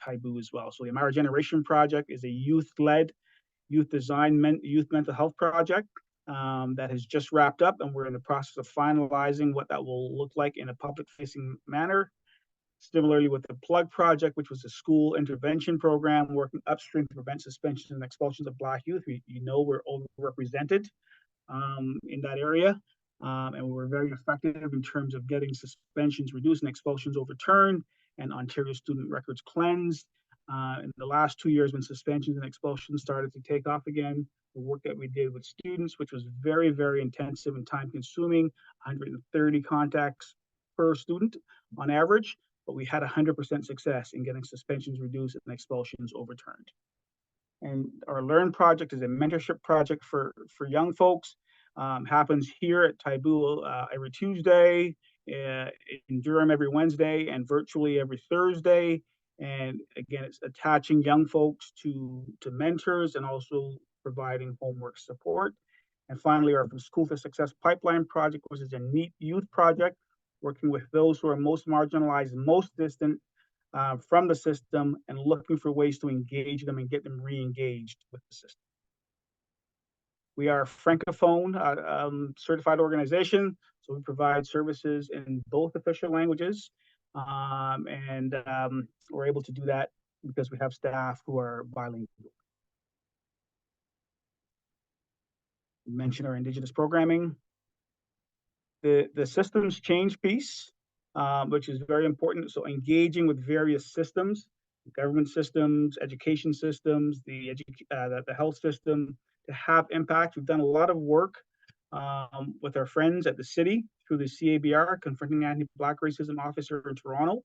L: Taibu as well. So the Amara Generation Project is a youth-led, youth mental health project that has just wrapped up, and we're in the process of finalizing what that will look like in a public-facing manner. Similarly with the Plug Project, which was a school intervention program working upstream to prevent suspensions and expulsions of Black youth. We're overrepresented in that area. And we're very effective in terms of getting suspensions reduced and expulsions overturned and Ontario student records cleansed. In the last 2 years, when suspensions and expulsions started to take off again, the work that we did with students, which was very, very intensive and time consuming, 130 contacts per student on average, but we had 100% success in getting suspensions reduced and expulsions overturned. And our Learn project is a mentorship project for young folks. Happens here at Taibu every Tuesday, in Durham every Wednesday, and virtually every Thursday. And again, it's attaching young folks to mentors and also providing homework support. And finally, our From School to Success Pipeline project, which is a neat youth project, working with those who are most marginalized, most distant from the system, and looking for ways to engage them and get them re-engaged with the system. We are a Francophone certified organization, so we provide services in both official languages, and we're able to do that because we have staff who are bilingual. We mentioned our Indigenous programming. The systems change piece, which is very important. So engaging with various systems, government systems, education systems, the health system, to have impact. We've done a lot of work with our friends at the city through the CABR, Confronting Anti-Black Racism Officer in Toronto.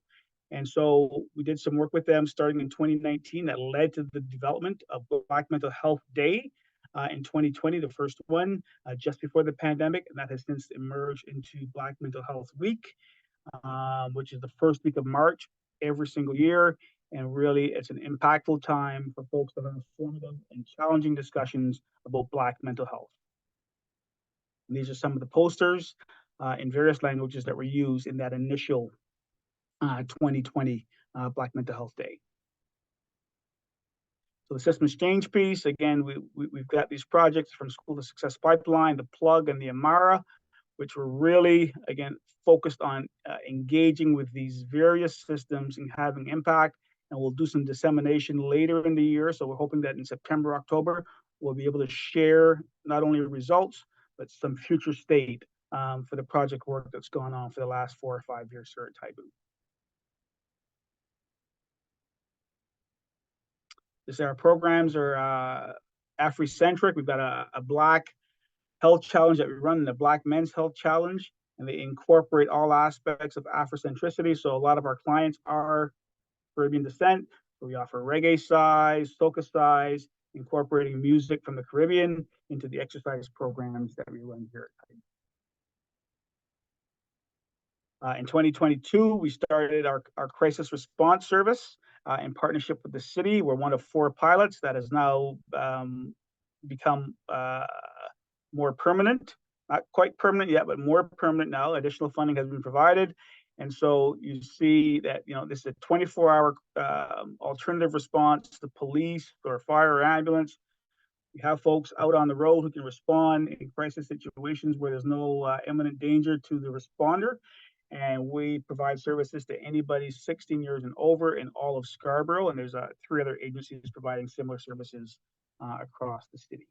L: And so we did some work with them starting in 2019 that led to the development of Black Mental Health Day in 2020, the first one just before the pandemic, and that has since emerged into Black Mental Health Week, which is the first week of March every single year. And really, it's an impactful time for folks to have informative and challenging discussions about Black mental health. And these are some of the posters in various languages that were used in that initial 2020 Black Mental Health Day. So the systems change piece, again, we've got these projects From School to Success Pipeline, the Plug, and the Amara, which were really, again, focused on engaging with these various systems and having impact. And we'll do some dissemination later in the year. So we're hoping that in September, October, we'll be able to share not only results, but some future state for the project work that's gone on for the last 4 or 5 years here at Taibu. Our programs are Afrocentric. We've got a Black Health Challenge that we run, the Black Men's Health Challenge, and they incorporate all aspects of Afrocentricity. So a lot of our clients are Caribbean descent. So we offer reggae size, soca size, incorporating music from the Caribbean into the exercise programs that we run here at Taibu. In 2022, we started our crisis response service in partnership with the city. We're one of 4 pilots that has now become more permanent. Not quite permanent yet, but more permanent now. Additional funding has been provided. And so you see that, this is a 24-hour alternative response to police or fire or ambulance. We have folks out on the road who can respond in crisis situations where there's no imminent danger to the responder. And we provide services to anybody 16 years and over in all of Scarborough. And there's 3 other agencies providing similar services across the city.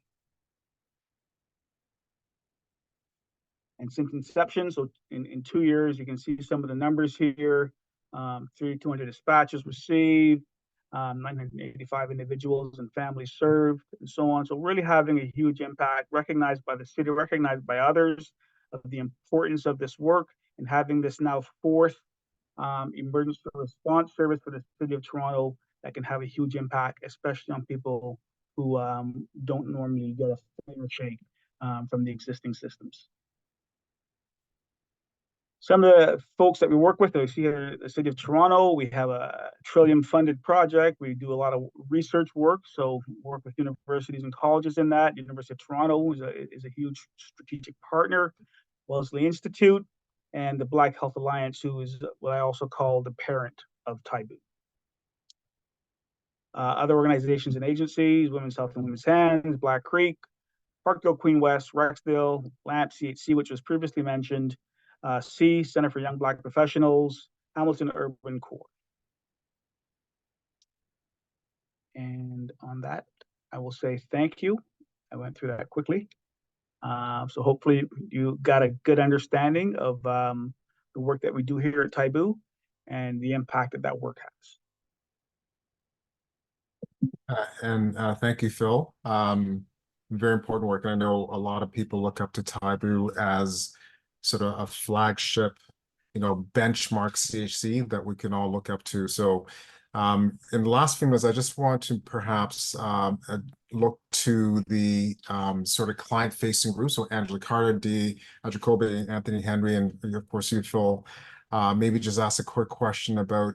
L: And since inception, so in 2 years, you can see some of the numbers here. 3,200 dispatches received, 985 individuals and families served, and so on. So really having a huge impact, recognized by the city, recognized by others, of the importance of this work, and having this now 4th emergency response service for the city of Toronto that can have a huge impact, especially on people who don't normally get a fair shake from the existing systems. Some of the folks that we work with, we see here at the City of Toronto, we have a Trillium-funded project. We do a lot of research work, so work with universities and colleges in that. University of Toronto is a huge strategic partner, Wellesley Institute, and the Black Health Alliance, who is what I also call the parent of Taibu. Other organizations and agencies, Women's Health and Women's Hands, Black Creek, Parkdale Queen West, Rexdale, LAMP, CHC, which was previously mentioned, Center for Young Black Professionals, Hamilton Urban Core. And on that, I will say thank you. I went through that quickly. So hopefully you got a good understanding of the work that we do here at Taibu and the impact that work
D: has. Thank you, Phil. Very important work. I know a lot of people look up to Taibu as sort of a flagship, benchmark CHC that we can all look up to. So in the last few minutes, I just want to perhaps look to the sort of client-facing group. So Angela Carter, Dee, Jacoby, Anthony Henry, and of course you, Phil. Maybe just ask a quick question about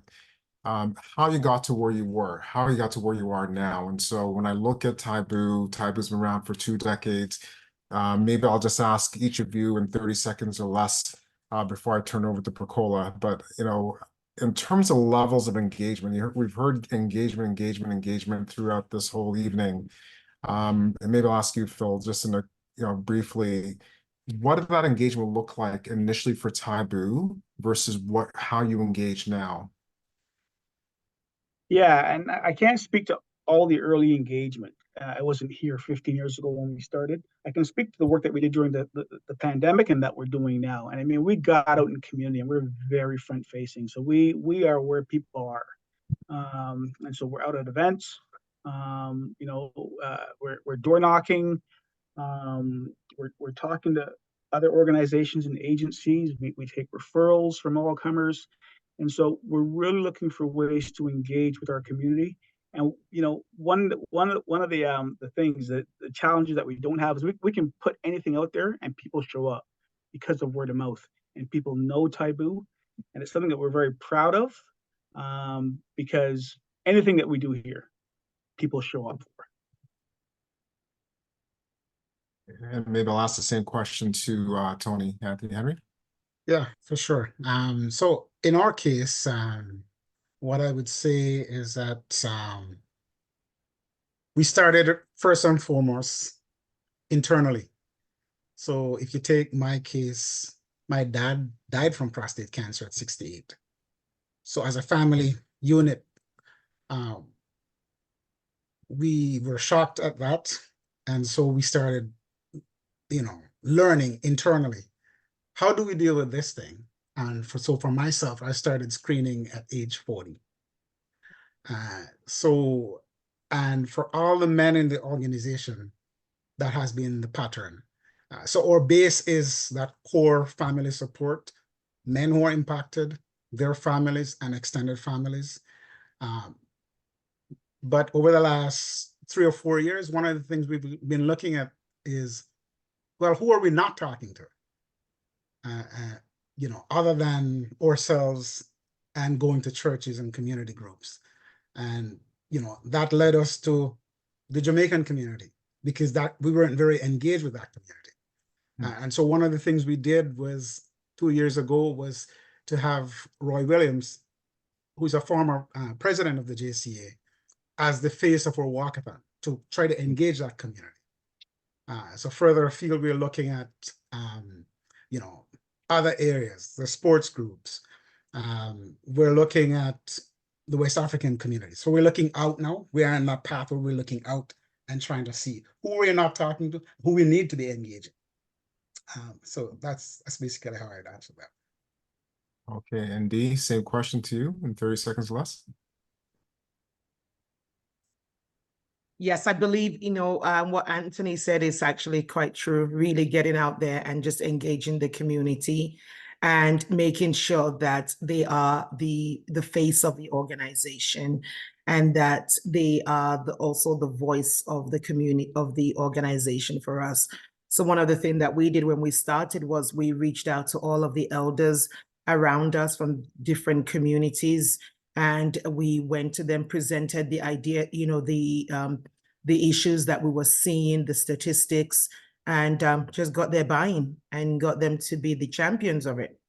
D: how you got to where you were, how you got to where you are now. And so when I look at Taibu's been around for 2 decades. Maybe I'll just ask each of you in 30 seconds or less before I turn over to Percola. But, in terms of levels of engagement, we've heard engagement throughout this whole evening. And maybe I'll ask you, Phil, just in briefly, what did that engagement look like initially for Taibu versus how you engage now?
L: Yeah, and I can't speak to all the early engagement. I wasn't here 15 years ago when we started. I can speak to the work that we did during the pandemic and that we're doing now. And I mean, we got out in community and we're very front facing. So we are where people are. And so we're out at events. We're door knocking. We're talking to other organizations and agencies. We take referrals from all comers. And so we're really looking for ways to engage with our community. And one of the things that the challenges that we don't have is we can put anything out there and people show up because of word of mouth, and people know Taibu, and it's something that we're very proud of because anything that we do here, people show up for.
D: And maybe I'll ask the same question to Tony, Anthony Henry.
K: Yeah, for sure. So in our case, what I would say is that we started first and foremost internally. So if you take my case, my dad died from prostate cancer at 68. So as a family unit, we were shocked at that. And so we started, learning internally, how do we deal with this thing? And for myself, I started screening at age 40. And for all the men in the organization, that has been the pattern. So our base is that core family support, men who are impacted, their families and extended families. But over the last 3 or 4 years, one of the things we've been looking at is, well, who are we not talking to? Other than ourselves and going to churches and community groups. And, that led us to the Jamaican community, because we weren't very engaged with that community. And so one of the things we did was 2 years ago was to have Roy Williams, who's a former president of the JCA, as the face of our walkathon to try to engage that community. So further afield, we're looking at, other areas, the sports groups. We're looking at the West African community. So we're looking out now. We are in that path where we're looking out and trying to see who we're not talking to, who we need to be engaging. So that's basically how I'd answer that.
D: Okay, and Dee, same question to you in 30 seconds less.
J: Yes, I believe, what Anthony said is actually quite true, really getting out there and just engaging the community and making sure that they are the face of the organization and that they are also the voice of the community, of the organization for us. So one of the things that we did when we started was we reached out to all of the elders around us from different communities, and we went to them, presented the idea, the issues that we were seeing, the statistics, and just got their buy-in and got them to be the champions of it.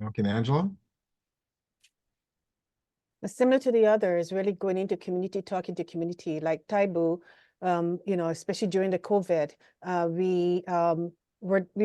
D: Okay, Angela?
I: Similar to the others, really going into community, talking to community, like Taibu, especially during the COVID, we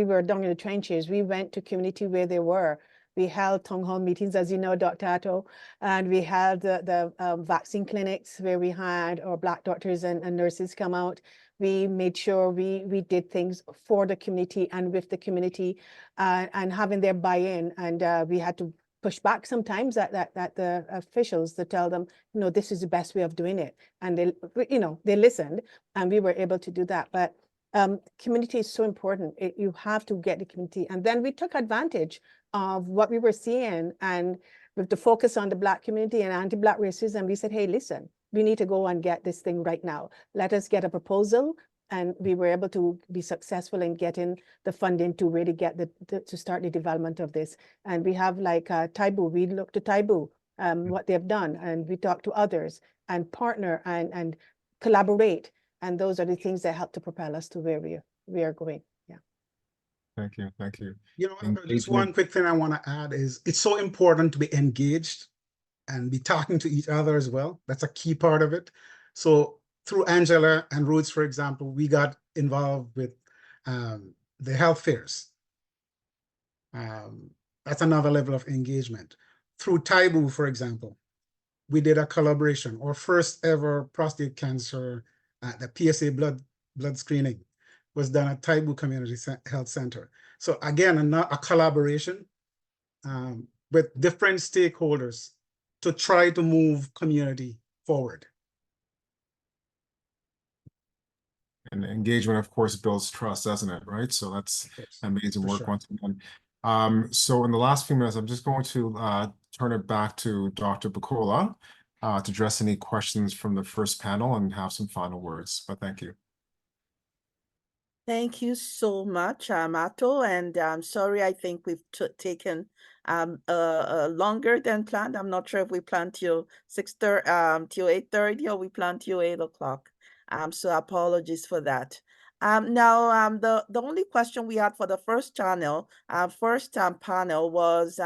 I: were down in the trenches. We went to community where they were. We held town hall meetings, as you know, Dr. Atto, and we held the vaccine clinics where we had our Black doctors and nurses come out. We made sure we did things for the community and with the community, and having their buy-in. And we had to push back sometimes at the officials to tell them, this is the best way of doing it. And they listened, and we were able to do that. But community is so important. You have to get the community. And then we took advantage of what we were seeing, and with the focus on the Black community and anti-Black racism, we said, hey, listen, we need to go and get this thing right now. Let us get a proposal. And we were able to be successful in getting the funding to really get to start the development of this. And we have like Taibu, we looked at Taibu, what they've done, and we talk to others and partner and collaborate. And those are the things that help to propel us to where we are going. Yeah.
D: Thank you. Thank you.
K: Just one quick thing I want to add is it's so important to be engaged and be talking to each other as well. That's a key part of it. So through Angela and Roots, for example, we got involved with the health fairs. That's another level of engagement. Through Taibu, for example, we did a collaboration. Our first ever prostate cancer, the PSA blood screening was done at Taibu Community Health Center. So again, a collaboration with different stakeholders to try to move community forward.
D: And engagement, of course, builds trust, doesn't it? Right. So that's amazing work once again. So in the last few minutes, I'm just going to turn it back to Dr. Bukola to address any questions from the first panel and have some final words. But thank you.
B: Thank you so much, Atto. And I'm sorry, I think we've taken longer than planned. I'm not sure if we planned till 8:30 or we planned till 8 o'clock. So apologies for that. Now, the only question we had for the first panel was,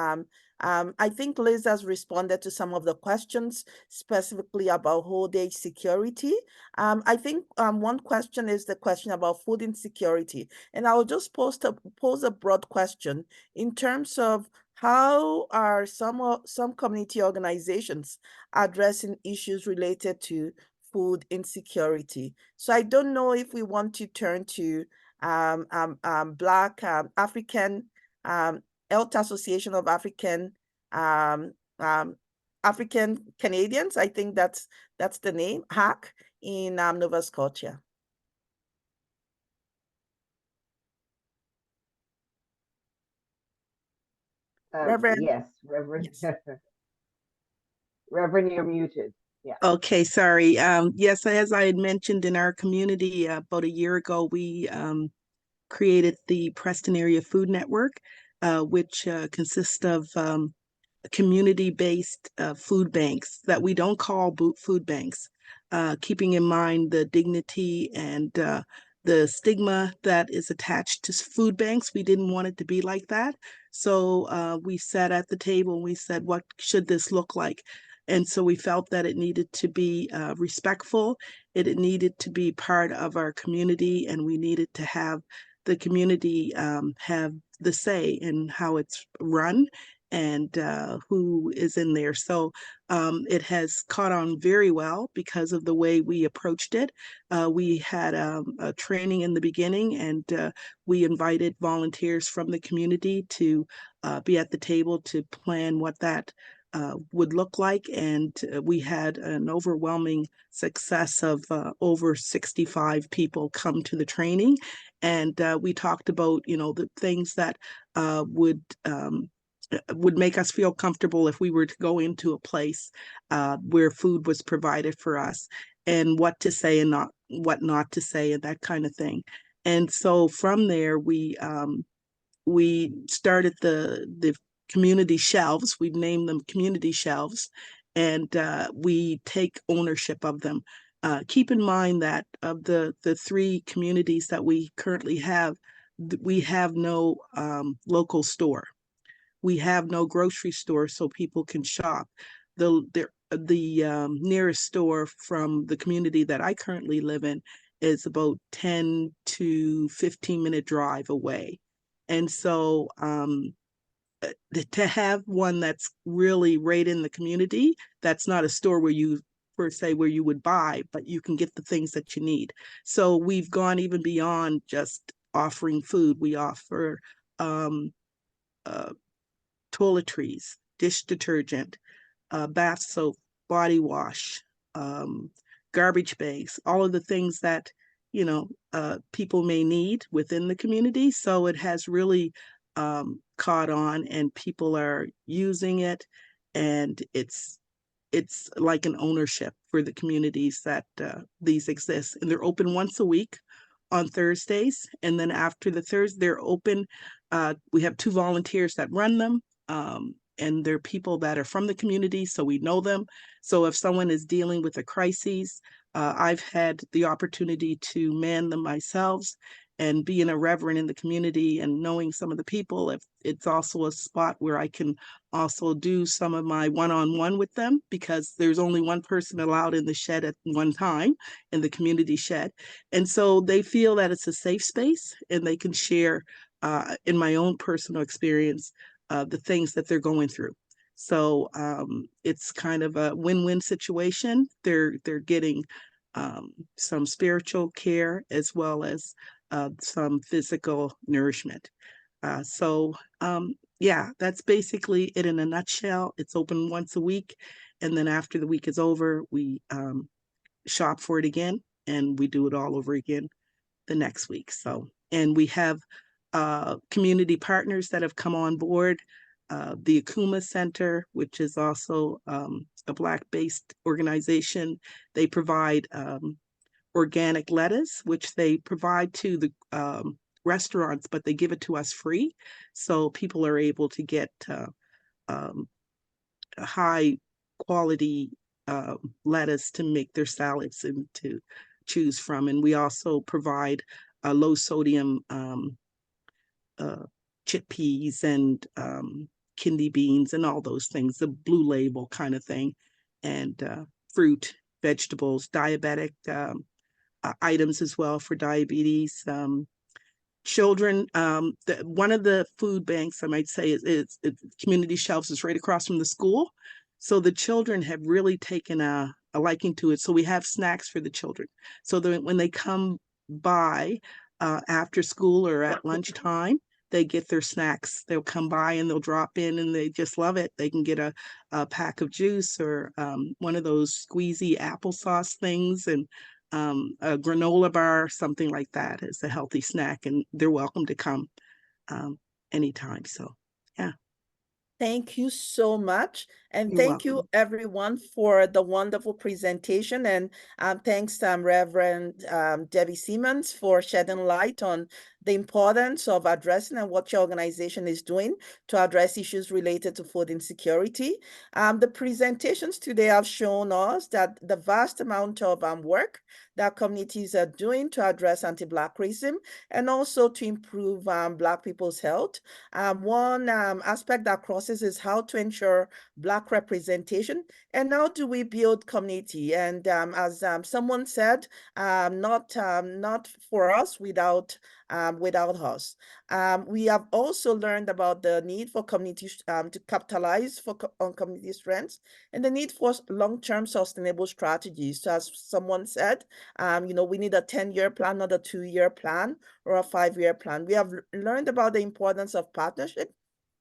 B: I think Liz has responded to some of the questions specifically about old age security. I think one question is the question about food insecurity, and I'll just pose a broad question in terms of how are some community organizations addressing issues related to food insecurity. So I don't know if we want to turn to Black African Health Association of African African Canadians. I think that's the name, HAC, in Nova Scotia. Reverend.
F: Yes, Reverend.
B: Yes.
F: Reverend, you're muted. Yeah.
E: Okay, sorry. Yes, as I had mentioned in our community about a year ago, we created the Preston Area Food Network, which consists of community-based food banks that we don't call food banks, keeping in mind the dignity and the stigma that is attached to food banks. We didn't want it to be like that. So we sat at the table and we said, what should this look like? And so we felt that it needed to be respectful, it needed to be part of our community, and we needed to have the community have the say in how it's run and who is in there. So it has caught on very well because of the way we approached it. We had a training in the beginning, and we invited volunteers from the community to be at the table to plan what that would look like. And we had an overwhelming success of over 65 people come to the training. And we talked about, the things that would make us feel comfortable if we were to go into a place where food was provided for us, and what to say and what not to say, and that kind of thing. And so from there, we started the community shelves. We've named them community shelves, and we take ownership of them. Keep in mind that of the 3 communities that we currently have, we have no local store. We have no grocery store so people can shop. The nearest store from the community that I currently live in is about 10 to 15-minute drive away. And so to have one that's really right in the community, that's not a store where you per se where you would buy, but you can get the things that you need. So we've gone even beyond just offering food. We offer toiletries, dish detergent, bath soap, body wash, garbage bags, all of the things that people may need within the community. So it has really caught on, and people are using it, and it's like an ownership for the communities that these exist. And they're open once a week on Thursdays, and then after the Thursday they're open. We have 2 volunteers that run them, and they're people that are from the community, so we know them. So if someone is dealing with a crisis, I've had the opportunity to man them myself, and being a reverend in the community and knowing some of the people, if it's also a spot where I can also do some of my one-on-one with them, because there's only one person allowed in the shed at one time, in the community shed. And so they feel that it's a safe space, and they can share, in my own personal experience, the things that they're going through. So it's kind of a win-win situation. They're getting some spiritual care as well as some physical nourishment. Yeah, that's basically it in a nutshell. It's open once a week, and then after the week is over, we shop for it again, and we do it all over again the next week. So, and we have community partners that have come on board. The Akuma Center, which is also a Black-based organization, they provide organic lettuce, which they provide to the restaurants, but they give it to us free. So people are able to get high quality lettuce to make their salads and to choose from. And we also provide low sodium chickpeas and kidney beans and all those things, the blue label kind of thing, and fruit, vegetables, diabetic items as well for diabetes. Children, one of the food banks, I might say, is community shelves is right across from the school. So the children have really taken a liking to it. So we have snacks for the children. So that when they come by after school or at lunchtime, they get their snacks. They'll come by and they'll drop in and they just love it. They can get a pack of juice or one of those squeezy applesauce things, and a granola bar, something like that is a healthy snack, and they're welcome to come anytime. So, yeah.
B: Thank you so much. And
E: You're
B: thank you
E: welcome.
B: everyone for the wonderful presentation. And thanks Reverend Debbie Simmons for shedding light on the importance of addressing and what your organization is doing to address issues related to food insecurity. The presentations today have shown us that the vast amount of work that communities are doing to address anti-Black racism and also to improve Black people's health. One aspect that crosses is how to ensure Black representation and how do we build community. And as someone said, not for us without us. We have also learned about the need for communities to capitalize on community strengths and the need for long-term sustainable strategies. So as someone said, we need a 10-year plan, not a 2-year plan or a 5-year plan. We have learned about the importance of partnership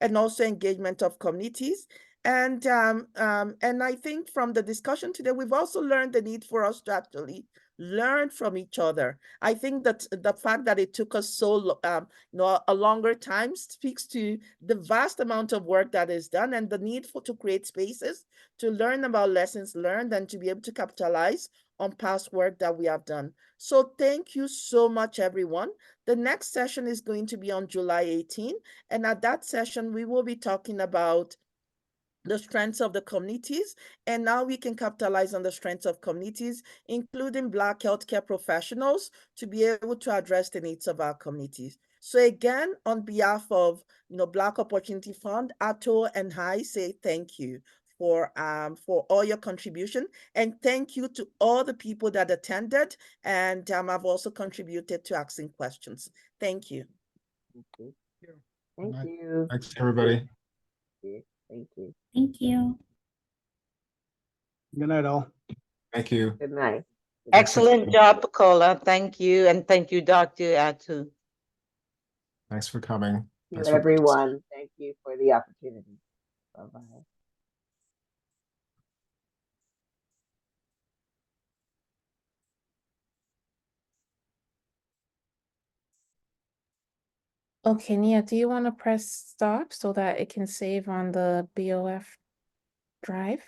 B: and also engagement of communities. And I think from the discussion today, we've also learned the need for us to actually learn from each other. I think that the fact that it took us so a longer time speaks to the vast amount of work that is done and the need to create spaces to learn about lessons learned and to be able to capitalize on past work that we have done. So thank you so much, everyone. The next session is going to be on July 18, and at that session, we will be talking about the strengths of the communities, and now we can capitalize on the strengths of communities, including Black healthcare professionals, to be able to address the needs of our communities. So again, on behalf of Black Opportunity Fund, Ato and I say thank you for all your contribution, and thank you to all the people that attended and have also contributed to asking questions. Thank you.
F: Thank you. Thank you.
D: Thanks, everybody.
F: Thank you.
H: Thank you.
L: Good night, all.
D: Thank you.
F: Good night.
G: Excellent job, Pacola. Thank you. And thank you, Dr. Atu.
D: Thanks for coming.
F: Thank
D: Thanks
F: you,
D: for
F: everyone. Thank you for the opportunity. Bye-bye.
M: Okay, Nia, do you want to press stop so that it can save on the BOF drive?